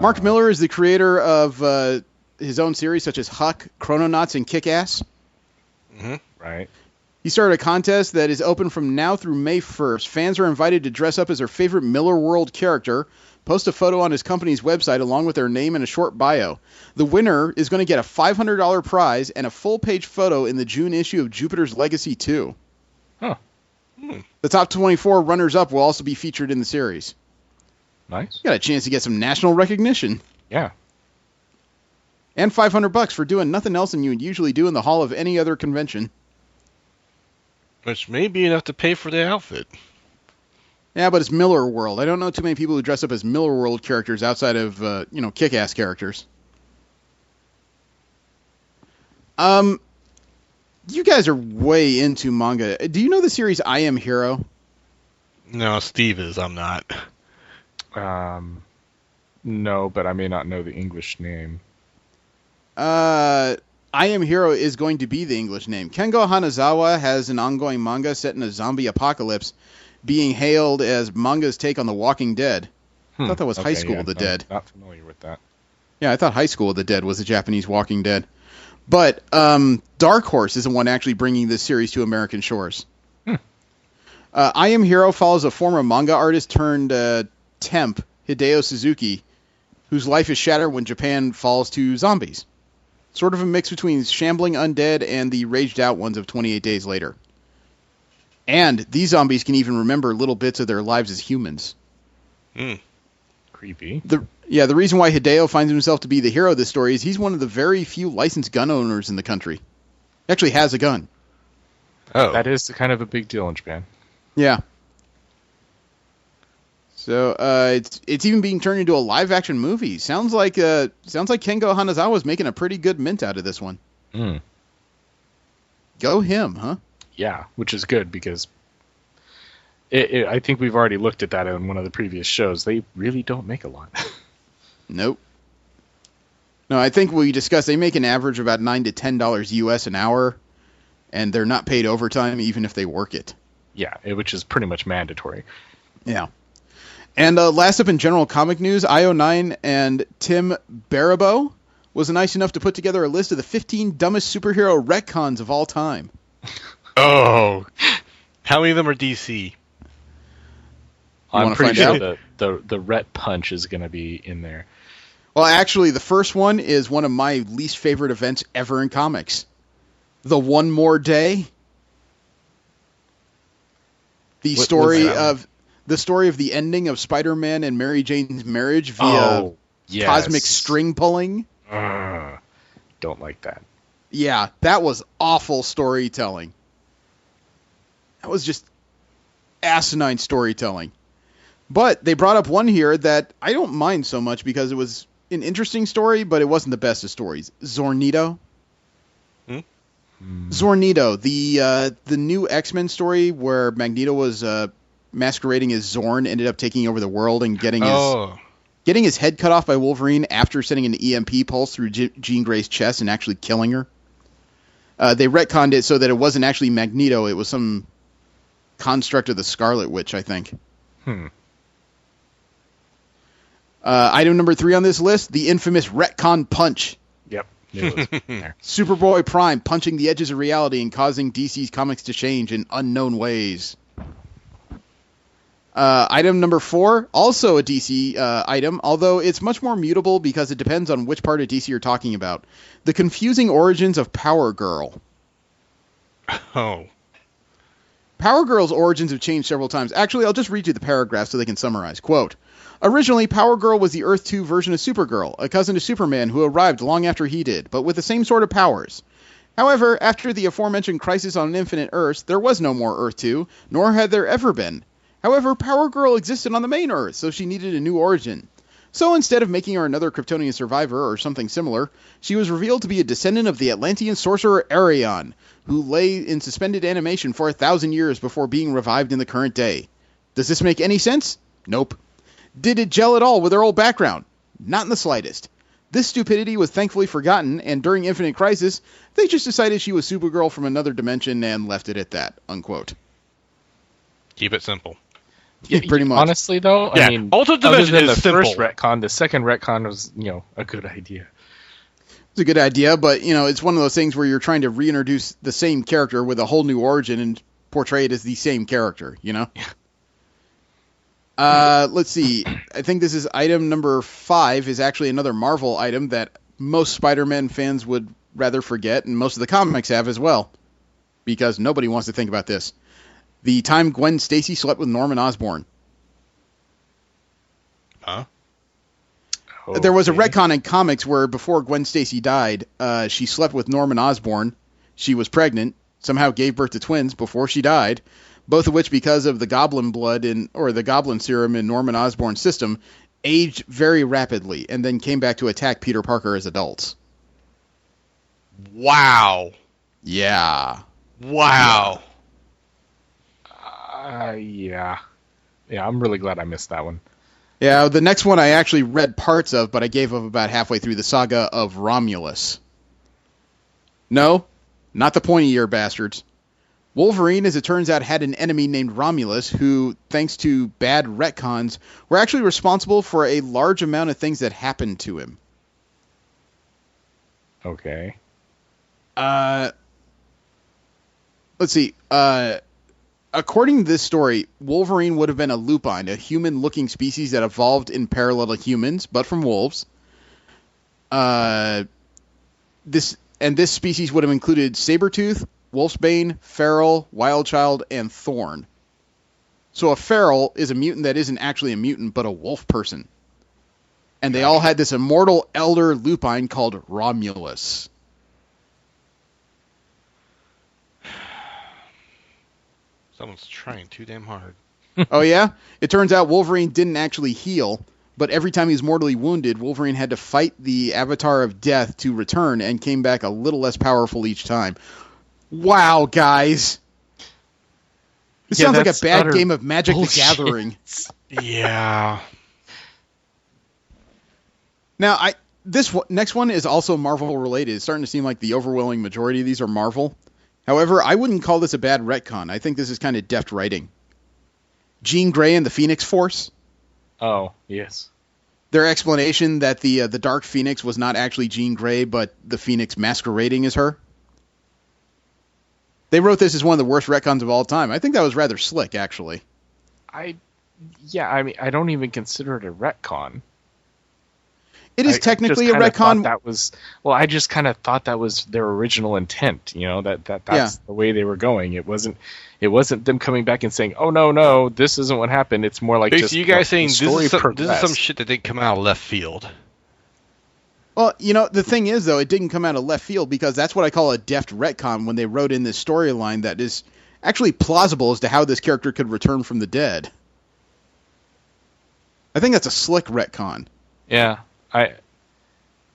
Mark Miller is the creator of his own series such as Huck, Chrononauts, and Kick-Ass. Mm-hmm. Right. He started a contest that is open from now through May 1st. Fans are invited to dress up as their favorite Miller World character, post a photo on his company's website along with their name and a short bio. The winner is going to get a $500 prize and a full-page photo in the June issue of Jupiter's Legacy 2. Huh. The top 24 runners-up will also be featured in the series. Nice. Got a chance to get some national recognition. Yeah. And $500 for doing nothing else than you would usually do in the hall of any other convention. Which may be enough to pay for the outfit. Yeah, but it's Miller World. I don't know too many people who dress up as Miller World characters outside of, Kick-Ass characters. You guys are way into manga. Do you know the series I Am Hero? No, Steve is. I'm not. No, but I may not know the English name. I Am Hero is going to be the English name. Kengo Hanazawa has an ongoing manga set in a zombie apocalypse, being hailed as manga's take on The Walking Dead. I thought that was High School of the Dead. Not familiar with that. Yeah, I thought High School of the Dead was the Japanese Walking Dead. But Dark Horse is the one actually bringing this series to American shores. I Am Hero follows a former manga artist turned temp, Hideo Suzuki, whose life is shattered when Japan falls to zombies. Sort of a mix between shambling undead and the raged out ones of 28 Days Later. And these zombies can even remember little bits of their lives as humans. Creepy. The reason why Hideo finds himself to be the hero of this story is he's one of the very few licensed gun owners in the country. He actually has a gun. Oh. That is kind of a big deal in Japan. Yeah. So it's even being turned into a live action movie. Sounds like Kengo Hanazawa's making a pretty good mint out of this one. Go him, huh? Yeah, which is good because I think we've already looked at that in one of the previous shows. They really don't make a lot. Nope. No, I think we discussed they make an average of about $9 to $10 US an hour, and they're not paid overtime even if they work it. Yeah, which is pretty much mandatory. Yeah. And last up in general comic news, IO9 and Tim Baribeau was nice enough to put together a list of the 15 dumbest superhero retcons of all time. Oh. How many of them are DC? I'm pretty sure out? the Ret Punch is going to be in there. Well, actually, the first one is one of my least favorite events ever in comics. The One More Day. The story of the ending of Spider-Man and Mary Jane's marriage via cosmic string pulling. Don't like that. Yeah, that was awful storytelling. That was just asinine storytelling. But they brought up one here that I don't mind so much because it was an interesting story, but it wasn't the best of stories. Zornito. Zornito, the new X-Men story where Magneto was masquerading as Zorn, ended up taking over the world and getting his head cut off by Wolverine after sending an EMP pulse through Jean Grey's chest and actually killing her. They retconned it so that it wasn't actually Magneto, it was some construct of the Scarlet Witch, I think. Item number 3 on this list, the infamous retcon punch. Yep. It was there. Superboy Prime punching the edges of reality and causing DC's comics to change in unknown ways. Item number 4, also a DC item, although it's much more mutable because it depends on which part of DC you're talking about. The confusing origins of Power Girl. Oh. Power Girl's origins have changed several times. Actually, I'll just read you the paragraph so they can summarize. Quote, Originally, Power Girl was the Earth 2 version of Supergirl, a cousin to Superman who arrived long after he did, but with the same sort of powers. However, after the aforementioned Crisis on Infinite Earths, there was no more Earth 2, nor had there ever been. However, Power Girl existed on the main Earth, so she needed a new origin. So instead of making her another Kryptonian survivor or something similar, she was revealed to be a descendant of the Atlantean sorcerer Arion, who lay in suspended animation for 1,000 years before being revived in the current day. Does this make any sense? Nope. Did it gel at all with her old background? Not in the slightest. This stupidity was thankfully forgotten, and during Infinite Crisis, they just decided she was Supergirl from another dimension and left it at that, unquote. Keep it simple. Yeah, pretty much. Honestly, though, Yeah, I mean, alternate other dimension than is the simple. first retcon, the second retcon was, a good idea. It's a good idea, but, it's one of those things where you're trying to reintroduce the same character with a whole new origin and portray it as the same character, Yeah. Let's see. I think this is item number 5 is actually another Marvel item that most Spider-Man fans would rather forget, and most of the comics have as well, because nobody wants to think about this. The time Gwen Stacy slept with Norman Osborn. Huh? There was a Okay. retcon in comics where before Gwen Stacy died, she slept with Norman Osborn. She was pregnant, somehow gave birth to twins before she died, both of which, because of the goblin blood or the goblin serum in Norman Osborn's system, aged very rapidly and then came back to attack Peter Parker as adults. Wow. Yeah. Wow. Yeah. Yeah, I'm really glad I missed that one. Yeah, the next one I actually read parts of, but I gave up about halfway through the saga of Romulus. No, not the pointy ear bastards. Wolverine, as it turns out, had an enemy named Romulus who, thanks to bad retcons, were actually responsible for a large amount of things that happened to him. Okay. Let's see. According to this story, Wolverine would have been a lupine, a human-looking species that evolved in parallel to humans, but from wolves. This species would have included Sabretooth, Wolfsbane, Feral, Wildchild, and Thorn. So a Feral is a mutant that isn't actually a mutant, but a wolf person. And they all had this immortal elder lupine called Romulus. Someone's trying too damn hard. Oh, yeah? It turns out Wolverine didn't actually heal, but every time he was mortally wounded, Wolverine had to fight the Avatar of Death to return and came back a little less powerful each time. Wow, guys. This sounds like a that's bad utter game of Magic bullshit. the Gathering. Yeah. Now, next one is also Marvel related. It's starting to seem like the overwhelming majority of these are Marvel. However, I wouldn't call this a bad retcon. I think this is kind of deft writing. Jean Grey and the Phoenix Force. Oh, yes. Their explanation that the Dark Phoenix was not actually Jean Grey, but the Phoenix masquerading as her. They wrote this as one of the worst retcons of all time. I think that was rather slick, actually. I mean, I don't even consider it a retcon. It is I technically just a kinda thought retcon. that was, well, I just kind of thought that was their original intent. That's the way they were going. It wasn't them coming back and saying, "Oh no, this isn't what happened." It's more like Basically, just you guys the saying story this is some progressed. shit that didn't come out of left field. Well, the thing is, though, it didn't come out of left field because that's what I call a deft retcon when they wrote in this storyline that is actually plausible as to how this character could return from the dead. I think that's a slick retcon. Yeah, I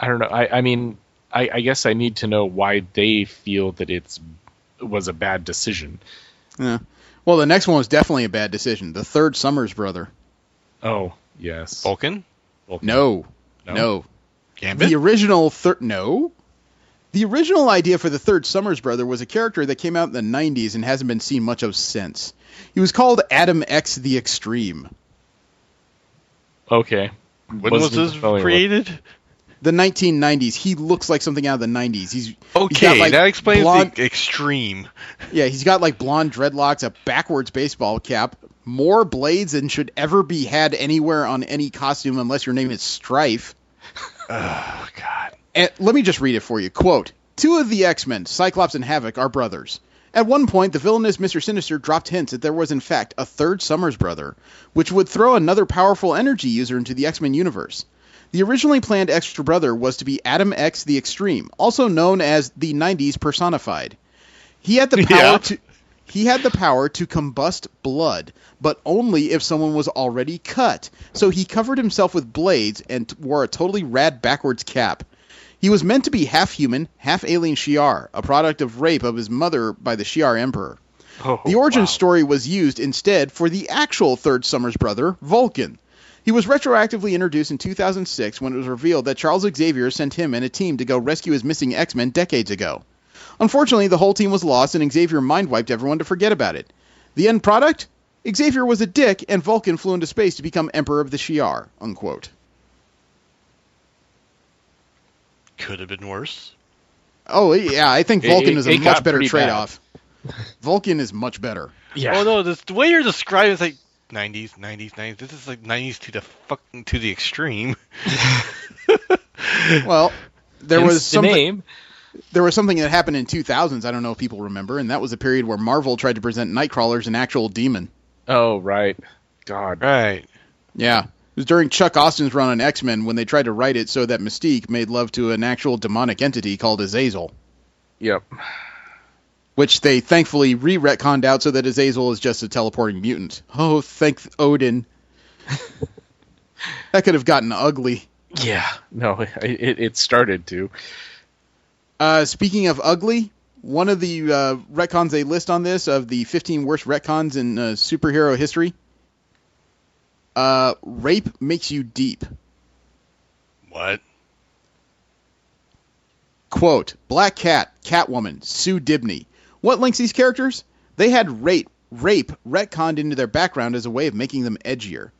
don't know. I mean, I guess I need to know why they feel that it was a bad decision. Yeah. Well, the next one was definitely a bad decision. The third Summers brother. Oh, yes. Vulcan? No. Gambit? The original No. The original idea for the third Summers brother was a character that came out in the 90s and hasn't been seen much of since. He was called Adam X the Extreme. Okay. When was this created? The 1990s. He looks like something out of the 90s. He's Okay, got, like, that explains blonde, the extreme. Yeah, he's got like blonde dreadlocks, a backwards baseball cap, more blades than should ever be had anywhere on any costume unless your name is Strife. Oh, God. And let me just read it for you. Quote, 2 of the X-Men, Cyclops and Havoc, are brothers. At one point, the villainous Mr. Sinister dropped hints that there was in fact a third Summers brother, which would throw another powerful energy user into the X-Men universe. The originally planned extra brother was to be Adam X the Extreme, also known as the 90s personified. He had the power to combust blood, but only if someone was already cut. So he covered himself with blades and wore a totally rad backwards cap. He was meant to be half human, half alien Shi'ar, a product of rape of his mother by the Shi'ar Emperor. The origin story was used instead for the actual third Summers brother, Vulcan. He was retroactively introduced in 2006 when it was revealed that Charles Xavier sent him and a team to go rescue his missing X-Men decades ago. Unfortunately, the whole team was lost and Xavier mind-wiped everyone to forget about it. The end product? Xavier was a dick and Vulcan flew into space to become Emperor of the Shi'ar, unquote. Could have been worse. Oh, yeah, I think Vulcan is a much better pretty trade-off. Vulcan is much better. Yeah. Oh no, the way you're describing is like 90s. This is like 90s to the extreme. Well, there was something. Name. There was something that happened in 2000s. I don't know if people remember, and that was a period where Marvel tried to present Nightcrawler as an actual demon. Oh, right. God. Right. Yeah. It was during Chuck Austin's run on X-Men when they tried to write it so that Mystique made love to an actual demonic entity called Azazel, Yep. which they thankfully re-retconned out so that Azazel is just a teleporting mutant. Oh, thank Odin. That could have gotten ugly. Yeah. No, it started to. Speaking of ugly, one of the retcons they list on this of the 15 worst retcons in superhero history, rape makes you deep. What? Quote, Black Cat, Catwoman, Sue Dibney. What links these characters? They had rape retconned into their background as a way of making them edgier.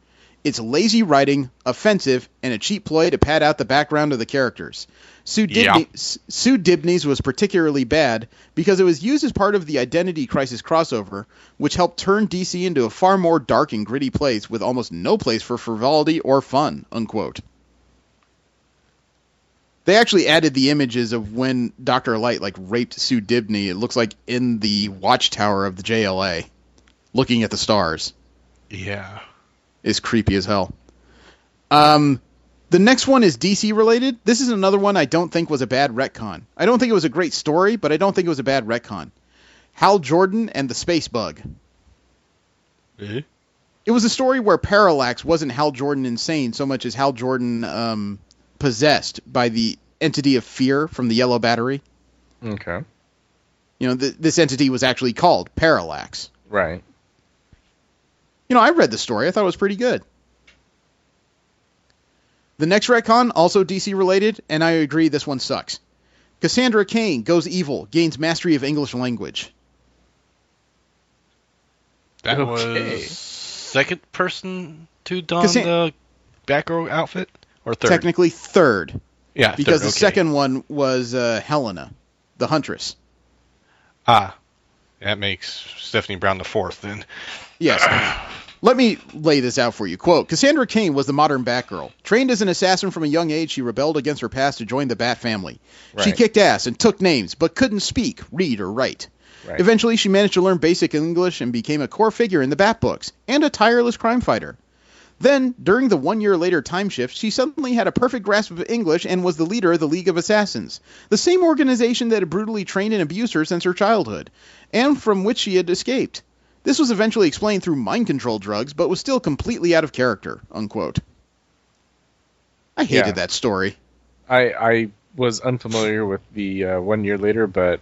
It's lazy writing, offensive, and a cheap ploy to pad out the background of the characters. Sue Dibney's was particularly bad because it was used as part of the Identity Crisis crossover, which helped turn DC into a far more dark and gritty place with almost no place for frivolity or fun, unquote. They actually added the images of when Dr. Light raped Sue Dibney. It looks like in the watchtower of the JLA, looking at the stars. Yeah. Is creepy as hell. The next one is DC related. This is another one I don't think was a bad retcon. I don't think it was a great story, but I don't think it was a bad retcon. Hal Jordan and the Space Bug. Eh? It was a story where Parallax wasn't Hal Jordan insane so much as Hal Jordan possessed by the entity of fear from the Yellow Battery. Okay. You know, this entity was actually called Parallax. Right. You know, I read the story. I thought it was pretty good. The next retcon, also DC related, and I agree this one sucks. Cassandra Cain goes evil, gains mastery of English language. That Okay. was second person to don the Batgirl outfit? Or third? Technically third. Yeah, because third, the second one was Helena, the Huntress. Ah. That makes Stephanie Brown the fourth, then. Yes. Let me lay this out for you. Quote, Cassandra Cain was the modern Batgirl. Trained as an assassin from a young age, she rebelled against her past to join the Bat family. She Right. kicked ass and took names, but couldn't speak, read, or write. Right. Eventually, she managed to learn basic English and became a core figure in the Bat books, and a tireless crime fighter. Then, during the 1 year later time shift, she suddenly had a perfect grasp of English and was the leader of the League of Assassins, the same organization that had brutally trained and abused her since her childhood, and from which she had escaped. This was eventually explained through mind control drugs, but was still completely out of character, unquote. I hated that story. I was unfamiliar with the 1 year later, but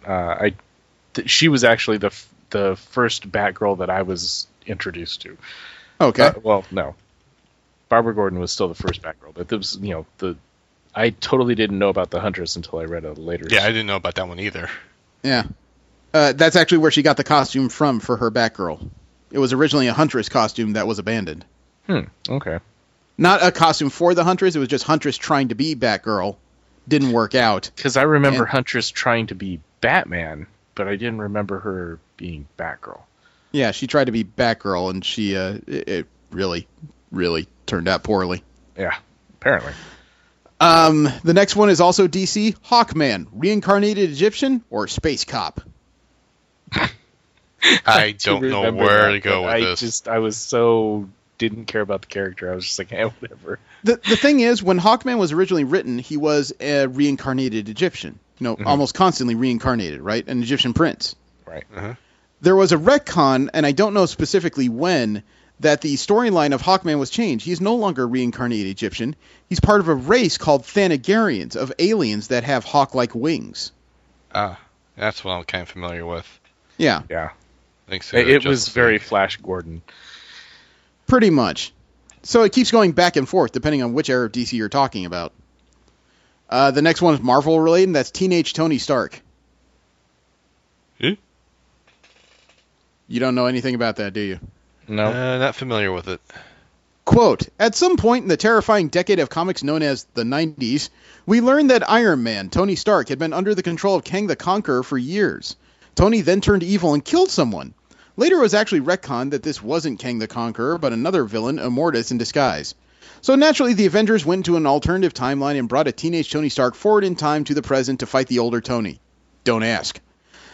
she was actually the first Batgirl that I was introduced to. Okay. Well, no. Barbara Gordon was still the first Batgirl, but there was, I totally didn't know about the Huntress until I read a later. Yeah, I didn't know about that one either. Yeah. That's actually where she got the costume from for her Batgirl. It was originally a Huntress costume that was abandoned. Okay. Not a costume for the Huntress, it was just Huntress trying to be Batgirl. Didn't work out. Because I remember Huntress trying to be Batman, but I didn't remember her being Batgirl. Yeah, she tried to be Batgirl, and she it really, really turned out poorly. Yeah, apparently. The next one is also DC, Hawkman, reincarnated Egyptian or space cop. I do don't know remember where that, to go but with this. I was so didn't care about the character. I was just like, whatever. The thing is, when Hawkman was originally written, he was a reincarnated Egyptian. Almost constantly reincarnated, right? An Egyptian prince. Right. Uh-huh. There was a retcon, and I don't know specifically when, that the storyline of Hawkman was changed. He's no longer a reincarnated Egyptian. He's part of a race called Thanagarians, of aliens that have hawk-like wings. That's what I'm kind of familiar with. Yeah, Yeah. Thanks to It Justice was very League. Flash Gordon. pretty much. So it keeps going back and forth, depending on which era of DC you're talking about. The next one is Marvel-related, and that's Teenage Tony Stark. Hmm? You don't know anything about that, do you? No. Not familiar with it. Quote, at some point in the terrifying decade of comics known as the 90s, we learned that Iron Man, Tony Stark, had been under the control of Kang the Conqueror for years. Tony then turned evil and killed someone. Later it was actually retconned that this wasn't Kang the Conqueror, but another villain, Immortus, in disguise. So naturally, the Avengers went to an alternative timeline and brought a teenage Tony Stark forward in time to the present to fight the older Tony. Don't ask.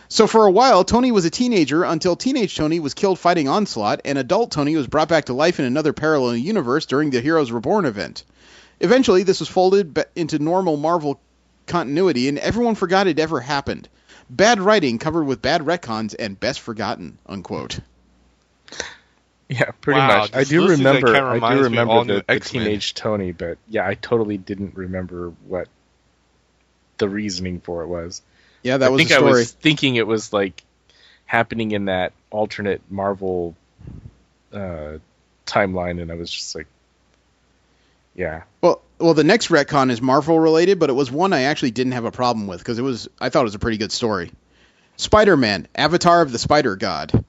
So for a while, Tony was a teenager until teenage Tony was killed fighting Onslaught, and adult Tony was brought back to life in another parallel universe during the Heroes Reborn event. Eventually, this was folded into normal Marvel continuity, and everyone forgot it ever happened. Bad writing covered with bad retcons and best forgotten, unquote. Yeah, pretty Wow, much. I just do listening to that remember. kinda I reminds do me of all remember new the X-Men. teenage Tony, but yeah, I totally didn't remember what the reasoning for it was. Yeah, that was I think the story. I was thinking it was like happening in that alternate Marvel timeline, and I was just like, yeah. Well, the next retcon is Marvel related, but it was one I actually didn't have a problem with because I thought it was a pretty good story. Spider-Man, Avatar of the Spider God.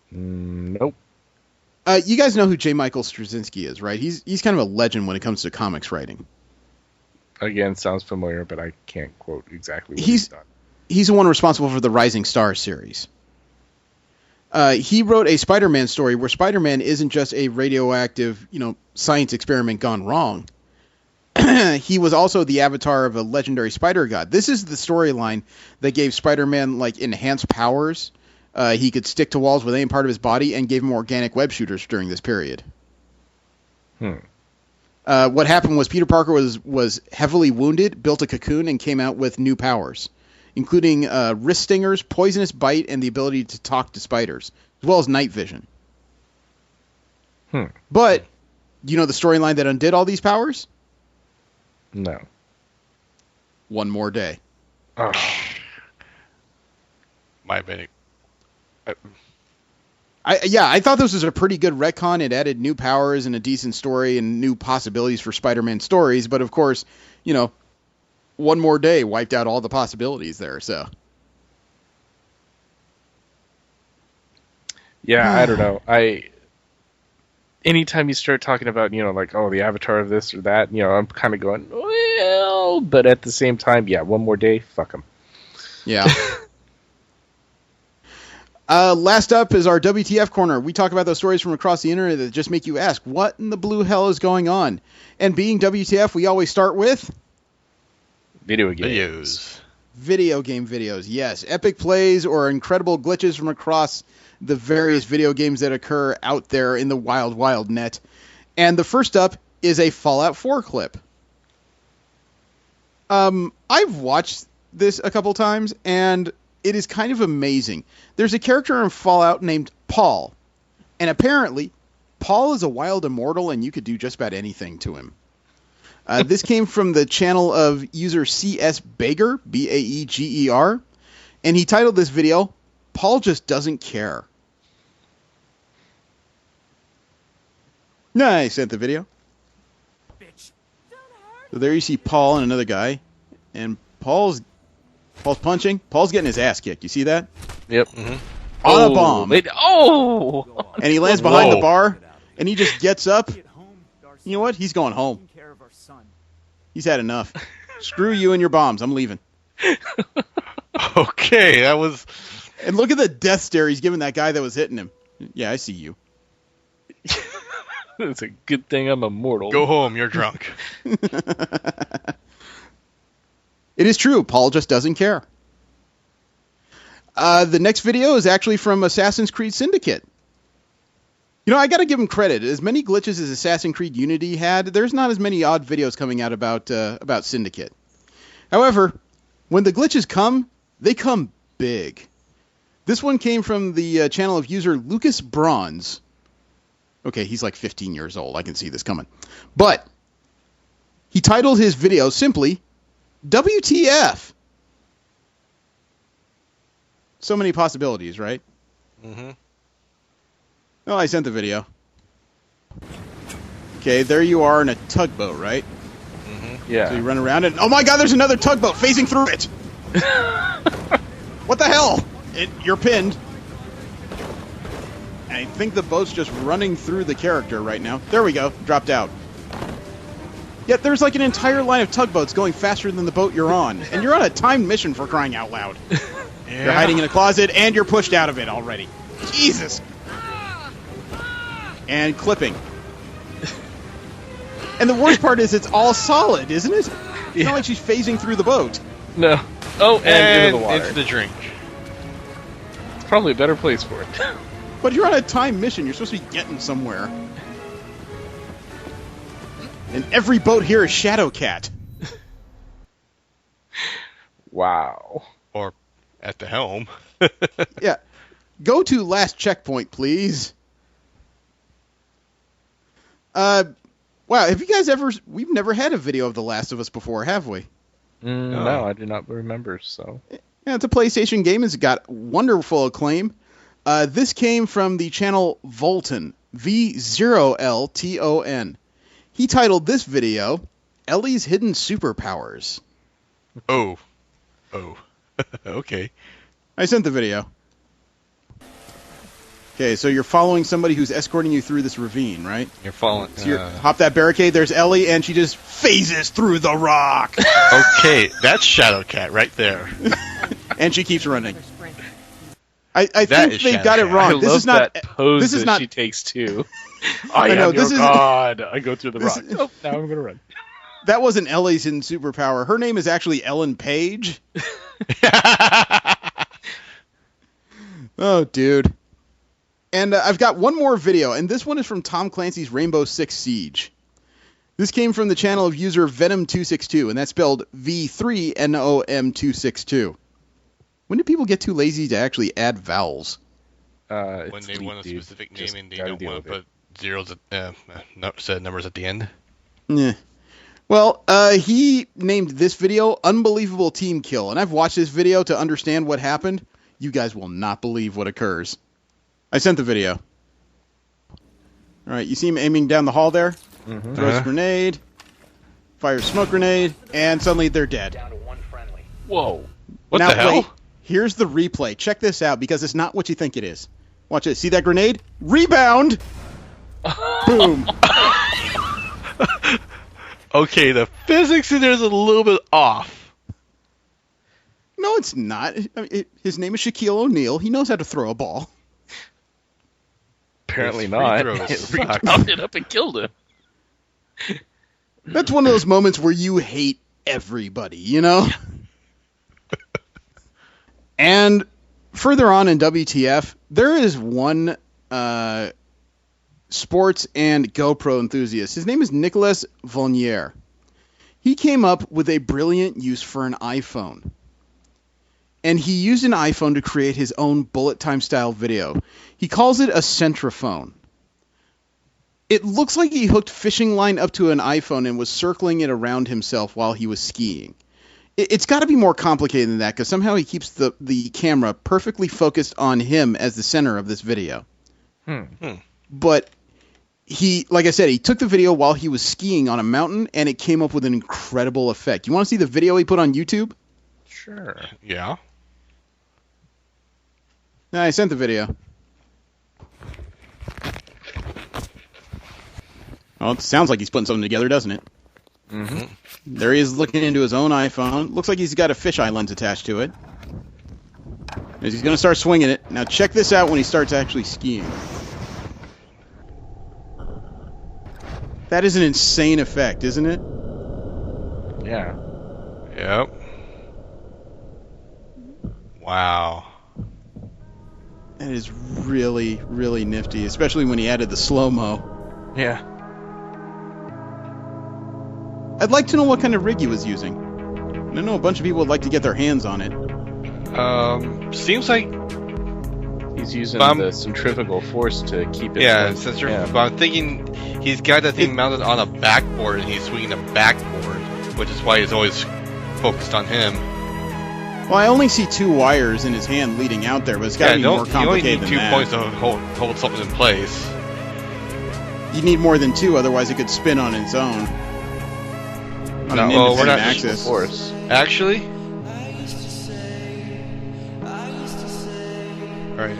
Nope. You guys know who J. Michael Straczynski is, right? He's kind of a legend when it comes to comics writing. Again, sounds familiar, but I can't quote exactly what He's- he's done. He's the one responsible for the Rising Star series. He wrote a Spider-Man story where Spider-Man isn't just a radioactive, science experiment gone wrong. He was also the avatar of a legendary spider god. This is the storyline that gave Spider-Man enhanced powers. He could stick to walls with any part of his body and gave him organic web shooters during this period. What happened was Peter Parker was heavily wounded, built a cocoon, and came out with new powers, including wrist stingers, poisonous bite, and the ability to talk to spiders, as well as night vision. But, do you know the storyline that undid all these powers? No. One More Day. Oh, My bad. I thought this was a pretty good retcon. It added new powers and a decent story and new possibilities for Spider-Man stories. But, of course, One More Day wiped out all the possibilities there, so... yeah, I don't know. Anytime you start talking about, the avatar of this or that, I'm kind of going, well, but at the same time, yeah, One More Day, fuck them. Yeah. Last up is our WTF corner. We talk about those stories from across the internet that just make you ask, what in the blue hell is going on? And being WTF, we always start with... Video games. Videos. Video game videos, yes. Epic plays or incredible glitches from across the various video games that occur out there in the wild, wild net. And the first up is a Fallout 4 clip. I've watched this a couple times, and it is kind of amazing. There's a character in Fallout named Paul, and apparently Paul is a wild immortal, and you could do just about anything to him. This came from the channel of user CS Baeger, Baeger, and he titled this video, Paul Just Doesn't Care. Nah, I sent the video. So there you see Paul and another guy, and Paul's punching. Paul's getting his ass kicked. You see that? Yep. On a bomb. And And he lands behind the Whoa. bar, and he just gets up. You know what? He's going home. He's had enough. Screw you and your bombs. I'm leaving. Okay, that was... And look at the death stare he's giving that guy that was hitting him. Yeah, I see you. It's a good thing I'm immortal. Go home, you're drunk. It is true. Paul just doesn't care. The next video is actually from Assassin's Creed Syndicate. You know, I got to give them credit. As many glitches as Assassin's Creed Unity had, there's not as many odd videos coming out about Syndicate. However, when the glitches come, they come big. This one came from the channel of user Lucas Bronze. Okay, he's like 15 years old. I can see this coming. But he titled his video simply, WTF. So many possibilities, right? Mm-hmm. Oh, I sent the video. Okay, there you are in a tugboat, right? Mm-hmm. Yeah. So you run around and, oh my god, there's another tugboat phasing through it! What the hell? You're pinned. I think the boat's just running through the character right now. There we go. Dropped out. Yet there's like an entire line of tugboats going faster than the boat you're on. And you're on a timed mission, for crying out loud. Yeah. You're hiding in a closet and you're pushed out of it already. Jesus. And clipping. And the worst part is it's all solid, isn't it? It's not like she's phasing through the boat. No. Oh, and into the water. Into the drink. It's probably a better place for it. But you're on a timed mission. You're supposed to be getting somewhere. And every boat here is Shadowcat. Wow. Or at the helm. Yeah. Go to last checkpoint, please. Wow, have you guys ever... We've never had a video of The Last of Us before, have we? No, I do not remember, so... Yeah, it's a PlayStation game. It's got wonderful acclaim. This came from the channel Volton, V0LTON. He titled this video, Ellie's Hidden Superpowers. Oh. Okay. I sent the video. Okay, so you're following somebody who's escorting you through this ravine, right? You're falling. So you hop that barricade, there's Ellie, and she just phases through the rock. Okay, that's Shadowcat right there. And she keeps running. I That think is they got it Shadowcat. wrong. I This love is not. that pose this is that not. she takes too. I know, this is- God. I go through the this rock. is- Oh, now I'm gonna run. That wasn't Ellie's hidden superpower. Her name is actually Ellen Page. Oh, dude. And I've got one more video, and this one is from Tom Clancy's Rainbow Six Siege. This came from the channel of user Venom262, and that's spelled V3NOM262. When do people get too lazy to actually add vowels? When It's they Leap, want a dude. specific name Just and they gotta don't deal want to with it. put zeros set numbers at the end. Yeah. Well, he named this video Unbelievable Team Kill, and I've watched this video to understand what happened. You guys will not believe what occurs. I sent the video. All right, you see him aiming down the hall there? Mhm. Throws a grenade, fires smoke grenade, and suddenly they're dead. Whoa. What Now, the hell? wait, here's the replay. Check this out, because it's not what you think it is. Watch it. See that grenade? Rebound! Boom. Okay, the physics in there is a little bit off. No, it's not. I mean, his name is Shaquille O'Neal. He knows how to throw a ball. Apparently Those free not. throws It suck. rebounded up and killed him. That's one of those moments where you hate everybody, you know? And further on in WTF, there is one sports and GoPro enthusiast. His name is Nicolas Volnier. He came up with a brilliant use for an iPhone. And he used an iPhone to create his own bullet time style video. He calls it a centriphone. It looks like he hooked fishing line up to an iPhone and was circling it around himself while he was skiing. It's got to be more complicated than that, because somehow he keeps the camera perfectly focused on him as the center of this video. But he, like I said, he took the video while he was skiing on a mountain, and it came up with an incredible effect. You want to see the video he put on YouTube? Sure. Yeah. No, I sent the video. Oh, it sounds like he's putting something together, doesn't it? Mm-hmm. There he is looking into his own iPhone. Looks like he's got a fisheye lens attached to it. He's going to start swinging it. Now check this out when he starts actually skiing. That is an insane effect, isn't it? Yeah. Yep. Wow. That is really, really nifty, especially when he added the slow-mo. Yeah. I'd like to know what kind of rig he was using. I know a bunch of people would like to get their hands on it. Seems like He's using the centrifugal force to keep it. But I'm thinking he's got that thing mounted on a backboard and he's swinging a backboard, which is why he's always focused on him. Well, I only see 2 wires in his hand leading out there, but it's got to be more complicated than that. You only need 2 points to hold something in place. You need more than 2, otherwise it could spin on its own. On an independent axis. Force. Actually? Alright.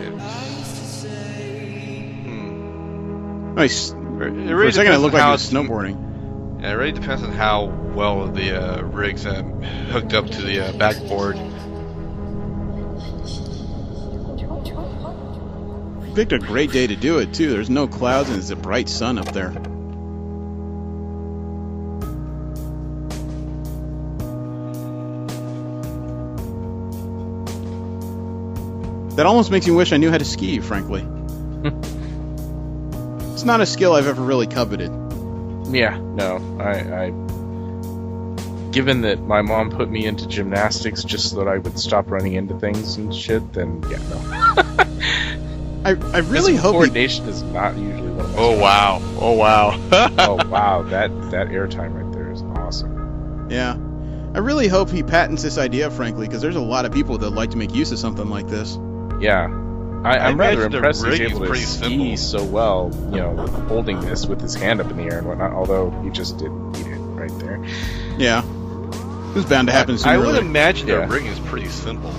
Nice. For a second, it looked like he was snowboarding. Yeah, it really depends on how well the rig's hooked up to the backboard. Picked a great day to do it, too. There's no clouds and it's a bright sun up there. That almost makes me wish I knew how to ski, frankly. It's not a skill I've ever really coveted. Yeah, no. I given that my mom put me into gymnastics just so that I would stop running into things and shit, then yeah, no. I really hope coordination is not usually one of my Oh wow. Oh wow. Oh wow, that airtime right there is awesome. Yeah. I really hope he patents this idea, frankly, because there's a lot of people that like to make use of something like this. Yeah. I'm rather impressed he's able to simple. ski so well, with holding this with his hand up in the air and whatnot, although he just didn't need it right there. Yeah. It was bound to happen sooner I or would later. imagine the rig is pretty simple.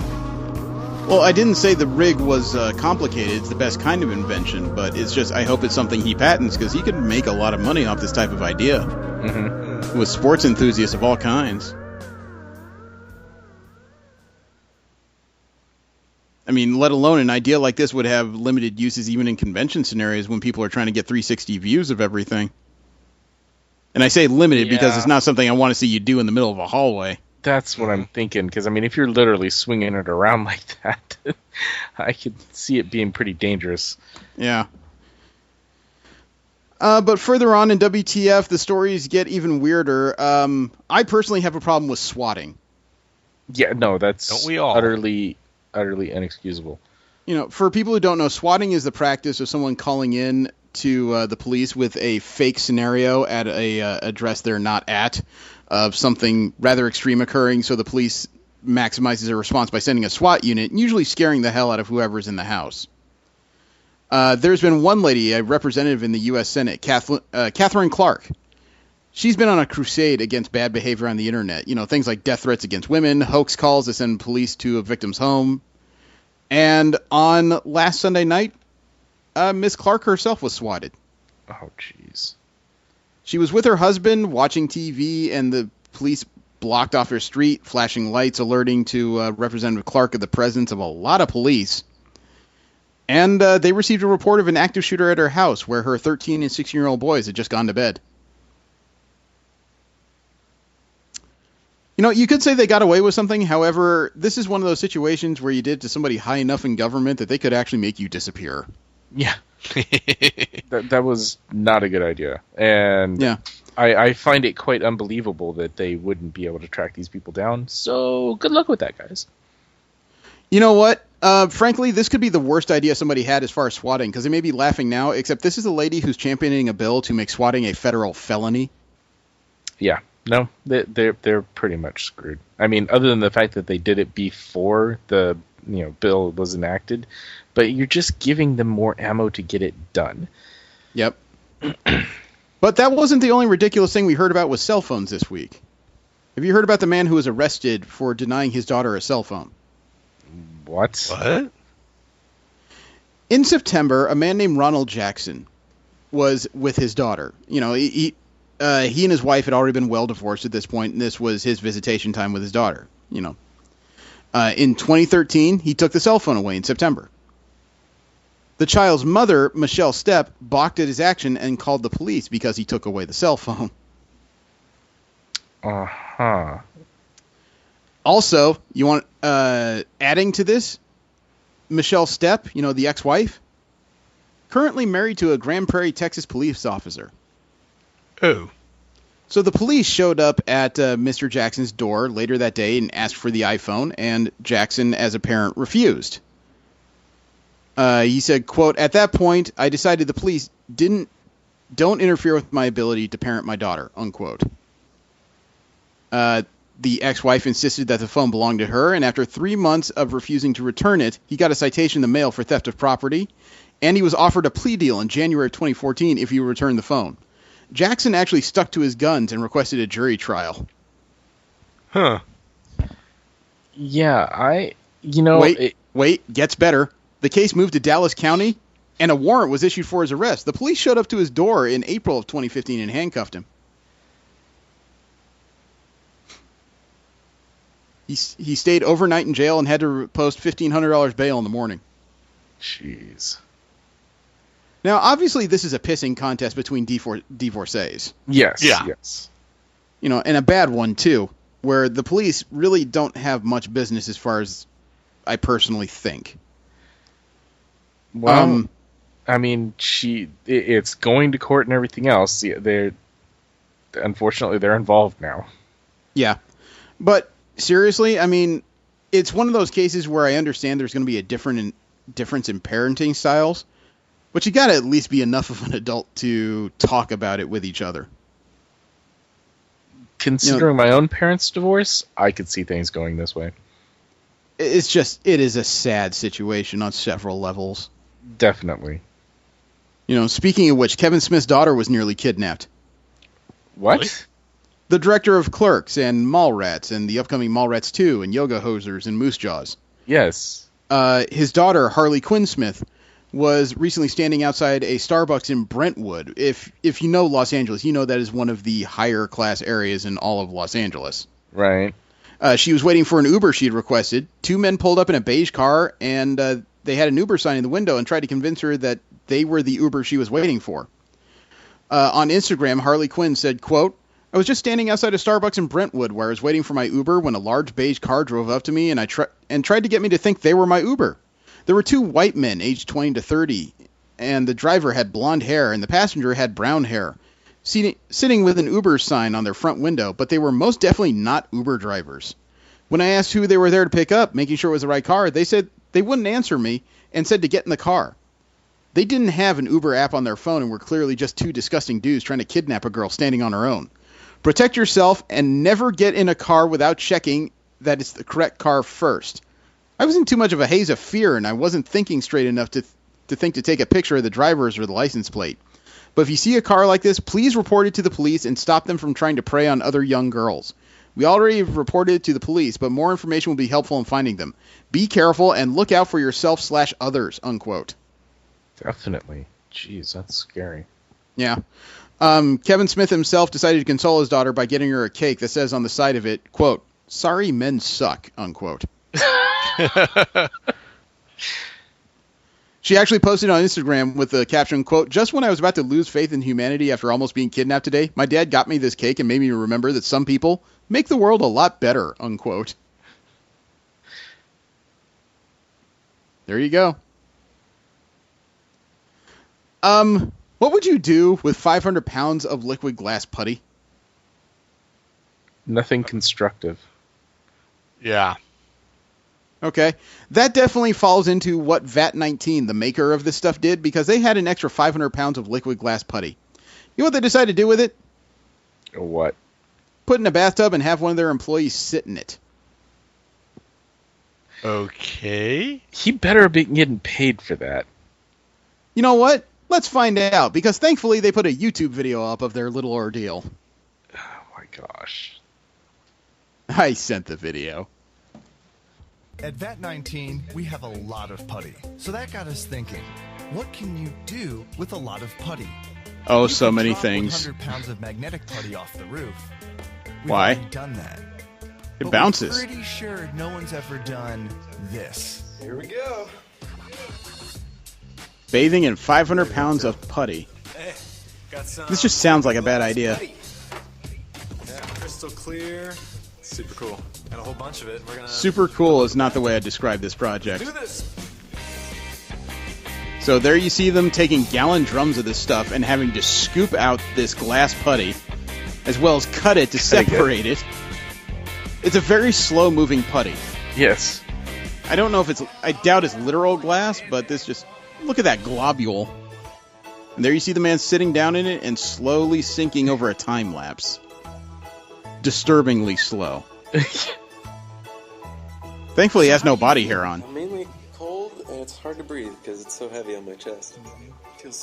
Well, I didn't say the rig was complicated. It's the best kind of invention, but it's just I hope it's something he patents, because he could make a lot of money off this type of idea. Mm-hmm. With sports enthusiasts of all kinds. I mean, let alone an idea like this would have limited uses even in convention scenarios when people are trying to get 360 views of everything. And I say limited because it's not something I want to see you do in the middle of a hallway. That's what I'm thinking, because, I mean, if you're literally swinging it around like that, I could see it being pretty dangerous. Yeah. But further on in WTF, the stories get even weirder. I personally have a problem with swatting. Yeah, no, that's Don't we all? utterly inexcusable. For people who don't know, swatting is the practice of someone calling in to the police with a fake scenario at a address they're not at, of something rather extreme occurring, so the police maximizes their response by sending a SWAT unit, usually scaring the hell out of whoever's in the house. There's been one lady, a representative in the U.S. Senate, Catherine Clark. She's been on a crusade against bad behavior on the internet. Things like death threats against women, hoax calls to send police to a victim's home. And on last Sunday night, Miss Clark herself was swatted. Oh, jeez. She was with her husband watching TV, and the police blocked off her street, flashing lights, alerting to Representative Clark of the presence of a lot of police. And they received a report of an active shooter at her house, where her 13 and 16-year-old boys had just gone to bed. You could say they got away with something. However, this is one of those situations where you did it to somebody high enough in government that they could actually make you disappear. Yeah. that was not a good idea. And yeah. I find it quite unbelievable that they wouldn't be able to track these people down. So good luck with that, guys. You know what? Frankly, this could be the worst idea somebody had as far as swatting, because they may be laughing now, except this is a lady who's championing a bill to make swatting a federal felony. Yeah. No, they're pretty much screwed. I mean, other than the fact that they did it before the bill was enacted, but you're just giving them more ammo to get it done. Yep. But that wasn't the only ridiculous thing we heard about with cell phones this week. Have you heard about the man who was arrested for denying his daughter a cell phone? What? In September, a man named Ronald Jackson was with his daughter. He and his wife had already been well divorced at this point, and this was his visitation time with his daughter. In 2013, he took the cell phone away in September. The child's mother, Michelle Stepp, balked at his action and called the police because he took away the cell phone. Uh-huh. Also, you want adding to this, Michelle Stepp, the ex-wife, currently married to a Grand Prairie, Texas police officer. Oh. So the police showed up at Mr. Jackson's door later that day and asked for the iPhone, and Jackson, as a parent, refused. He said, quote, "At that point, I decided the police don't interfere with my ability to parent my daughter," unquote. The ex-wife insisted that the phone belonged to her, and after 3 months of refusing to return it, he got a citation in the mail for theft of property, and he was offered a plea deal in January of 2014 if he would return the phone. Jackson actually stuck to his guns and requested a jury trial. Huh. Yeah, Wait, gets better. The case moved to Dallas County, and a warrant was issued for his arrest. The police showed up to his door in April of 2015 and handcuffed him. He stayed overnight in jail and had to post $1,500 bail in the morning. Jeez. Now, obviously, this is a pissing contest between divorcees. Yes. Yeah. Yes. And a bad one, too, where the police really don't have much business as far as I personally think. Well, I mean, it's going to court and everything else. Unfortunately, they're involved now. Yeah. But seriously, I mean, it's one of those cases where I understand there's going to be a difference in parenting styles, but you got to at least be enough of an adult to talk about it with each other. Considering my own parents' divorce, I could see things going this way. It is a sad situation on several levels. Definitely. Speaking of which, Kevin Smith's daughter was nearly kidnapped. What? Really? The director of Clerks and Mallrats and the upcoming Mallrats 2 and Yoga Hosers and Moose Jaws. Yes. His daughter, Harley Quinn Smith, was recently standing outside a Starbucks in Brentwood. If you know Los Angeles, you know that is one of the higher class areas in all of Los Angeles. Right. She was waiting for an Uber she had requested. 2 men pulled up in a beige car, and they had an Uber sign in the window and tried to convince her that they were the Uber she was waiting for. On Instagram, Harley Quinn said, quote, "I was just standing outside a Starbucks in Brentwood where I was waiting for my Uber when a large beige car drove up to me and tried to get me to think they were my Uber. There were 2 white men aged 20 to 30, and the driver had blonde hair and the passenger had brown hair, sitting with an Uber sign on their front window, but they were most definitely not Uber drivers. When I asked who they were there to pick up, making sure it was the right car, they said they wouldn't answer me and said to get in the car. They didn't have an Uber app on their phone and were clearly just 2 disgusting dudes trying to kidnap a girl standing on her own. Protect yourself and never get in a car without checking that it's the correct car first. I was in too much of a haze of fear, and I wasn't thinking straight enough to think to take a picture of the drivers or the license plate. But if you see a car like this, please report it to the police and stop them from trying to prey on other young girls. We already reported it to the police, but more information will be helpful in finding them. Be careful and look out for yourself/others," unquote. Definitely. Jeez, that's scary. Yeah. Kevin Smith himself decided to console his daughter by getting her a cake that says on the side of it, quote, "Sorry men suck," unquote. She actually posted on Instagram with the caption, quote, "Just when I was about to lose faith in humanity after almost being kidnapped today, my dad got me this cake and made me remember that some people make the world a lot better," unquote. There you go. What would you do with 500 pounds of liquid glass putty? Nothing constructive. Yeah. Okay. That definitely falls into what VAT19, the maker of this stuff, did, because they had an extra 500 pounds of liquid glass putty. You know what they decided to do with it? What? Put it in a bathtub and have one of their employees sit in it. Okay. He better be getting paid for that. You know what? Let's find out, because thankfully they put a YouTube video up of their little ordeal. Oh my gosh. I sent the video. At VAT19, we have a lot of putty. So that got us thinking, what can you do with a lot of putty? Oh, You so can many drop things. 100 pounds of magnetic putty off the roof. We've Why? already done that. It But bounces. we're pretty sure no one's ever done this. Here we go. Bathing in 500 pounds of putty. Hey, got some. This just sounds like a bad idea. Yeah, crystal clear. Super cool. Got a whole bunch of it. We're gonna Super cool is not the way I describe this project. do this. So there you see them taking gallon drums of this stuff and having to scoop out this glass putty, as well as cut it to separate it. It's a very slow-moving putty. Yes. I don't know if I doubt it's literal glass, but look at that globule. And there you see the man sitting down in it and slowly sinking over a time lapse. Disturbingly slow. Thankfully, he has no body hair on. I'm mainly cold, and it's hard to breathe because it's so heavy on my chest.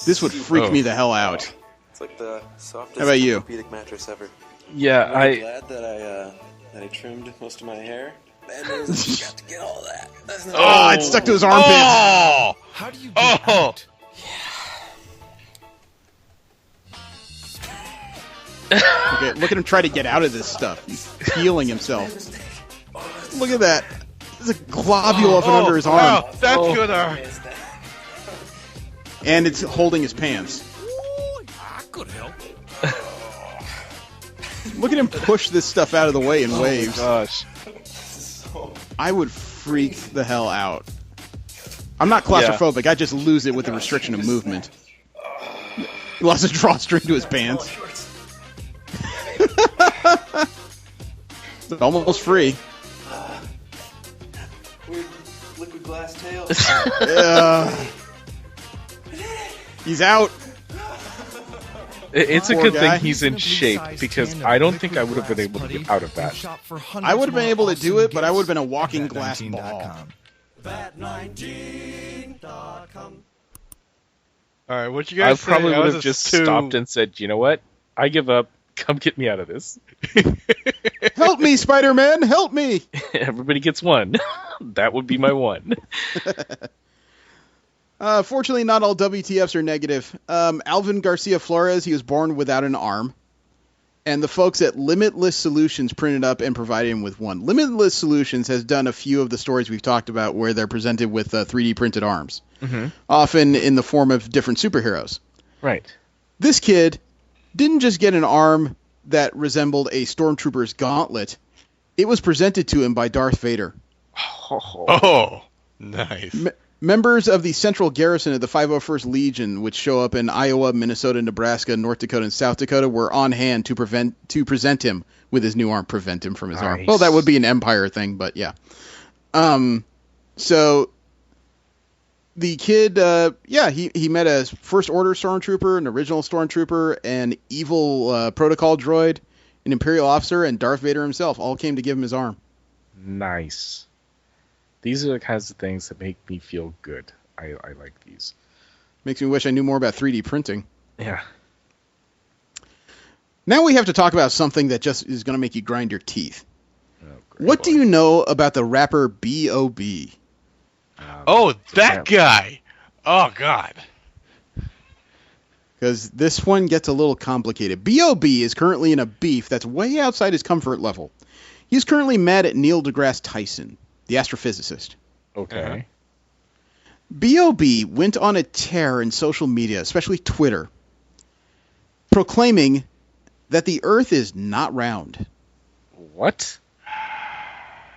This would freak me the hell out. It's like the softest How about you? orthopedic mattress ever. Yeah, I'm glad that I trimmed most of my hair. Bad news is I got to get all that. That's not It stuck to his armpits. Oh! How do you get out? Okay, look at him try to get out of this stuff. He's healing himself. Look at that. There's a globule up and under his arm. Oh, that's good. And it's holding his pants. I could help. Look at him push this stuff out of the way in waves. Gosh. I would freak the hell out. I'm not claustrophobic. I just lose it with the restriction of movement. He lost a drawstring to his pants. It's almost free. weird liquid glass tails. He's out. It's a Poor good guy. thing he's in shape, because I don't think I would have been able to get out of that. I would have been able to do it, but I would have been a walking glass ball. All right, what you I guys say? probably I would was have just too- stopped and said, you know what? I give up. Come get me out of this. Help me, Spider-Man! Help me! Everybody gets one. That would be my one. Fortunately, not all WTFs are negative. Alvin Garcia Flores, he was born without an arm. And the folks at Limitless Solutions printed up and provided him with one. Limitless Solutions has done a few of the stories we've talked about where they're presented with 3D printed arms. Mm-hmm. Often in the form of different superheroes. Right. This kid didn't just get an arm that resembled a stormtrooper's gauntlet. It was presented to him by Darth Vader. Oh, nice. Members of the Central Garrison of the 501st Legion, which show up in Iowa, Minnesota, Nebraska, North Dakota, and South Dakota, were on hand to present him with his new arm. Prevent him from his arm. Well, that would be an Empire thing, but yeah. So the kid, he met a First Order Stormtrooper, an original Stormtrooper, an evil protocol droid, an Imperial officer, and Darth Vader himself all came to give him his arm. Nice. These are the kinds of things that make me feel good. I like these. Makes me wish I knew more about 3D printing. Yeah. Now we have to talk about something that just is going to make you grind your teeth. What do you know about the rapper B.O.B.? Oh, that guy. Oh, God. Because this one gets a little complicated. B.O.B. is currently in a beef that's way outside his comfort level. He's currently mad at Neil deGrasse Tyson, the astrophysicist. Okay. B.O.B. went on a tear in social media, especially Twitter, proclaiming that the Earth is not round. What?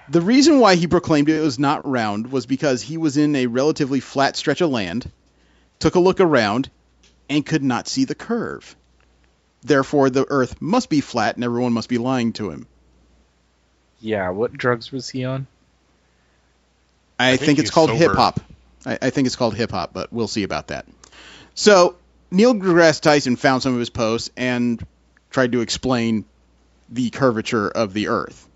The reason why he proclaimed it was not round was because he was in a relatively flat stretch of land, took a look around, and could not see the curve. Therefore, the Earth must be flat and everyone must be lying to him. Yeah, what drugs was he on? I think it's he's called sober. hip-hop. I think it's called hip-hop, but we'll see about that. So, Neil deGrasse Tyson found some of his posts and tried to explain the curvature of the Earth.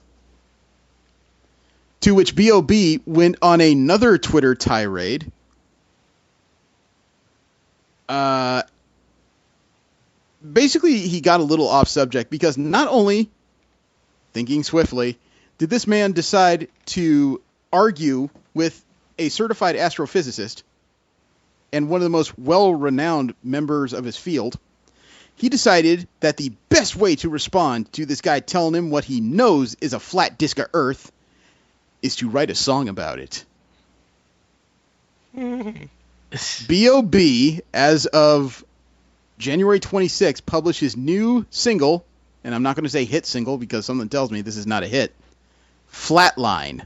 To which B.O.B. went on another Twitter tirade. Basically, he got a little off subject because not only, thinking swiftly, did this man decide to argue with a certified astrophysicist and one of the most well-renowned members of his field, he decided that the best way to respond to this guy telling him what he knows is a flat disk of Earth is to write a song about it. B.O.B., as of January 26th, published his new single, and I'm not going to say hit single because something tells me this is not a hit, Flatline.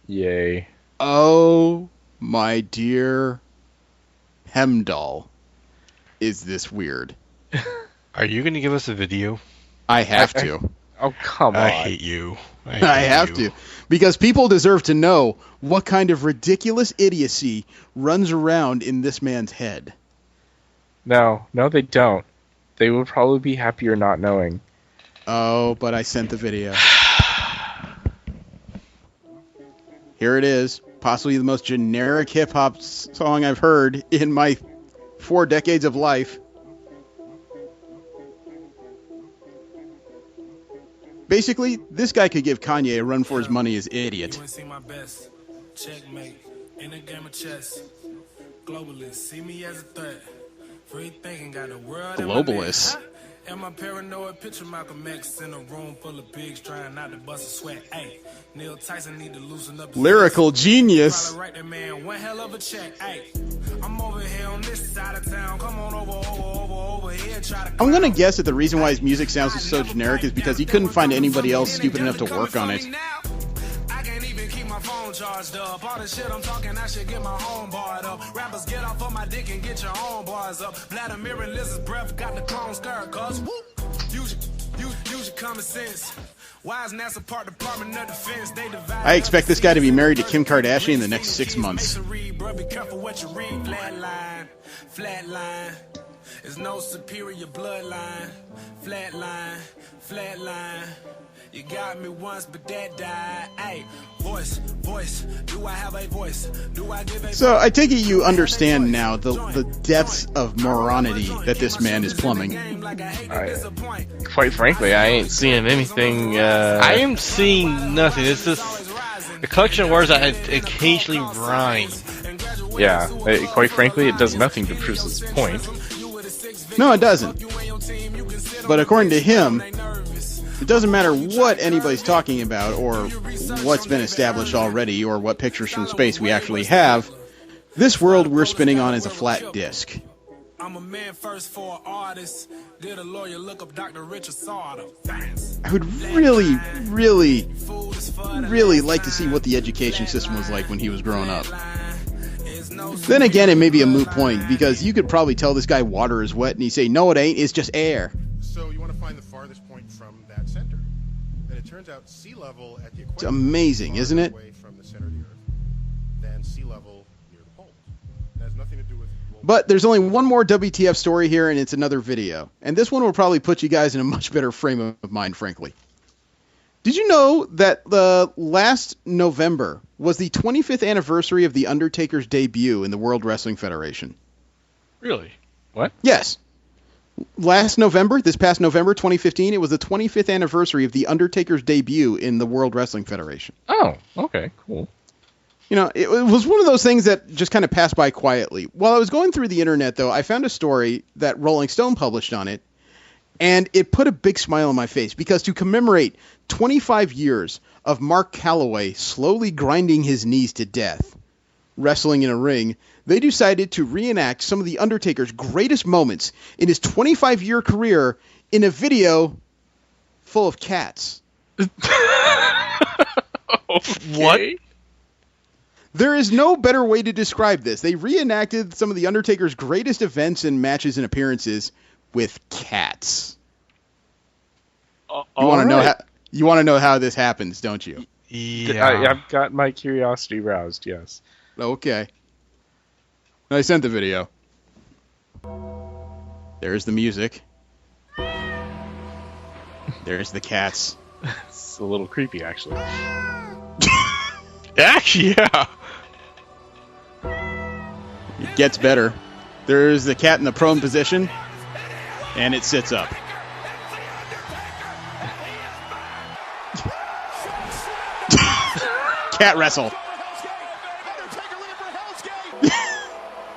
Yay. Oh my dear Hemdahl, is this weird? Are you going to give us a video? I have to. Oh, come on. I hate you. I have to. Because people deserve to know what kind of ridiculous idiocy runs around in this man's head. No, they don't. They would probably be happier not knowing. Oh, but I sent the video. Here it is. Possibly the most generic hip-hop song I've heard in my 4 decades of life. Basically, this guy could give Kanye a run for his money as idiot. Checkmate in a game of chess. Globalist, see me as a threat. Free thinking, got the world. Globalist. And my paranoid picture Malcolm X in a room full of pigs trying not to bust a sweat. Hey, Neil Tyson need to loosen up. Lyrical genius. Write that man one hell of a check. Hey, I'm over here on this side of town. Come on over here. Try to. I'm gonna guess that the reason why his music sounds so generic is because he couldn't find anybody else stupid enough to work on it. I can't even keep my phone charged up. All the shit I'm talking, I should get my own barred up. Rappers get off on my dick and get your own bars up. Vladimir and Liz's breath got the clone skirt, cuz use your common sense. Why is NASA part Department of Defense? They divide. I expect this guy to be married to Kim Kardashian in the next 6 months. Be careful what you read. Flatline. There's no superior bloodline. Flatline. You got me once, but that died. Hey, voice. Do I have a voice? Do I give a So I take it you understand now the depths of moronity that this man is plumbing. Quite frankly, I ain't seeing anything. I am seeing nothing. It's just a collection of words that occasionally rhyme. Yeah, quite frankly, it does nothing to prove his point. No, it doesn't. But according to him, it doesn't matter what anybody's talking about or what's been established already or what pictures from space we actually have. This world we're spinning on is a flat disk. I'm a man first for an artist. Did a lawyer look up Dr. Richard Sauter? I would really like to see what the education system was like when he was growing up. Then again, it may be a moot point because you could probably tell this guy water is wet and he'd say, no, it ain't, it's just air. So you want to find the farthest point from that center. And it turns out sea level at the equator. It's amazing, isn't it? Away from the center of the Earth than sea level near the poles. It has nothing to do with. But there's only one more WTF story here, and it's another video. And this one will probably put you guys in a much better frame of mind, frankly. Did you know that the last November was the 25th anniversary of The Undertaker's debut in the World Wrestling Federation? Really? What? Yes. Last November, this past November 2015, it was the 25th anniversary of The Undertaker's debut in the World Wrestling Federation. Oh, okay, cool. You know, it was one of those things that just kind of passed by quietly. While I was going through the internet, though, I found a story that Rolling Stone published on it, and it put a big smile on my face because to commemorate 25 years of Mark Calloway slowly grinding his knees to death, wrestling in a ring, they decided to reenact some of The Undertaker's greatest moments in his 25-year career in a video full of cats. What? There is no better way to describe this. They reenacted some of The Undertaker's greatest events and matches and appearances with cats. You want to know how this happens, don't you? Yeah. I've got my curiosity roused, yes. Okay. I sent the video. There's the music. There's the cats. It's a little creepy, actually. Actually, yeah. It gets better. There's the cat in the prone position, and it sits up. Cat wrestle.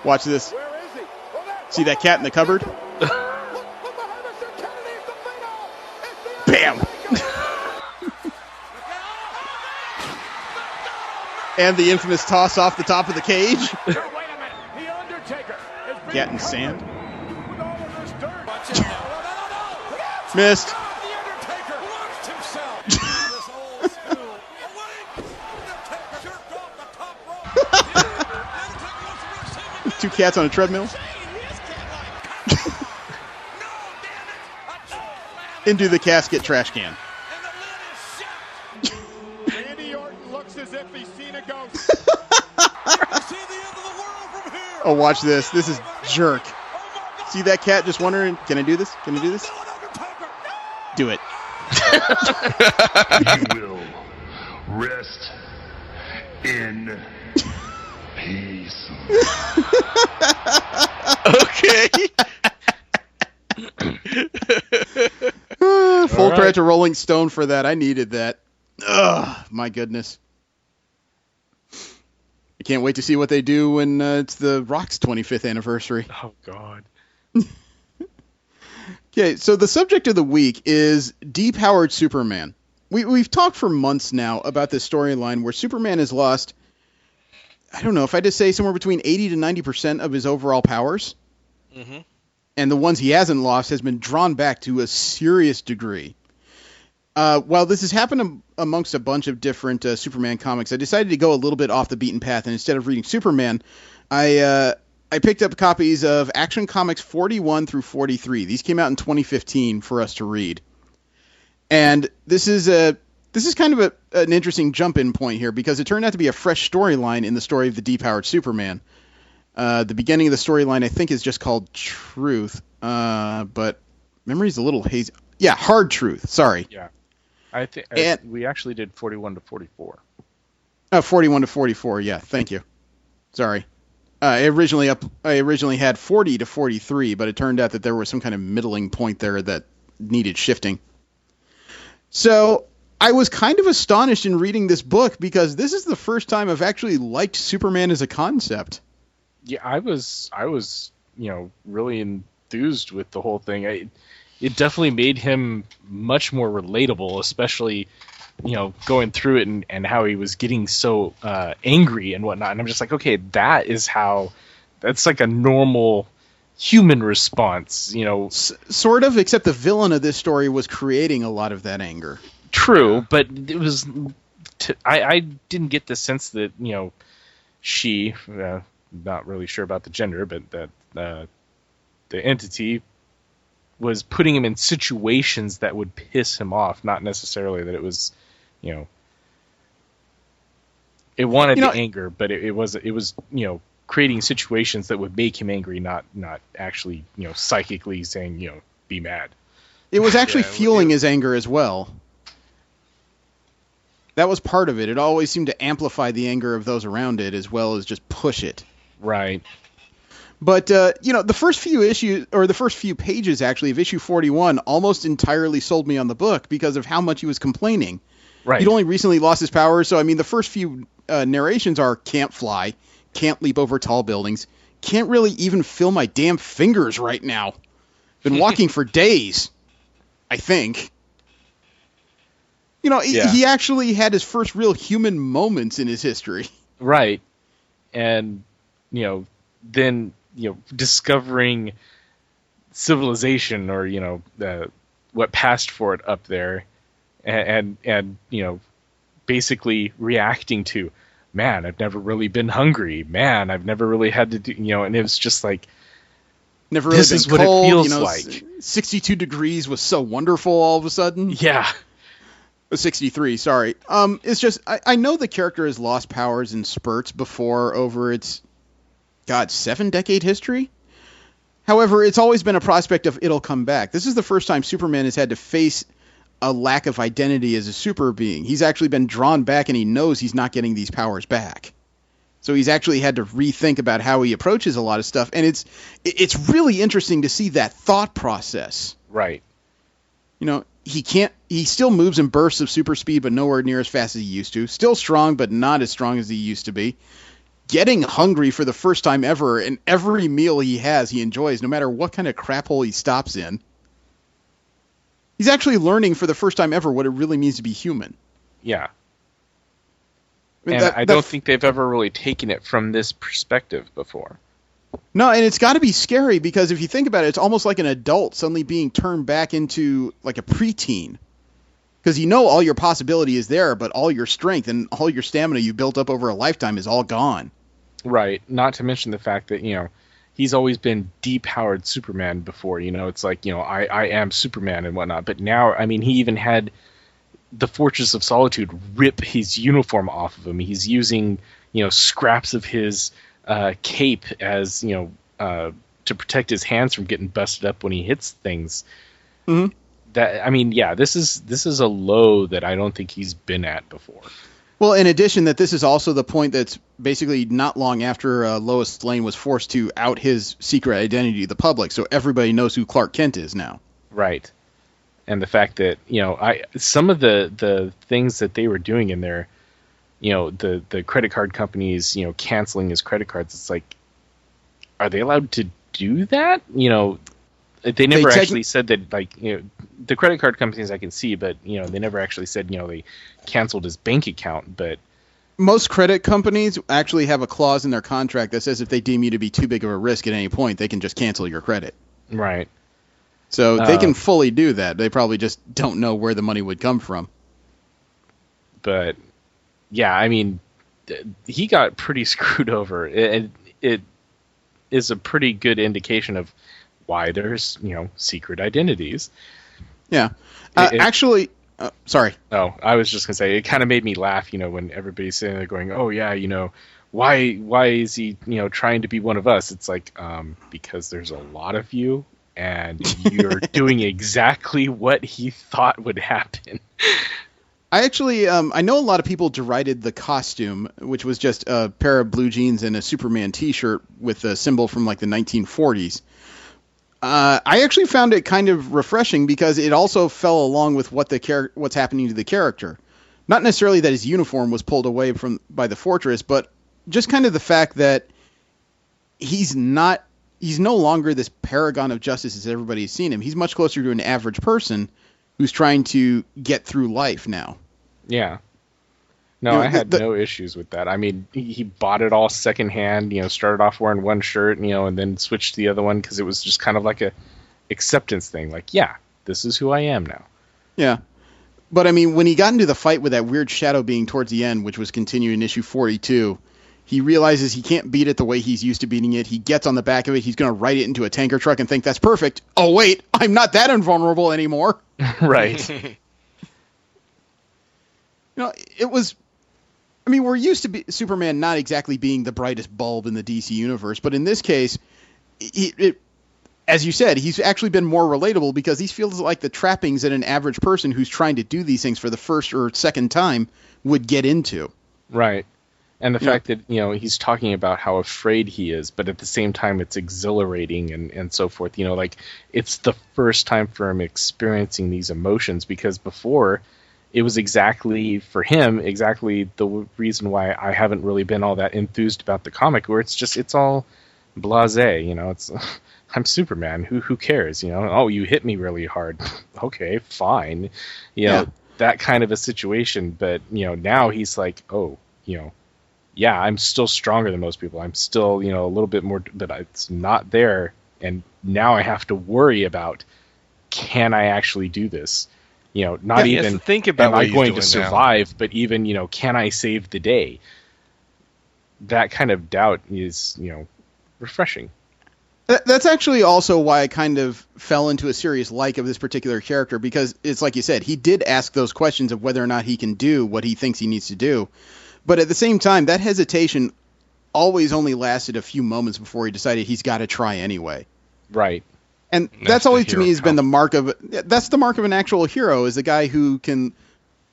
Watch this. See that cat in the cupboard? Bam! And the infamous toss off the top of the cage. Cat in sand. Missed. two cats on a treadmill. Into the casket trash can. Randy Orton looks as if he's seen a ghost. Oh, watch this. This is jerk. See that cat just wondering, can I do this? Can I do this? Do it. You will rest in peace. Okay. Full credit to Rolling Stone for that. I needed that. Ugh, my goodness. I can't wait to see what they do when it's the Rock's 25th anniversary. Oh, God. Okay, so the subject of the week is depowered Superman. We've talked for months now about this storyline where Superman has lost, I don't know, if I just say somewhere between 80 to 90% of his overall powers. Mm-hmm. And the ones he hasn't lost has been drawn back to a serious degree. While this has happened amongst a bunch of different Superman comics, I decided to go a little bit off the beaten path, and instead of reading Superman, I picked up copies of Action Comics 41 through 43. These came out in 2015 for us to read. And this is kind of an interesting jump-in point here, because it turned out to be a fresh storyline in the story of the depowered Superman. The beginning of the storyline, I think, is just called Truth, but memory's a little hazy. Yeah, Hard Truth. Sorry. Yeah, I think we actually did 41 to 44. 41 to 44. Yeah, thank you. Sorry. I originally had 40 to 43, but it turned out that there was some kind of middling point there that needed shifting. So I was kind of astonished in reading this book, because this is the first time I've actually liked Superman as a concept. Yeah, I was, really enthused with the whole thing. It definitely made him much more relatable, especially, going through it and how he was getting so angry and whatnot. And I'm just like, okay, that's like a normal human response, Sort of, except the villain of this story was creating a lot of that anger. True, but it was, I didn't get the sense that, she... not really sure about the gender, but that the entity was putting him in situations that would piss him off, not necessarily that it was, it wanted the anger, but it was creating situations that would make him angry, not actually, psychically saying, be mad. It was actually fueling his anger as well. That was part of it. It always seemed to amplify the anger of those around it, as well as just push it. Right. But, the first few issues, or the first few pages, actually, of issue 41 almost entirely sold me on the book because of how much he was complaining. Right. He'd only recently lost his powers, so, the first few narrations are, can't fly, can't leap over tall buildings, can't really even feel my damn fingers right now. Been walking for days, I think. He actually had his first real human moments in his history. Right. And... then, discovering civilization or, what passed for it up there and basically reacting to, man, I've never really been hungry. Man, I've never really had to do, and it was just like, never really this been is cold, what it feels like. 62 degrees was so wonderful all of a sudden. Yeah. 63, sorry. It's just, I know the character has lost powers in spurts before over its 7-decade history. However, it's always been a prospect of it'll come back. This is the first time Superman has had to face a lack of identity as a super being. He's actually been drawn back, and he knows he's not getting these powers back. So he's actually had to rethink about how he approaches a lot of stuff, and it's really interesting to see that thought process. Right. He still moves in bursts of super speed, but nowhere near as fast as he used to. Still strong, but not as strong as he used to be. Getting hungry for the first time ever, and every meal he has, he enjoys, no matter what kind of crap hole he stops in. He's actually learning for the first time ever what it really means to be human. Yeah. I don't think they've ever really taken it from this perspective before. No, and it's got to be scary, because if you think about it, it's almost like an adult suddenly being turned back into like a preteen. Because all your possibility is there, but all your strength and all your stamina you built up over a lifetime is all gone. Right. Not to mention the fact that, he's always been depowered Superman before. It's like, I am Superman and whatnot. But now, I mean, he even had the Fortress of Solitude rip his uniform off of him. He's using, scraps of his cape as, to protect his hands from getting busted up when he hits things. Mm-hmm. This is a low that I don't think he's been at before. Well, in addition, that this is also the point that's basically not long after Lois Lane was forced to out his secret identity to the public, so everybody knows who Clark Kent is now. Right. And the fact that, some of the things that they were doing in there, the credit card companies, canceling his credit cards, it's like, are they allowed to do that? They never actually said that, the credit card companies I can see, but, they never actually said, they canceled his bank account, but... Most credit companies actually have a clause in their contract that says if they deem you to be too big of a risk at any point, they can just cancel your credit. Right. So they can fully do that. They probably just don't know where the money would come from. But, yeah, I mean, he got pretty screwed over. And it is a pretty good indication of why there's, secret identities. Yeah. Sorry. Oh, I was just going to say, it kind of made me laugh, when everybody's sitting there going, oh, yeah, why is he, trying to be one of us? It's like, because there's a lot of you, and you're doing exactly what he thought would happen. I actually, I know a lot of people derided the costume, which was just a pair of blue jeans and a Superman t-shirt with a symbol from like the 1940s. I actually found it kind of refreshing because it also fell along with what's happening to the character. Not necessarily that his uniform was pulled away by the Fortress, but just kind of the fact that he's no longer this paragon of justice as everybody's seen him. He's much closer to an average person who's trying to get through life now. Yeah. No, I had no issues with that. I mean, he bought it all secondhand, started off wearing one shirt, and then switched to the other one because it was just kind of like a acceptance thing. Like, yeah, this is who I am now. Yeah. But, I mean, when he got into the fight with that weird shadow being towards the end, which was continued in issue 42, he realizes he can't beat it the way he's used to beating it. He gets on the back of it. He's going to ride it into a tanker truck and think that's perfect. Oh, wait, I'm not that invulnerable anymore. Right. It was... I mean, we're used to Superman not exactly being the brightest bulb in the DC universe, but in this case, as you said, he's actually been more relatable because he feels like the trappings that an average person who's trying to do these things for the first or second time would get into. Right. And the fact that, he's talking about how afraid he is, but at the same time it's exhilarating and so forth. It's the first time for him experiencing these emotions because before... It was exactly the reason why I haven't really been all that enthused about the comic, where it's all blasé, it's I'm Superman, who cares, oh, you hit me really hard. Okay, fine. That kind of a situation, but now he's like, oh, yeah, I'm still stronger than most people. I'm still, a little bit more, but it's not there, and now I have to worry about, can I actually do this? Not even think about am I going to survive, now. But even, can I save the day? That kind of doubt is, refreshing. That's actually also why I kind of fell into a serious like of this particular character, because it's like you said, he did ask those questions of whether or not he can do what he thinks he needs to do. But at the same time, that hesitation always only lasted a few moments before he decided he's got to try anyway. Right. And that's always to me has been the mark of an actual hero, is the guy who can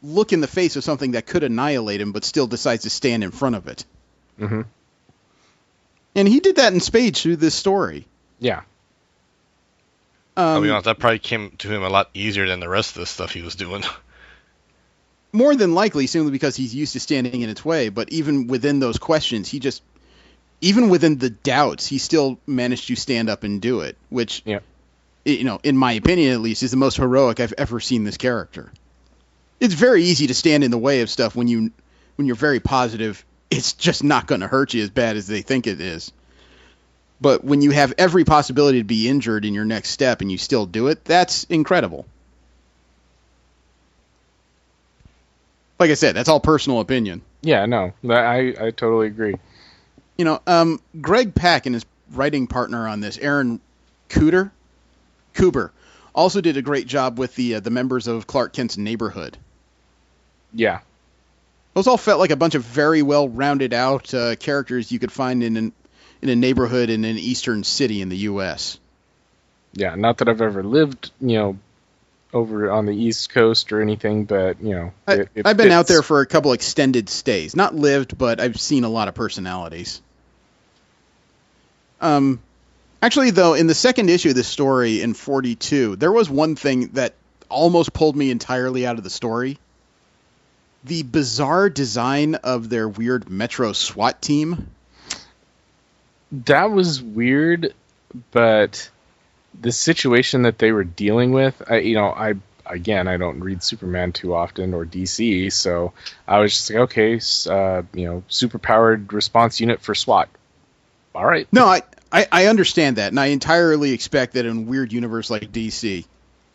look in the face of something that could annihilate him, but still decides to stand in front of it. Mm-hmm. And he did that in spades through this story. Yeah. I'll be honest, that probably came to him a lot easier than the rest of the stuff he was doing. More than likely, simply because he's used to standing in its way. But even within those questions, even within the doubts, he still managed to stand up and do it, which, in my opinion at least, is the most heroic I've ever seen this character. It's very easy to stand in the way of stuff when you're very positive it's just not going to hurt you as bad as they think it is. But when you have every possibility to be injured in your next step and you still do it, that's incredible. Like I said, that's all personal opinion. Yeah, no, I totally agree. Greg Pak and his writing partner on this, Aaron Cooper, also did a great job with the members of Clark Kent's neighborhood. Yeah. Those all felt like a bunch of very well rounded out characters you could find in a neighborhood in an eastern city in the U.S. Yeah, not that I've ever lived, over on the East Coast or anything, but, I've been out there for a couple extended stays. Not lived, but I've seen a lot of personalities. Actually, though, in the second issue of this story in 42, there was one thing that almost pulled me entirely out of the story. The bizarre design of their weird Metro SWAT team. That was weird, but the situation that they were dealing with, I don't read Superman too often or DC, so I was just like, okay, super powered response unit for SWAT. All right. No, I understand that, and I entirely expect that in a weird universe like DC,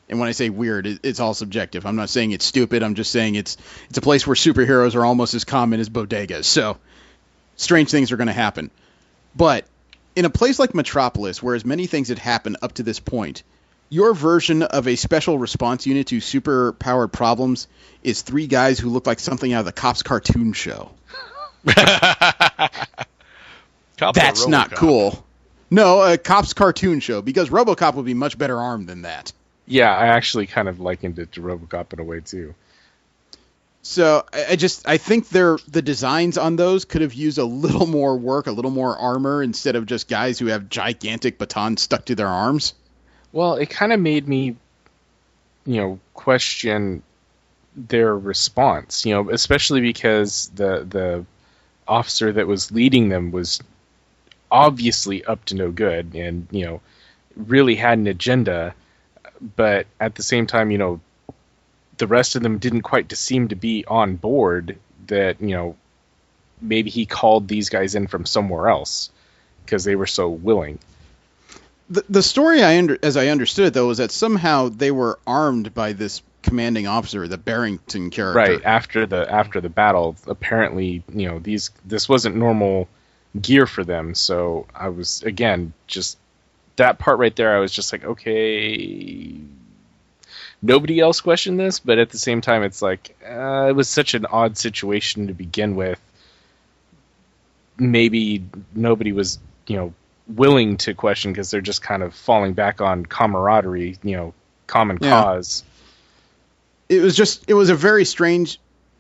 and when I say weird, it's all subjective. I'm not saying it's stupid. I'm just saying it's a place where superheroes are almost as common as bodegas. So strange things are going to happen. But in a place like Metropolis, where as many things had happened up to this point, your version of a special response unit to super-powered problems is 3 guys who look like something out of the Cops cartoon show. That's not cool. No, a Cops cartoon show, because RoboCop would be much better armed than that. Yeah, I actually kind of likened it to RoboCop in a way, too. So I think the designs on those could have used a little more work, a little more armor, instead of just guys who have gigantic batons stuck to their arms. Well, it kind of made me, question their response, especially because the officer that was leading them was obviously up to no good and, really had an agenda, but at the same time, the rest of them didn't quite seem to be on board that, maybe he called these guys in from somewhere else because they were so willing. The story, as I understood it, though, was that somehow they were armed by this commanding officer, the Barrington character. Right, after the battle, apparently, this wasn't normal gear for them, so I was, again, just that part right there, I was just like, okay, nobody else questioned this, but at the same time, it's like, it was such an odd situation to begin with. Maybe nobody was, willing to question because they're just kind of falling back on camaraderie, common cause. It was a very strange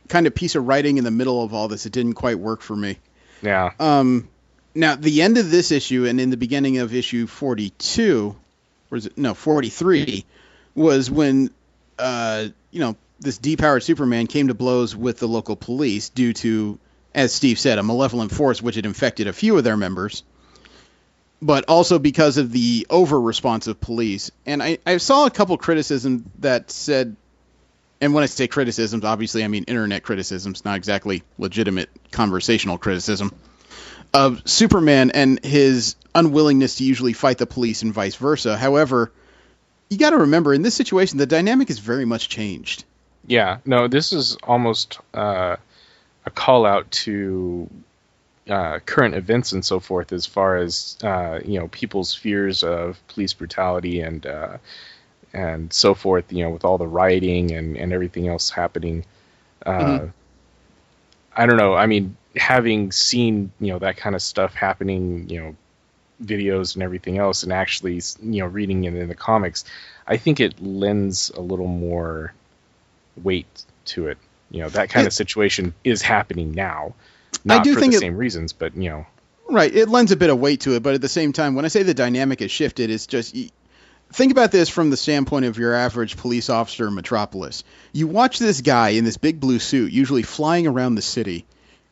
kind of piece of writing in the middle of all this. It didn't quite work for me. Yeah. Now, the end of this issue and in the beginning of issue 42, or is it? No, 43, was when, this depowered Superman came to blows with the local police due to, as Steve said, a malevolent force which had infected a few of their members, but also because of the over-responsive police. And I saw a couple criticisms that said, and when I say criticisms, obviously I mean internet criticisms, not exactly legitimate conversational criticism, of Superman and his unwillingness to usually fight the police and vice versa. However, you got to remember, in this situation, the dynamic has very much changed. Yeah, no, this is almost a call out to current events and so forth, as far as people's fears of police brutality and so forth. With all the rioting and everything else happening. I don't know. I mean, having seen that kind of stuff happening, videos and everything else, and actually reading it in the comics, I think it lends a little more weight to it. That kind of situation is happening now, not for the same reasons, but right, it lends a bit of weight to it. But at the same time, when I say the dynamic has shifted, it's just, think about this from the standpoint of your average police officer in Metropolis. You watch this guy in this big blue suit, usually flying around the city,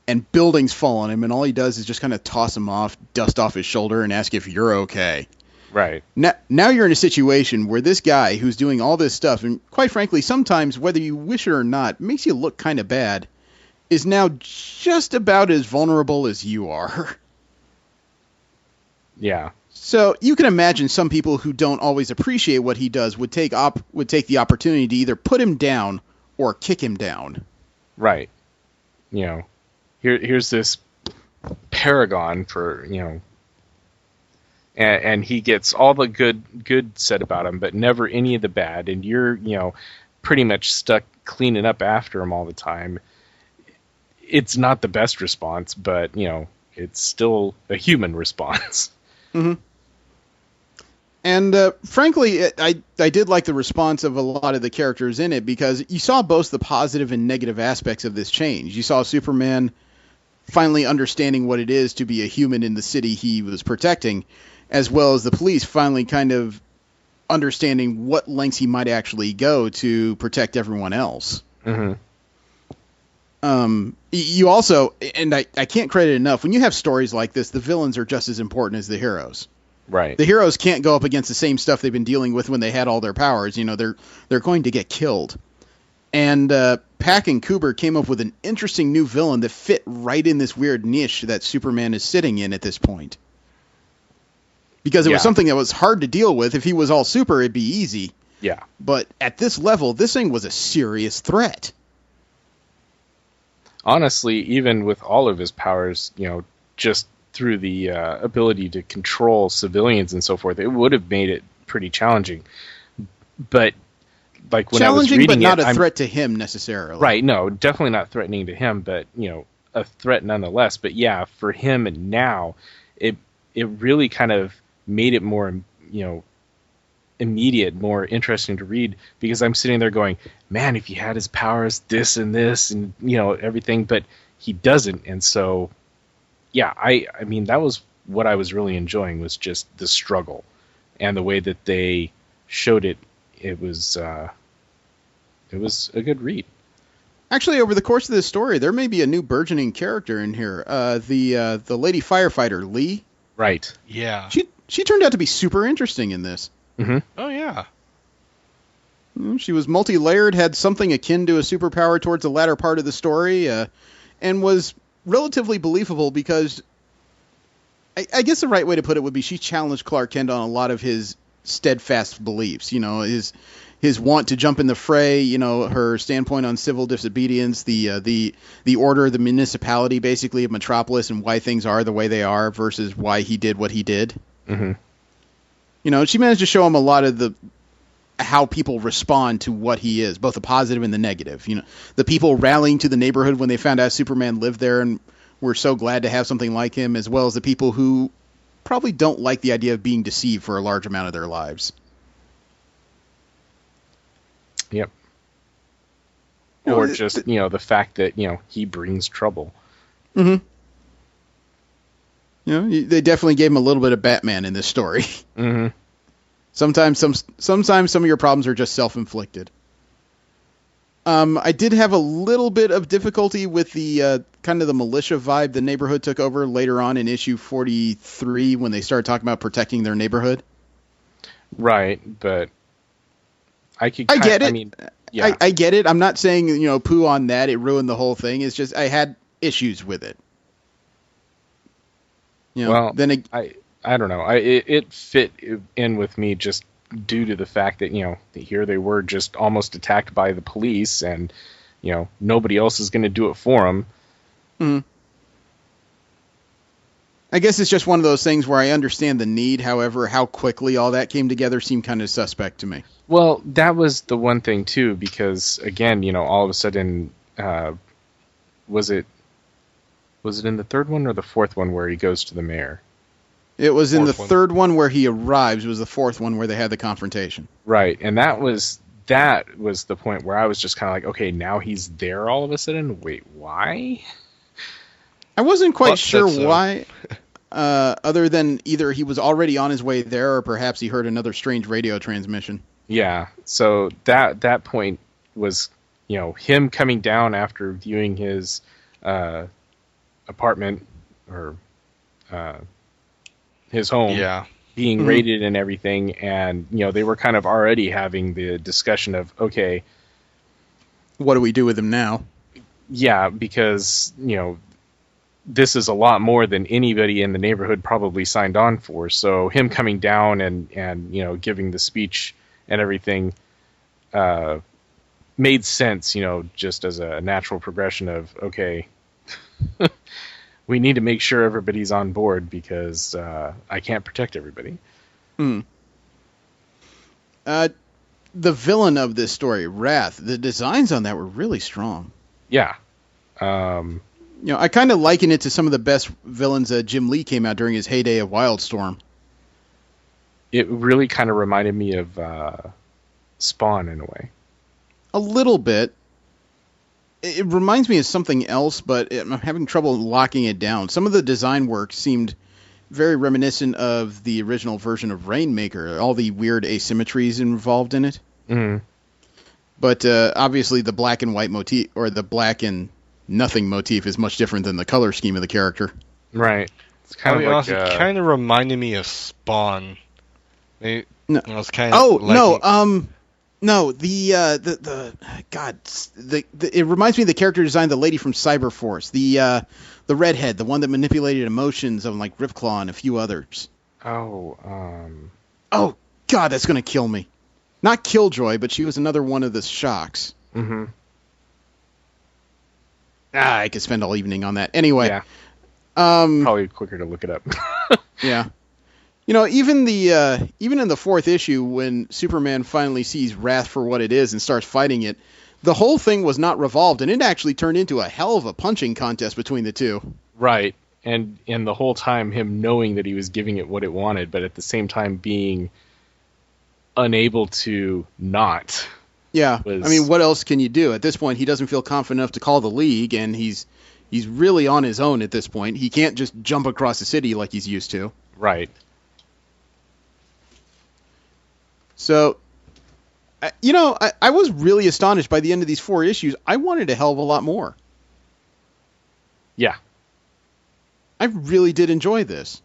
and buildings fall on him, and all he does is just kind of toss him off, dust off his shoulder, and ask if you're okay. Right. Now you're in a situation where this guy who's doing all this stuff, and quite frankly, sometimes, whether you wish it or not, makes you look kind of bad, is now just about as vulnerable as you are. Yeah. So you can imagine some people who don't always appreciate what he does would take the opportunity to either put him down or kick him down. Right. Here's this paragon for, and he gets all the good said about him, but never any of the bad, and you're, pretty much stuck cleaning up after him all the time. It's not the best response, but, it's still a human response. Mm-hmm. And frankly, I did like the response of a lot of the characters in it, because you saw both the positive and negative aspects of this change. You saw Superman finally understanding what it is to be a human in the city he was protecting, as well as the police finally kind of understanding what lengths he might actually go to protect everyone else. Mm-hmm. You also, and I can't credit it enough, when you have stories like this, the villains are just as important as the heroes. Right. The heroes can't go up against the same stuff they've been dealing with when they had all their powers. They're going to get killed. And Pack and Kuber came up with an interesting new villain that fit right in this weird niche that Superman is sitting in at this point. Because it was something that was hard to deal with. If he was all super, it'd be easy. Yeah. But at this level, this thing was a serious threat. Honestly, even with all of his powers, just through the ability to control civilians and so forth, it would have made it pretty challenging. But like when I was reading but not it, a threat to him necessarily. Right? No, definitely not threatening to him, but a threat nonetheless. But yeah, for him now, it really kind of made it more immediate, more interesting to read, because I'm sitting there going, man, if he had his powers, this and this and everything, but he doesn't. And so yeah, I mean, that was what I was really enjoying, was just the struggle and the way that they showed it. It was a good read. Actually, over the course of this story, there may be a new burgeoning character in here. The lady firefighter, Lee. Right. Yeah. She turned out to be super interesting in this. Mm-hmm. Oh, yeah. She was multi-layered, had something akin to a superpower towards the latter part of the story, and was relatively believable because I guess the right way to put it would be she challenged Clark Kent on a lot of his steadfast beliefs. His want to jump in the fray, her standpoint on civil disobedience, the order, the municipality basically of Metropolis, and why things are the way they are versus why he did what he did. Mm-hmm. She managed to show him a lot of how people respond to what he is, both the positive and the negative. The people rallying to the neighborhood when they found out Superman lived there and were so glad to have something like him, as well as the people who probably don't like the idea of being deceived for a large amount of their lives. Yep. Or just, the fact that, he brings trouble. Mm-hmm. They definitely gave him a little bit of Batman in this story. Mm-hmm. Sometimes some of your problems are just self-inflicted. I did have a little bit of difficulty with the kind of the militia vibe the neighborhood took over later on in issue 43 when they started talking about protecting their neighborhood. Right, but I get it. I mean, yeah. I get it. I'm not saying, poo on that. It ruined the whole thing. It's just I had issues with it. Well, then I don't know. It fit in with me just due to the fact that, here they were just almost attacked by the police and, nobody else is going to do it for them. Mm-hmm. I guess it's just one of those things where I understand the need. However, how quickly all that came together seemed kind of suspect to me. Well, that was the one thing, too, because, again, all of a sudden, was it in the third one or the fourth one where he goes to the mayor? It was in the third one where he arrives. It was the fourth one where they had the confrontation. Right, and that was the point where I was just kind of like, okay, now he's there all of a sudden. Wait, why? I wasn't quite sure why, other than either he was already on his way there or perhaps he heard another strange radio transmission. Yeah, so that point was, him coming down after viewing his apartment or his home being raided and everything, and they were kind of already having the discussion of, okay, what do we do with him now? Yeah, because this is a lot more than anybody in the neighborhood probably signed on for. So him coming down and giving the speech and everything made sense, just as a natural progression of, okay, we need to make sure everybody's on board because I can't protect everybody. The villain of this story, Wrath, the designs on that were really strong. Yeah. I kind of liken it to some of the best villains that Jim Lee came out during his heyday of Wildstorm. It really kind of reminded me of Spawn in a way. A little bit. It reminds me of something else, but I'm having trouble locking it down. Some of the design work seemed very reminiscent of the original version of Rainmaker, all the weird asymmetries involved in it. Mm-hmm. But obviously the black and white motif, or the black and nothing motif, is much different than the color scheme of the character. Right. It's kind of like... It kind of reminded me of Spawn. It was kind of it reminds me of the character design of the lady from Cyberforce, the redhead, the one that manipulated emotions of like Ripclaw and a few others. Oh God, that's gonna kill me. Not Killjoy, but she was another one of the Shocks. Mm-hmm. I could spend all evening on that. Anyway, yeah. Probably quicker to look it up. Yeah. Even in the fourth issue, when Superman finally sees Wrath for what it is and starts fighting it, the whole thing was not revolved, and it actually turned into a hell of a punching contest between the two. Right, and the whole time him knowing that he was giving it what it wanted, but at the same time being unable to not. Yeah, I mean, what else can you do? At this point, he doesn't feel confident enough to call the League, and he's really on his own at this point. He can't just jump across the city like he's used to. Right. So, I was really astonished by the end of these 4 issues. I wanted a hell of a lot more. Yeah. I really did enjoy this.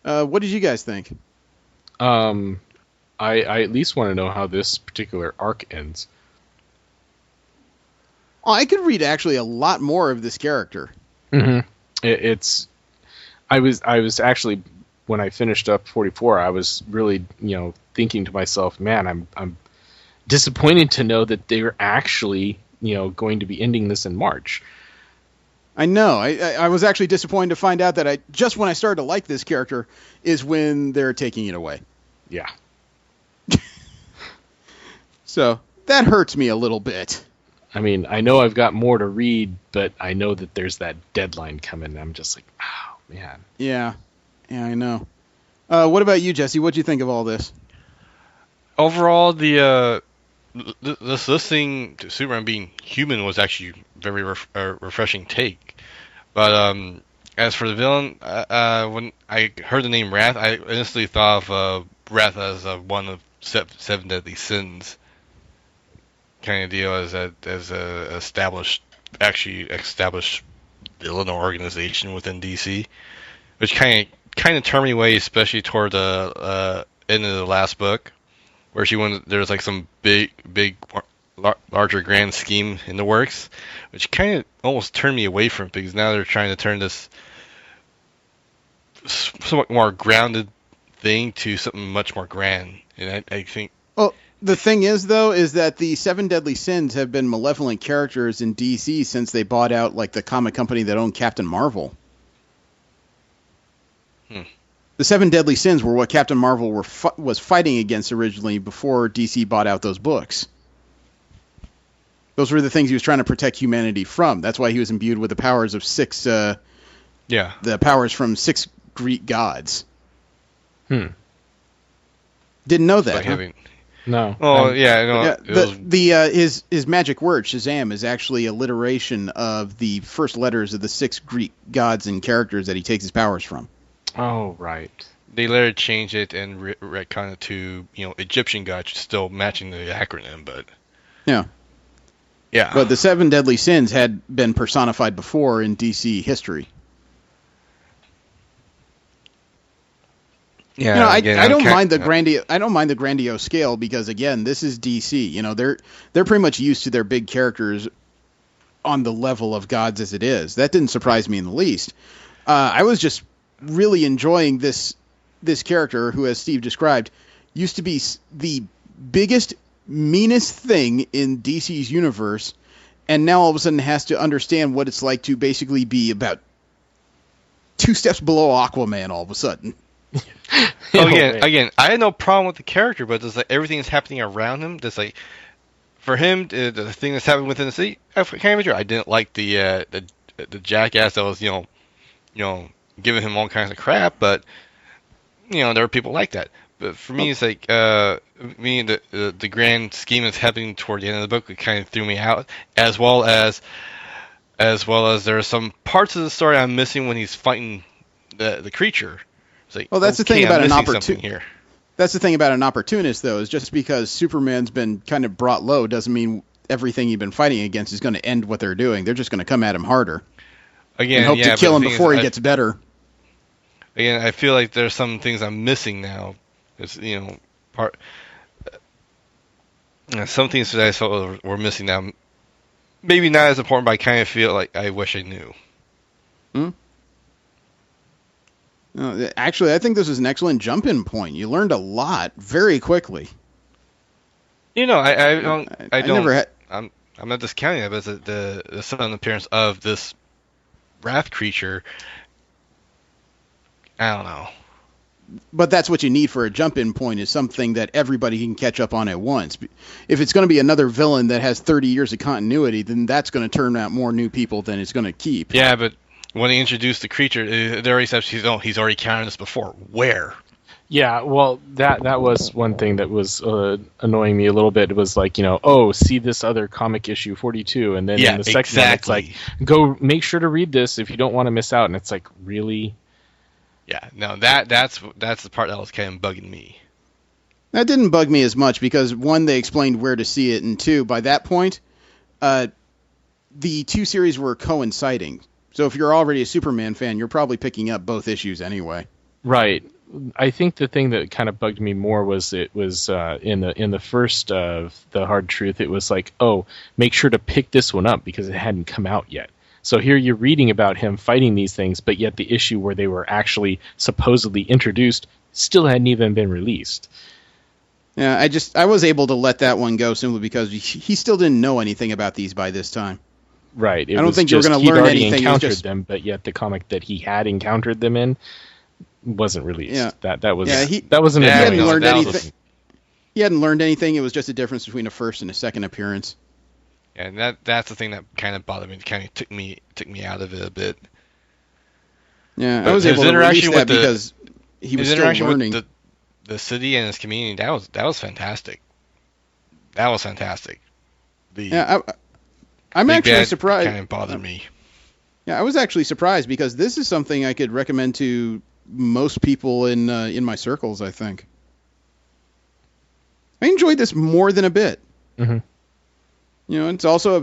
What did you guys think? I at least want to know how this particular arc ends. Oh, I could read actually a lot more of this character. Mm-hmm. I was actually, when I finished up 44, I was really, thinking to myself, man, I'm disappointed to know that they're actually, going to be ending this in March. I know. I was actually disappointed to find out that just when I started to like this character is when they're taking it away. Yeah. So that hurts me a little bit. I mean, I know I've got more to read, but I know that there's that deadline coming. And I'm just like, oh, man. Yeah, I know. What about you, Jesse? What'd you think of all this? Overall, this thing to Superman being human was actually very refreshing take. But as for the villain, when I heard the name Wrath, I instantly thought of Wrath as one of 7 deadly sins kind of deal, as a established villain or organization within DC, which kind of turned me away, especially toward the end of the last book, where there's like some big larger grand scheme in the works, which kind of almost turned me away from it, because now they're trying to turn this somewhat more grounded thing to something much more grand, and I think. Well, the thing is, though, is that the 7 Deadly Sins have been malevolent characters in DC since they bought out like the comic company that owned Captain Marvel. The 7 Deadly Sins were what Captain Marvel was fighting against originally before DC bought out those books. Those were the things he was trying to protect humanity from. That's why he was imbued with the powers of 6. The powers from 6 Greek gods. Didn't know that. Huh? No. Oh, yeah. No, his magic word, Shazam, is actually alliteration of the first letters of the 6 Greek gods and characters that he takes his powers from. Oh, right. They later changed it and retconned it to, Egyptian gods, still matching the acronym, but... Yeah. Yeah. But the 7 Deadly Sins had been personified before in DC history. Yeah, I don't mind the grandiose scale, because again, this is DC. They're pretty much used to their big characters on the level of gods as it is. That didn't surprise me in the least. I was just really enjoying this character who, as Steve described, used to be the biggest, meanest thing in DC's universe, and now all of a sudden has to understand what it's like to basically be about 2 steps below Aquaman all of a sudden. Again, I had no problem with the character, but it's like everything that's happening around him. That's like for him, the thing that's happening within the city. I can't be sure. I didn't like the jackass that was giving him all kinds of crap, but there are people like that. But for me, it's like the grand scheme that's happening toward the end of the book, it kind of threw me out, as well as there are some parts of the story I'm missing when he's fighting the creature. It's like, well, that's the thing about an opportunist here. That's the thing about an opportunist, though, is just because Superman's been kind of brought low doesn't mean everything he's been fighting against is going to end what they're doing. They're just going to come at him harder. Again, and hope to kill him before he gets better. Again, I feel like there's some things I'm missing now. It's, some things that I thought were missing now. Maybe not as important, but I kind of feel like I wish I knew. Actually, I think this is an excellent jump-in point. You learned a lot very quickly. I'm not discounting it, but the sudden appearance of this wrath creature, I don't know. But that's what you need for a jump-in point, is something that everybody can catch up on at once. If it's going to be another villain that has 30 years of continuity, then that's going to turn out more new people than it's going to keep. Yeah, but when they introduced the creature, they already said he's already counted this before. Where? Yeah, well, that was one thing that was annoying me a little bit. It was like, see this other comic issue 42, and then in the second one, it's like, go make sure to read this if you don't want to miss out. And it's like, really? Yeah, no, that's the part that was kind of bugging me. That didn't bug me as much because, one, they explained where to see it, and two, by that point, the 2 series were coinciding. So if you're already a Superman fan, you're probably picking up both issues anyway. Right. I think the thing that kind of bugged me more was it was in the first of the Hard Truth, it was like, oh, make sure to pick this one up because it hadn't come out yet. So here you're reading about him fighting these things, but yet the issue where they were actually supposedly introduced still hadn't even been released. Yeah, I was able to let that one go simply because he still didn't know anything about these by this time. Right. I don't think you were going to learn anything. He'd already encountered them, but yet the comic that he had encountered them in wasn't released. Yeah. That wasn't. He hadn't learned anything. He hadn't learned anything. It was just a difference between a first and a second appearance. Yeah, and that's the thing that kind of bothered me. It kind of took me out of it a bit. Yeah, I was able to release that because he was still learning. With the city and his community, that was fantastic. That was fantastic. I'm actually surprised. Kind of bothered me. Yeah, I was actually surprised because this is something I could recommend to most people in my circles. I think I enjoyed this more than a bit. Mm-hmm. It's also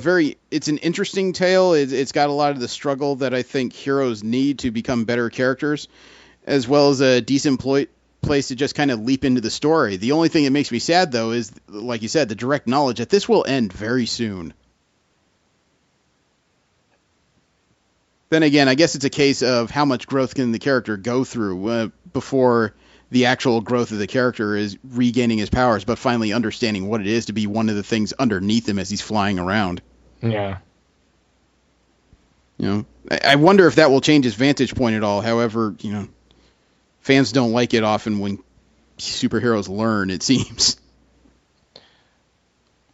it's an interesting tale. It's got a lot of the struggle that I think heroes need to become better characters, as well as a decent place to just kind of leap into the story. The only thing that makes me sad, though, is, like you said, the direct knowledge that this will end very soon. Then again, I guess it's a case of how much growth can the character go through before the actual growth of the character is regaining his powers, but finally understanding what it is to be one of the things underneath him as he's flying around. Yeah. I wonder if that will change his vantage point at all. However, fans don't like it often when superheroes learn, it seems.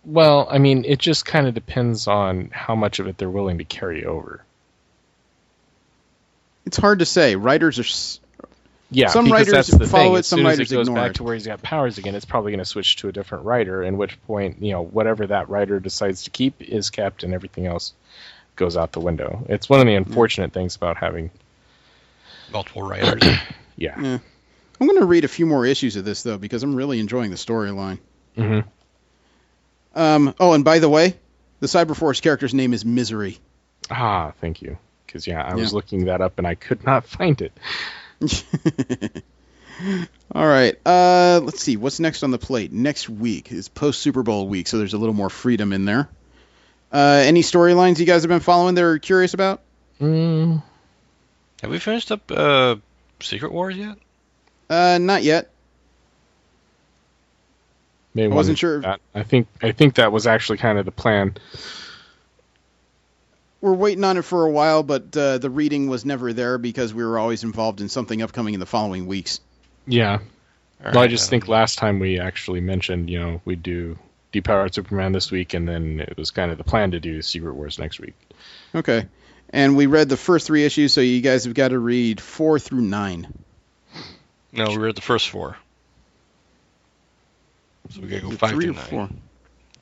Well, I mean, it just kind of depends on how much of it they're willing to carry over. It's hard to say. Writers are... Yeah, some writers follow it, some writers ignore it. As soon as it goes back to where he's got powers again, it's probably going to switch to a different writer, in which point, whatever that writer decides to keep is kept and everything else goes out the window. It's one of the unfortunate things about having multiple writers. Yeah. I'm going to read a few more issues of this, though, because I'm really enjoying the storyline. Mm-hmm. Oh, and by the way, the Cyberforce character's name is Misery. Ah, thank you. Because, I was looking that up and I could not find it. All right. Let's see. What's next on the plate? Next week is post-Super Bowl week, so there's a little more freedom in there. Any storylines you guys have been following that are curious about? Have we finished up Secret Wars yet? Not yet. I wasn't sure. I think that was actually kind of the plan. we're waiting on it for a while, but the reading was never there because we were always involved in something upcoming in the following weeks. Yeah. All Well, I right, just think last time we actually mentioned, we'd do Depowered Superman this week, and then it was kind of the plan to do Secret Wars next week. Okay. And we read the first 3 issues, so you guys have got to read 4 through 9. No, we read the first 4. So we gotta go 5 3 through or 9. 4?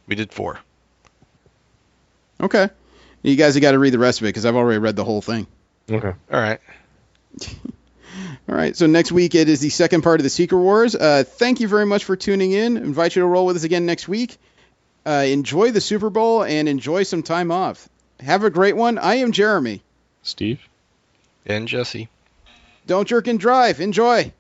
We did 4. Okay. You guys have got to read the rest of it because I've already read the whole thing. Okay. All right. All right, so next week it is the second part of the Secret Wars. Thank you very much for tuning in. Invite you to roll with us again next week. Enjoy the Super Bowl and enjoy some time off. Have a great one. I am Jeremy. Steve? And Jesse. Don't jerk and drive. Enjoy.